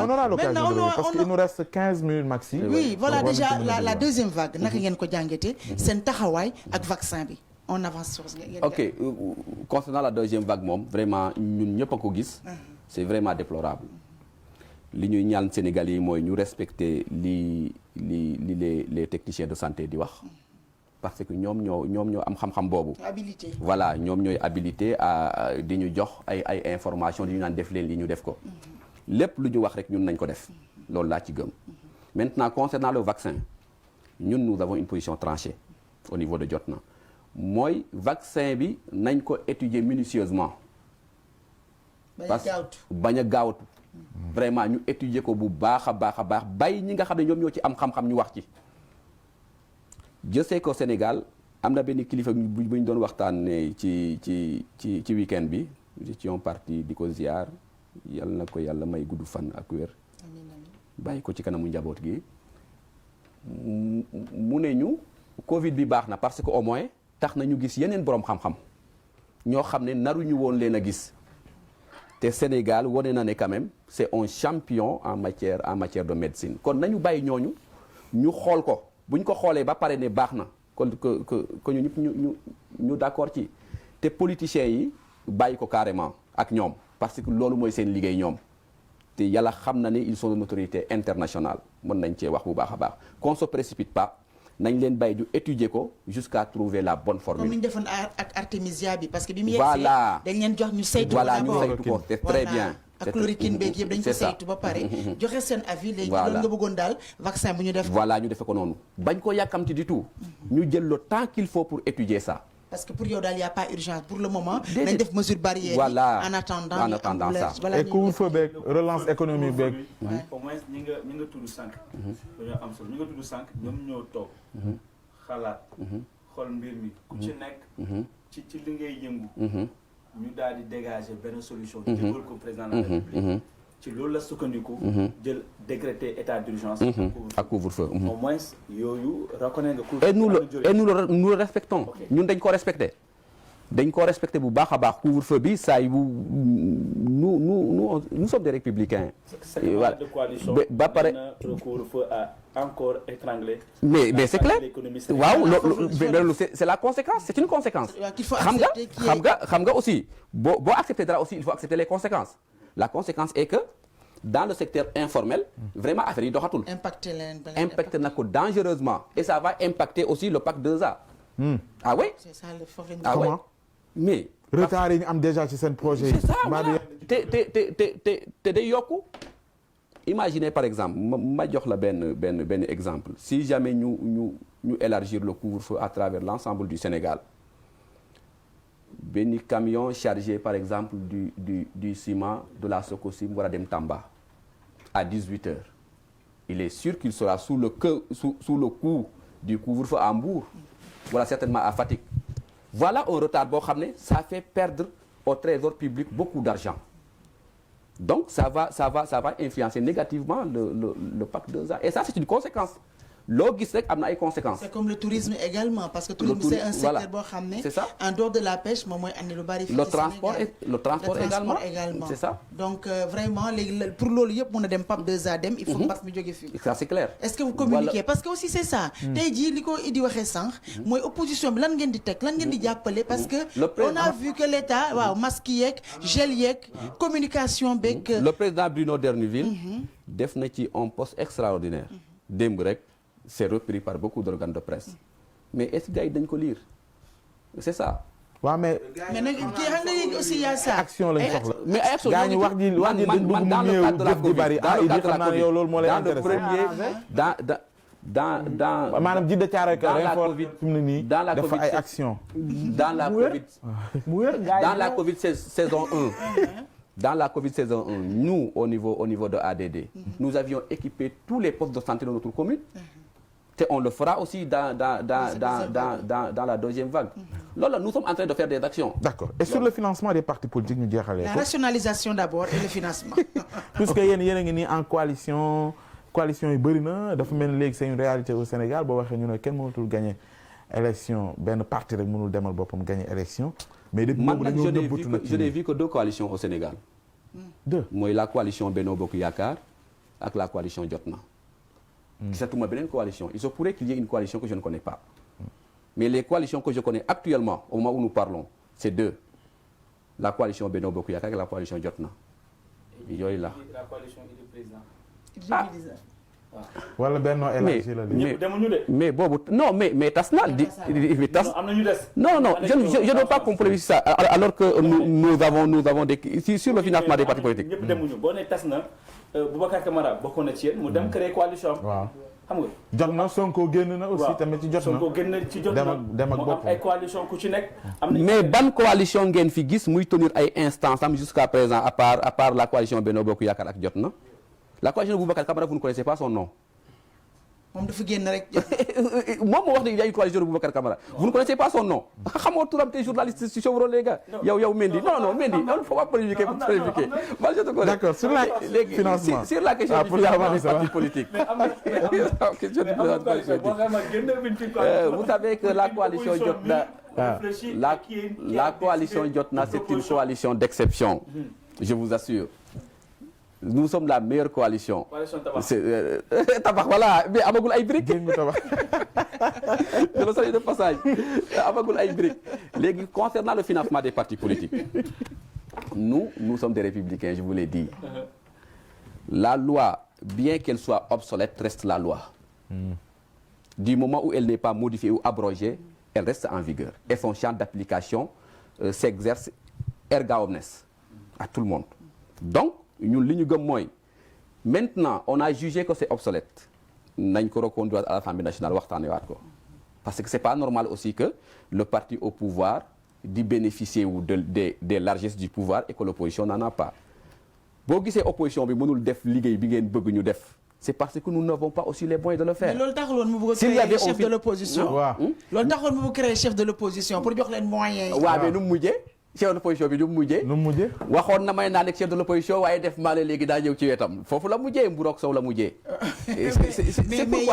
on aura l'occasion de parce que il nous reste 15 minutes maxi. Oui voilà déjà la deuxième vague naka ngeen ko jàngatee seen taxawaay ak vaccin bi. On avance sur ce. Ok concernant la deuxième vague moom vraiment ñun ñëpp a ko gis. C'est vraiment déplorable. li ñuy ñaan Sénégalais yi mooy ñu respecter li les techniciens de santé di wax parce que ñoom ñoo am xam-xam boobu. habilité voilà ñoom ñooy habilité à di ñu jox ay informations di ñu naan def leen li ñu def ko. lépp lu ñu wax rek ñun nañ ko def loolu laa ci gëm. Maintenant concernant le vaccin ñun nous avons une position tranchée au niveau de Jotna. mooy vaccin bi nañ ko étudier minutieusement. bañ a gaawtu vraiment ñu étudier ko bu baax a baax bàyyi ñi nga xam ne ñoom ñoo ci am xam-xam ñu wax ci. je sais qu'au Sénégal am na benn kilifa bu ñu doon waxtaanee ci week-end bi nous étions partis di ko ziar yal na ko yàlla may gudd fan ak wér. bàyyi ko ci kanamu njaboot gi mu ne ñu Covid bi baax na parce que au moins. tax na ñu gis yeneen boroom xam-xam ñoo xam ne naruñu woon leen a gis te Sénégal wane na ne quand même c'est un champion en matière de médecine kon nañu bàyyi ñooñu ñu xool ko bu ñu ko xoolee ba pare ne baax na kon que ñu ñëpp ñu d'accord ci te politiciens yi bàyyi ko carrément ak ñoom parce que loolu mooy seen liggéey ñoom te yàlla xam na ne ils sont une autorité internationale mën nañ cee wax bu baax a baax qu'on se précipite pas nañ leen bàyyi ñu étudier ko jusqu'à trouver la bonne formule. comme ni ñu defoon ak Artemisia bi parce que bi mu voilà yegsee dañ leen jox ñu saytu voilà ñu saytu ko c'est très bien. ak chloroquine beeg yëpp dañ ko saytu ba pare joxe seen avis léegi loolu nga bëggoon daal vaccin bu ñu def voilà ñu defe ko noonu bañ ko yàkkamti du tout ñu jël le temps qu'il faut pour étudier ça. parce que pour yow daal y a pas urgence pour le moment nañ def mesure barrière voilà en attendant ça et couvre-feu beeg relance économique beeg au moins ñi nga tudd sànq dañoo am solo ñi nga tudd sànq ñoom ñoo toog xalaat xool mbir mi ku ci nekk ci li ngay yëngu ñu daal di dégager benn solution jégal ko président de la République ci loolu la sukkandiku jël décréter état d'urgence ak couvre-feu au moins yooyu reconnaître nga et nous le respectons ñun dañ ko respecté bu baax a baax couvre-feu bi saa yu nous sommes des républicains voilà ba pare le couvre-feu a encore étranglé mais c'est clair waaw loolu c'est la conséquence c'est une conséquence xam nga aussi boo accepter dara aussi il faut accepter les conséquences. La conséquence est que dans le secteur informel vraiment affaire yi doxatul. impacté na ko dangereusement et ça va impacter aussi le PAC 2A. Ah oui. C'est ça le problème. Ah oui. Mais retard yi ñu am déjà ci seen projet yi. C'est ça voilà. te day yokku. Imaginez par exemple ma jox la benn exemple si jamais ñu élargir le couvre-feu à travers l'ensemble du Sénégal. benn camion chargé par exemple du ciment de la Sococim war a dem Tamba à 18h il est sûr qu'il sera sous le coup du couvre-feu à Mbour voilà certainement à Fatick voilà un retard boo xam ne ça fait perdre au trésor public beaucoup d'argent donc ça va influencer négativement le PAC 2A et ça c'est une conséquence. loo gis rek am na ay conséquences. c'est comme le tourisme également parce que tourisme c'est un secteur boo xam ne. c'est ça en dehors de la pêche moom mooy andi lu bari. le transport également c'est ça. donc vraiment léegi pour loolu yëpp mën a dem PAP 2A dem. il faut mbas mi jóge fii. ça c'est clair. est-ce que vous communiquez parce que aussi c'est ça. tey jii li ko Idi waxee sànq. mooy opposition bi lan ngeen di teg lan ngeen di jàppale parce que. on a vu que l'État waaw masque yeeg gel yeeg communication beeg. le président Bruno D'erneville def na ci un poste extraordinaire démb rek. C'est repris par beaucoup d'organes de presse mais est-ce que gars yi dañ ko lire c'est ça. waaw mais nag kii xam nga aussi y a ça. action lañ soxla. mais ay action gaa ñi wax ji dañ bëgg mu néew jëf ji bari ah Idi xam naa ne yow loolu moo lay intéressé. dans maanaam Djiddah Thiaroye Kao renfort fi mu ne nii dafa ay action dans la Covid saison 1 dans la Covid saison 1 nous au niveau de ADD nous avions équipé tous les postes de santé de notre commune te on le fera aussi dans la deuxième vague loolu la nous sommes en train de faire des actions. D'accord et sur le financement des partis politiques ñu jeexalee ko. La rationalisation d'abord et le financement. puisque yéen a ngi nii en coalition yi bëri na dafa mel ni léegi c'est une réalité au Sénégal boo waxee ñu ne kenn mënatul gagner élection benn parti rek mënul demal boppam gagner élection. mais depuis boobu dañoo nëbbatu nag je n'ai vu que deux coalitions au Sénégal. mooy la coalition Benno Bokk Yaakaar ak la coalition Jotna. gisatuma beneen coalition il se pourrait qu'il y ait une coalition que je ne connais pas. mais les coalitions que je connais actuellement au moment où nous parlons c'est deux la coalition Benno Bokk Yaakaar ak la coalition Jotna yooyu la. la coalition du président. wala Benno élargi la mais boobu non mais tas na mais tas am na ñu des. non je ne veux pas compromettre ça alors que nous avons des sur le financement des partis politiques. ñëpp demuñu boo nee tas na Boubacar Camara bokkoon na ci yéen mu dem créer coalition am. waaw xam nga. jot na Sonko génn na aussi tamit ci jot na Sonko génn na ci jot na dem ak boppam ay coalition ku ci nekk. mais ban coalition ngeen fi gis muy tenir ay instances am jusqu'à présent à part la coalition Benno Bokk Yaakaar ak jot na. La coalition de Boubacar Camara, vous ne connaissez pas son nom. moom dafa génn rek. moom moo wax ne il y a une coalition de Boubacar Camara. vous ne connaissez pas son nom. xamoo turam te journaliste si Chevron les gars. yow Mendy non Mendy il ne faut pas polémiquer pour polémiquer. moi je te connais. D'accord sur la financement sur la question du financement des partis politiques. vous savez que la coalition Jotna la coalition Jotna c'est une coalition d'exception. je vous assure. Nous sommes la meilleure coalition. Coalition tabax. Tabax voilà mais amagul ay briques. Je le salue de passage. Amagul ay briques. Léegi concernant le financement des partis politiques, nous sommes des républicains, je vous l'ai dit. La loi, bien qu'elle soit obsolète, reste la loi. Du moment où elle n'est pas modifiée ou abrogée, elle reste en vigueur. Et son champ d'application s'exerce erga omnes à tout le monde. Donc, ñun li ñu gëm mooy maintenant on a jugé que c'est obsolète nañ ko reconduire à l'Assemblée nationale waxtaanewaat ko parce que c'est pas normal aussi que le parti au pouvoir di bénéficier wu des largesses du pouvoir et que l'opposition n'en a pas boo gisee opposition bi mënul def liggéey bi ngeen bëgg ñu def c'est parce que nous n'avons pas aussi les moyens de le faire. mais loolu taxuloon mu bëgg a créer chef de l'opposition. loolu taxuloon mu bëgg créer chef de l'opposition pour jox leen moyens yi. waaw mais nu mu mujjee chef de l'opposition bi nu mu mujjee. waxoon na may naa nekk chef de l'opposition waaye def maa ne léegi daa ñëw ci wetam foofu la mujjee Mburoog Sow la mujjee. mais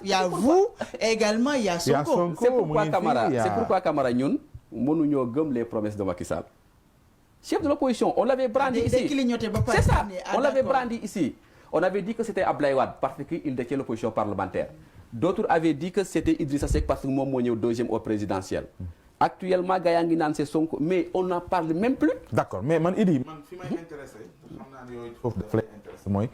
y a vous également y a Sonko. c'est pourquoi Camara ñun mënuñoo gëm les promesses de Macky Sall. Chef de l'opposition on l'avait brandi ici c'est ça on l'avait brandi ici. On avait dit que c'était Abdoulaye Wade parce qu'il détient l'opposition parlementaire. D'autres avaient dit que c'était Idrissa Seck parce que moom moo ñëw deuxième au présidentiel. Actuellement gars yaa ngi naan c'est Sonko mais on n'en parle même plus. D'accord mais man Idi man fi may intéressé xam naa ne yooyu foofu daf lay intéressé mooy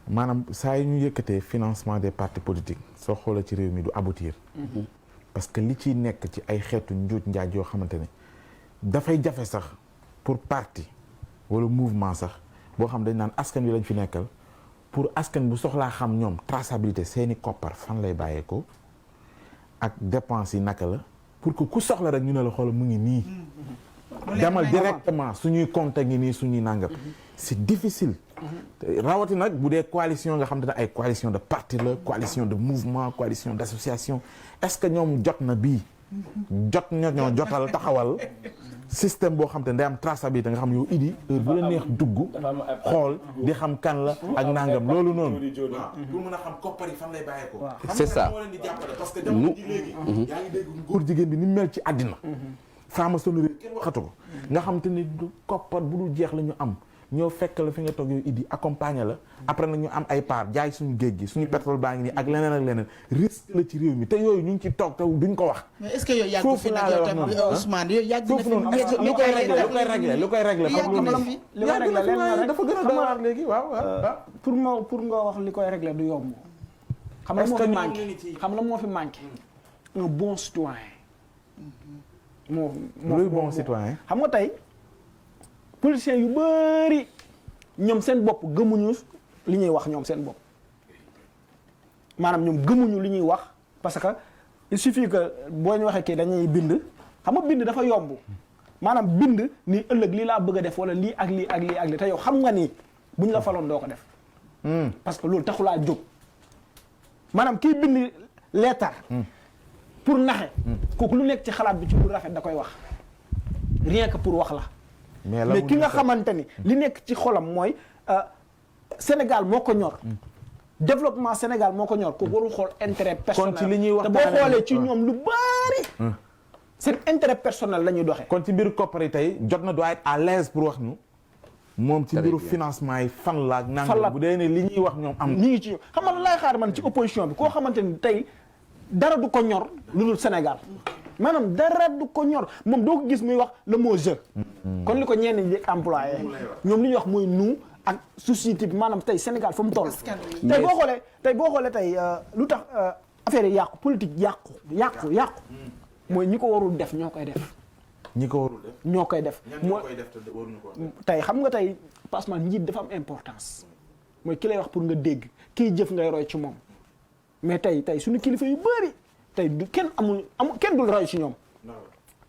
maanaam saa yi ñu yëkkatee financement des partis politiques soo xoolee ci réew mi du aboutir. Parce que li ciy nekk ci ay xeetu njuuj njaaj yoo xamante ne dafay jafe sax pour parti wala mouvement sax boo xam dañ naan askan wi lañ fi nekkal. pour askan bu soxlaa xam ñoom traçabilité seeni koppar fan lay bàyyeekoo ak dépenses yi naka la pour que ku soxla rek ñu ne la xool mu ngi nii. demal directement suñuy compte ngi nii suñuy nangam. c'est difficile. rawati nag bu dee coalition nga xam te ne ay coalition de parti la coalition de mouvement coalition d'association est-ce que ñoom jot na bii. jot ñoo jotal taxawal. système boo xam te ne day am traçabilité nga xam yow Idi heure bu la neex dugg xool di xam kan la ak nangam loolu noonu pour mën a xam koppar yi fan lay bàyyeekoo. c'est ça parce que jamono ji léegi yaa ngi dégg góor jigéen bi ni mel ci àddina franc-maçonnerie kenn waxatu ko nga xam te ne du koppar bu dul jeex la ñu am ñoo fekk la fi nga toog yow Idi accompagner la après nag ñu am ay part jaay suñu géej gi suñu pétrole baa ngi nii ak leneen risque la ci réew mi te yooyu ñu ngi ci toog te duñ ko wax. mais est-ce que yooyu yàgg fi nag yow tamit Ousmane yooyu yàgg na fi lu koy régler li koy régler leen dafa gën a doon léegi waaw pour nga wax li koy régler du yomb. xam la moo fi manqué un bon citoyen. luy bon citoyen. xam nga tey politiciens yu bari ñoom seen bopp gëmuñu li ñuy wax ñoom seen bopp maanaam ñoom gëmuñu li ñuy wax parce que il suffit que boo ñu waxee kii dañuy bind xam nga bind dafa yomb maanaam bind ni ëllëg lii laa bëgg a def wala lii ak lii ak lii ak lii te yow xam nga ni buñ la faloon doo ko def. parce que loolu taxulaa jóg maanaam kii bind leetar pour naxe kooku lu nekk ci xalaat bi ci lu rafet da koy wax rien que pour wax la. mais ki nga xamante ni li nekk ci xolam mooy Sénégal moo ko ñor développement Sénégal moo ko ñor ko warul xool intérêt personnel kon ci li ñuy wax te boo xoolee ci ñoom lu bari seen intérêt personnel la ñuy doxee. kon ci mbiru koppar yi tey jot na doit être à l'aise pour wax ñu moom ci mbiru financement yi fan la ak nangam bu dee ne li ñuy wax ñoom am ñi ngi ci ñoom xam nga lan laay xaar man ci opposition bi koo xamante ni tey dara du ko ñor lu dul Sénégal maanaam dara du ko ñor moom doo ko gis muy wax le mot jeu. kon li ko ñenn ñi employé ñoom li ñuy wax mooy nous ak société bi maanaam tey Sénégal fa mu toll. tey boo xoolee tey lu tax affaire yi yàqu politique yàqu mooy ñi ko warul def ñoo koy def. ñi ko warul def ñoo koy def. ñoo koy def te waruñu ko tey xam nga tey passement njiit dafa am importance mooy ki lay wax pour nga dégg kiy jëf ngay roy ci moom mais tey suñu kilifa yu bari tey du kenn amul kenn dul roy ci ñoom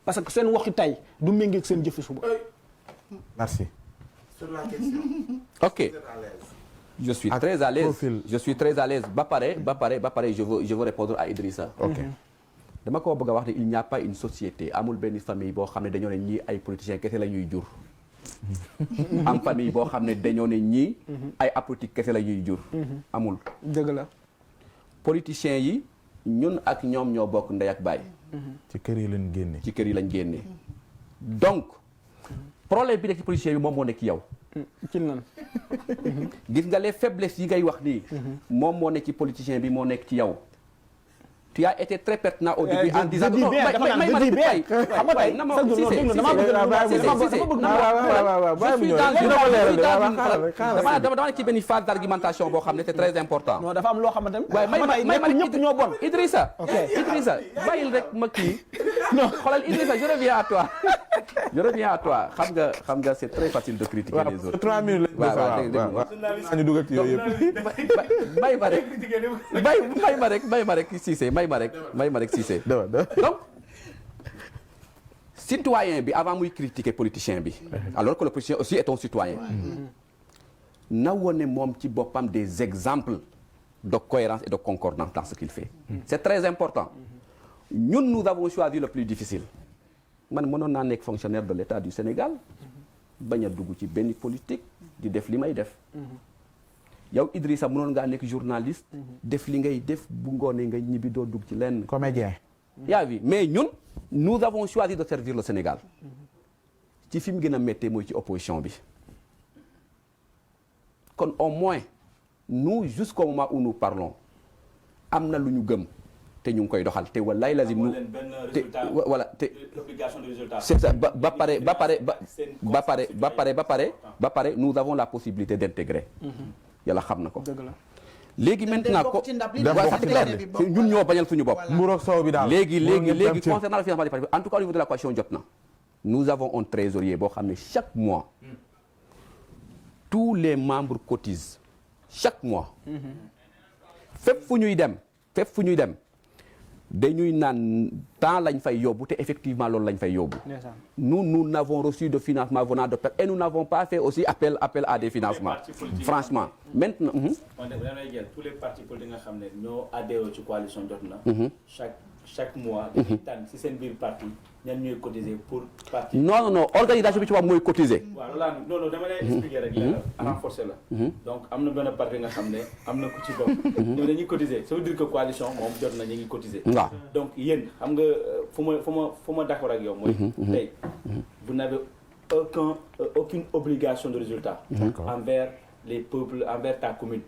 parce que seen waxi tey du méngee ak seen jëfi suba. merci. sur la question. ok je suis très à l'aise ba pare je veux répondre à Idrissa. ok dama ko bëgg a wax ne il n'y a pas une société amul benn famille boo xam ne dañoo ne ñii ay politiciens kese la ñuy jur. am famille boo xam ne dañoo ne ñii ay apolitique kese la ñuy jur. amul dëgg la. politiciens yi ñun ak ñoom ñoo bokk ndey ak baay. ci kër yi lañ génne. ci kër yi lañ génne. donc problème bi nekk ci politicien bi moom moo nekk ci yow. ci nan. gis nga les faiblesses yi ngay wax nii. moom moo nekk ci politicien bi moo nekk ci yow. tu as été très pertinent au début en disant non may ma rek bay xam nga tey na ma dama nekk ci benn phase d'argumentation boo xam ne c'est très important. non dafa am loo xamante ne. waaye may ma ñëpp ñoo bon. Idrissa bàyyil rek ma kii. non xoolal Idrissa je reviens à toi xam nga c'est très facile de critiquer les autres. 3 minutes lañu dugal ci yooyu yëpp. may ma rek Cissé may ma rek Cissé. donc citoyen bi avant muy critiquer politicien bi. alors que le politicien aussi est un citoyen. na wone moom ci boppam des exemples de cohérence et de concordance dans ce qu'il fait. c'est très important. ñun nous avons choisi le plus difficile. man mënoon naa nekk fonctionnaire de l'État du Sénégal. bañ a dugg ci benn politique di def li may def. yow Idrissa mënoon ngaa nekk journaliste. def li ngay def bu ngoonee nga ñibbi doo dugg ci lenn. comédien. yaa vi mais ñun nous avons choisi de servir le Sénégal. ci fi mu gën a méttee mooy ci opposition bi. kon au moins nous jusqu'au moment où nous parlons am na lu ñu gëm te ñu ngi koy doxal te wallaay lazim te voilà te c'est ça ba pare nous avons la possibilité d'intégrer. yàlla xam na ko. léegi maintenant ko c'est clair ñun ñoo bañal suñu bopp. mburoog soow bi daal léegi concernant le financement des partis en tout cas au niveau de la coalition jot na. nous avons un trésorier boo xam ne chaque mois tous les membres cotisent chaque mois. fépp fu ñuy dem dañuy naan temps lañ fay yóbbu te effectivement loolu lañ fay yóbbu. nous n'avons reçu de financement venant de personne et nous n'avons pas fait aussi appel à des financements. franchement maintenant. tous les partis politiques nga xam ne ñoo adhéré ci coalition Jotna. chaque mois. dañuy tànn ci seen biir parti ñan ñooy cotiser pour parti. non organisation bi ci wax mooy cotiser. waaw loolu dama lay expliquer rek renforcer la. donc am na benn parti nga xam ne am na ku ci bokk. ñoo dañuy cotiser ça veut dire que coalition moom Jotna ñu ngi cotiser. waaw donc yéen xam nga fu ma d'accord ak yow mooy. tey vous n'avez aucune obligation de résultat. envers les peuples, envers ta commune.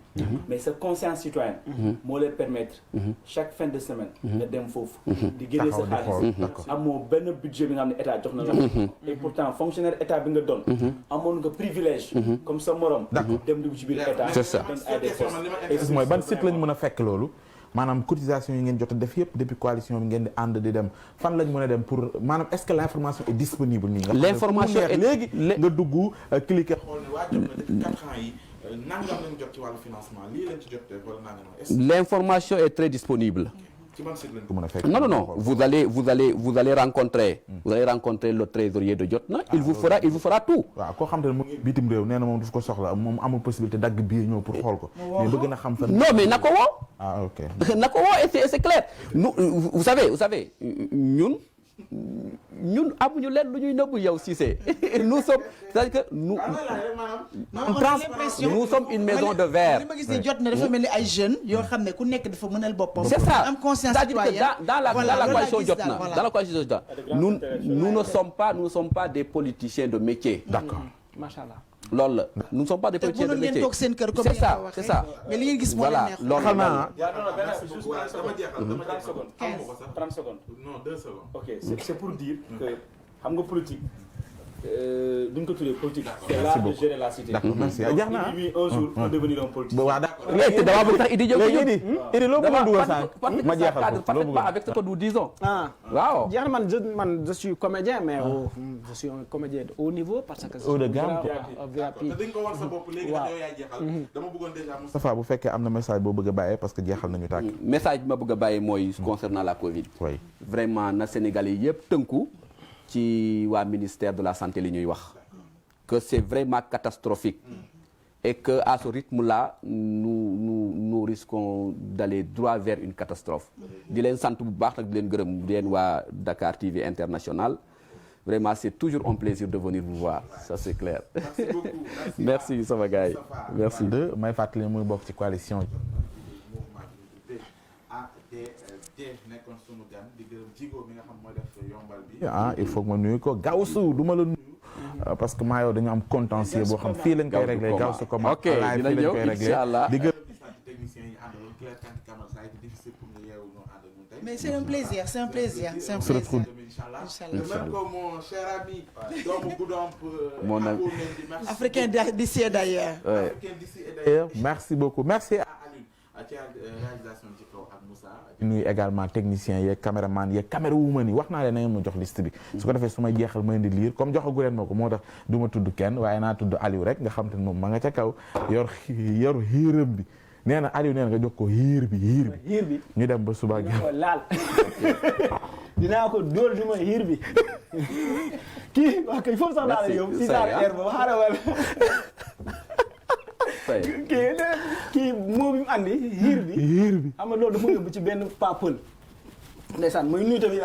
Mais cette conscience citoyenne moo lay permettre chaque fin de semaine nga dem foofu di génne sa xaalis amoo benn budget bi nga xam ne état jox na la et pourtant fonctionnaire état bi nga doon amoon nga privilège comme sa morom dem dugg ci biir état c'est ça mooy ban site lañ mën a fekk loolu maanaam cotisation yi ngeen jot a def yëpp depuis coalition bi ngeen di ànd di dem fan lañ mën a dem pour maanaam est-ce que l'information est disponible nii nga l'information est léegi nga dugg cliquer xool ne waa jot na 4 ans yi nangam lañ jot ci wàllu financement lii lañ ci jot wala nangam. L'information est très disponible. ci ban site lañ ko mën a fekk. Non, vous allez rencontrer le trésorier de Jotna. Il vous fera tout. waaw koo xam te ne mu ngi bitim réew nee na moom daf ko soxla moom amul possibilité dagg biir ñëw pour xool ko. mais bëgg na xam fan. non mais na ko woo. ah ok na ko woo et c'est clair. nous vous savez ñun amuñu leen lu ñuy nëbbu yow Cissé nous sommes c'est-à-dire que nous sommes une maison de verre. li ma gis ne jot na dafa mel ni ay jeunes yoo xam ne ku nekk dafa mënal boppam. c'est ça am conscience citoyenne dans la coalition Jotna dans la coalition Jotna nous ne sommes pas des politiciens de métier. D'accord. Machallah. loolu la nous ne sommes pas des politiciens de métier. toog seen kër comme c'est ça mais li ngeen gis moo leen neex. loolu xanaa. dama jeexal 30 secondes. Non, 2 secondes. Ok, c'est pour dire que xam nga politique duñ ko tuddee politique. C'est l'art de gérer la cité. D'accord, merci. Jeex na un jour peut devenir un politique. waaw d'accord. léegi dama bëgg tax Idi jël ko Idi loo bëgg a dugal sànq ma jeexal ko parfaitement avec ce que nous disons. waaw jeex na man je suis comédien mais je suis un comédien de haut niveau parce que. haut de gamme dañ ko war sa bopp léegi nag yow yaay jeexal. dama bëggoon déjà Moustapha bu fekkee am na message boo bëgg a bàyyee parce que jeexal nañu tàkk. message bi ma bëgg a bàyyee mooy concernant la Covid. oui vraiment na Sénégalais yëpp tënku ci waa ministère de la santé li ñuy wax. que c'est vraiment catastrophique et que à ce rythme-là nous risquons d'aller droit vers une catastrophe. di leen sant bu baax nag di leen gërëm di leen waa Dakar TV International vraiment c'est toujours un plaisir de venir vous voir ça c'est clair. Merci beaucoup. Merci sama gars yi merci. may fàttali muy bokk ci coalition. nekkoon sunu gan di gërëm Jigo mi nga xam mooy def yombal bi. il faut que ma nuyu ko Gawsu du ma la nuyu. parce que maa yow dañu am contentieux boo xam fii lañ koy réglé gaaw sa comment ok dina ñëw incha allah di gërëm mais c'est un plaisir même comme mon cher ami doomu Goudomp mon ami africain d'ici et d'ailleurs merci beaucoup merci à Alioune ci réalisation ci kaw ak Moussa nuyu également technicien yeeg caméraman yeeg camérawoman yi wax naa leen na ngeen ma jox liste bi su ko defee su may jeexal ma indi liir comme joxagu leen ma ko moo tax du ma tudd kenn waaye naa tudd Aliou rek nga xam te ne moom ma nga ca kaw yor xiiram bi nee na Aliou nee na nga jox ko xiir bi ñu dem ba suba ko laal dinaa ko dóor di ma xiir bi kii waa kay foofu sax laal yow si saar air ba waxaara wala kii moo bi mu andi xiir bi xam nga loolu dafa yóbbu ci benn papal ndeysaan muy nuyu tamit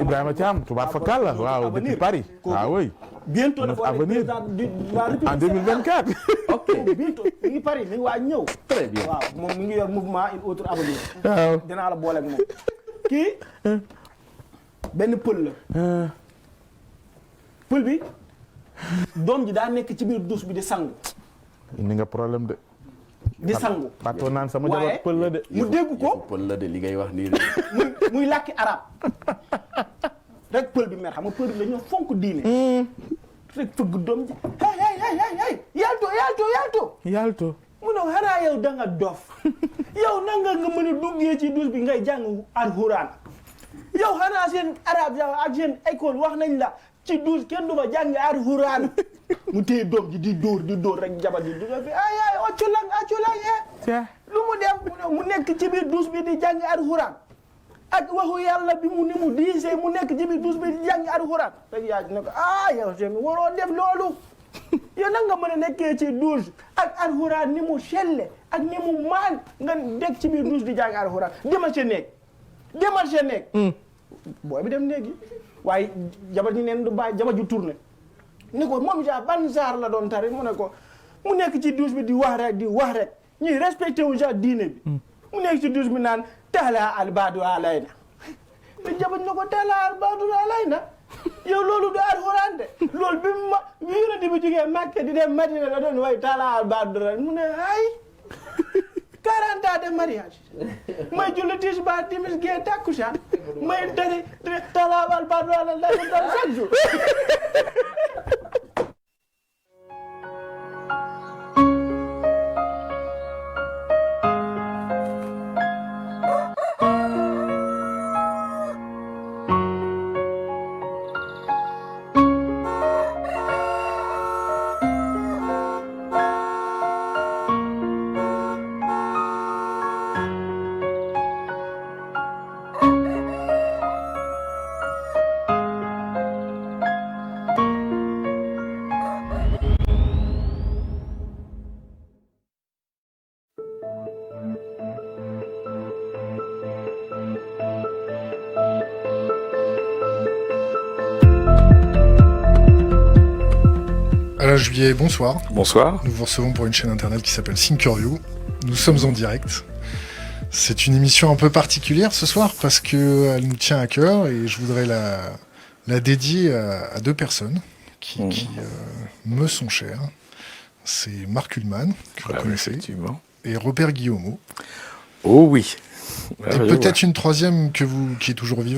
Ibrahima Thiam tubaab fa kàlla waaw depuis Paris oui bientôt dafa war a président de la République en 2024 ok bientôt mi ngi Paris mi ngi waaj ñëw très bien waaw moom mi ngi yor mouvement une autre avenir waaw dinaa la boole ak moom kii benn pël la pël bi doom ji daa nekk ci biir douche bi di sangu ni nga problème de di sangu patoo naan sama jabar pël la de mu dégg ko pël la de li ngay wax nii muy làkki arab rek pël bi mer xam nga pël bi dañoo fonk diine rek fëgg doom ji hey yalto mu ne xanaa yow da nga dof yow nanga nga mën a duggee ci douche bi ngay jàng alxuraan yow xanaa seen arab ak seen école wax nañ la ci douche kenn du fa jàng alxuraan mu téye doom ji di dóor rek jabar ji dugal fi ay acculang lu mu def mu nekk ci biir douche bi di jàng alxuraan ak waxu yàlla bi mu ni mu diisee mu nekk ci biir douche bi di jàng alxuraan rek yaa ne ko yow seen waroo def loolu yow nag nga mën a nekkee ci douche ak alxuraan ni mu selle ak ni mu maan nga nekk ci biir douche di jàng alxuraan demal sa néeg booy bi dem néegi waaye jabar ñi neen du bàyyi jabar ju tourné ni ko moom ban genre la doon tari mu ne ko mu nekk ci douche bi di wax rek ñuy respecté wu genre diine bi mu nekk ci douche bi naan taala albadu alayna te jabar na ko taala albadu alayna yow loolu du alxuraan de loolu bi yonent bi jógee Makka di dem Madina la doon way taala albadu mu ne ay 40 ans de mariage may julli tisbaar timis gee takkusaan may tari taala albadu alayna chaque jour. Alain Juillet, bonsoir. Bonsoir. Nous vous recevons pour une chaîne internet qui s'appelle Thinker.you. Nous sommes en direct. C'est une émission un peu particulière ce soir parce qu'elle nous tient à cœur et je voudrais la dédier à deux personnes qui me sont chères. C'est Marc Ullmann, que vous connaissez, effectivement, et Robert Guillaumeau. Oh oui. Et peut-être une troisième qui est toujours vivante.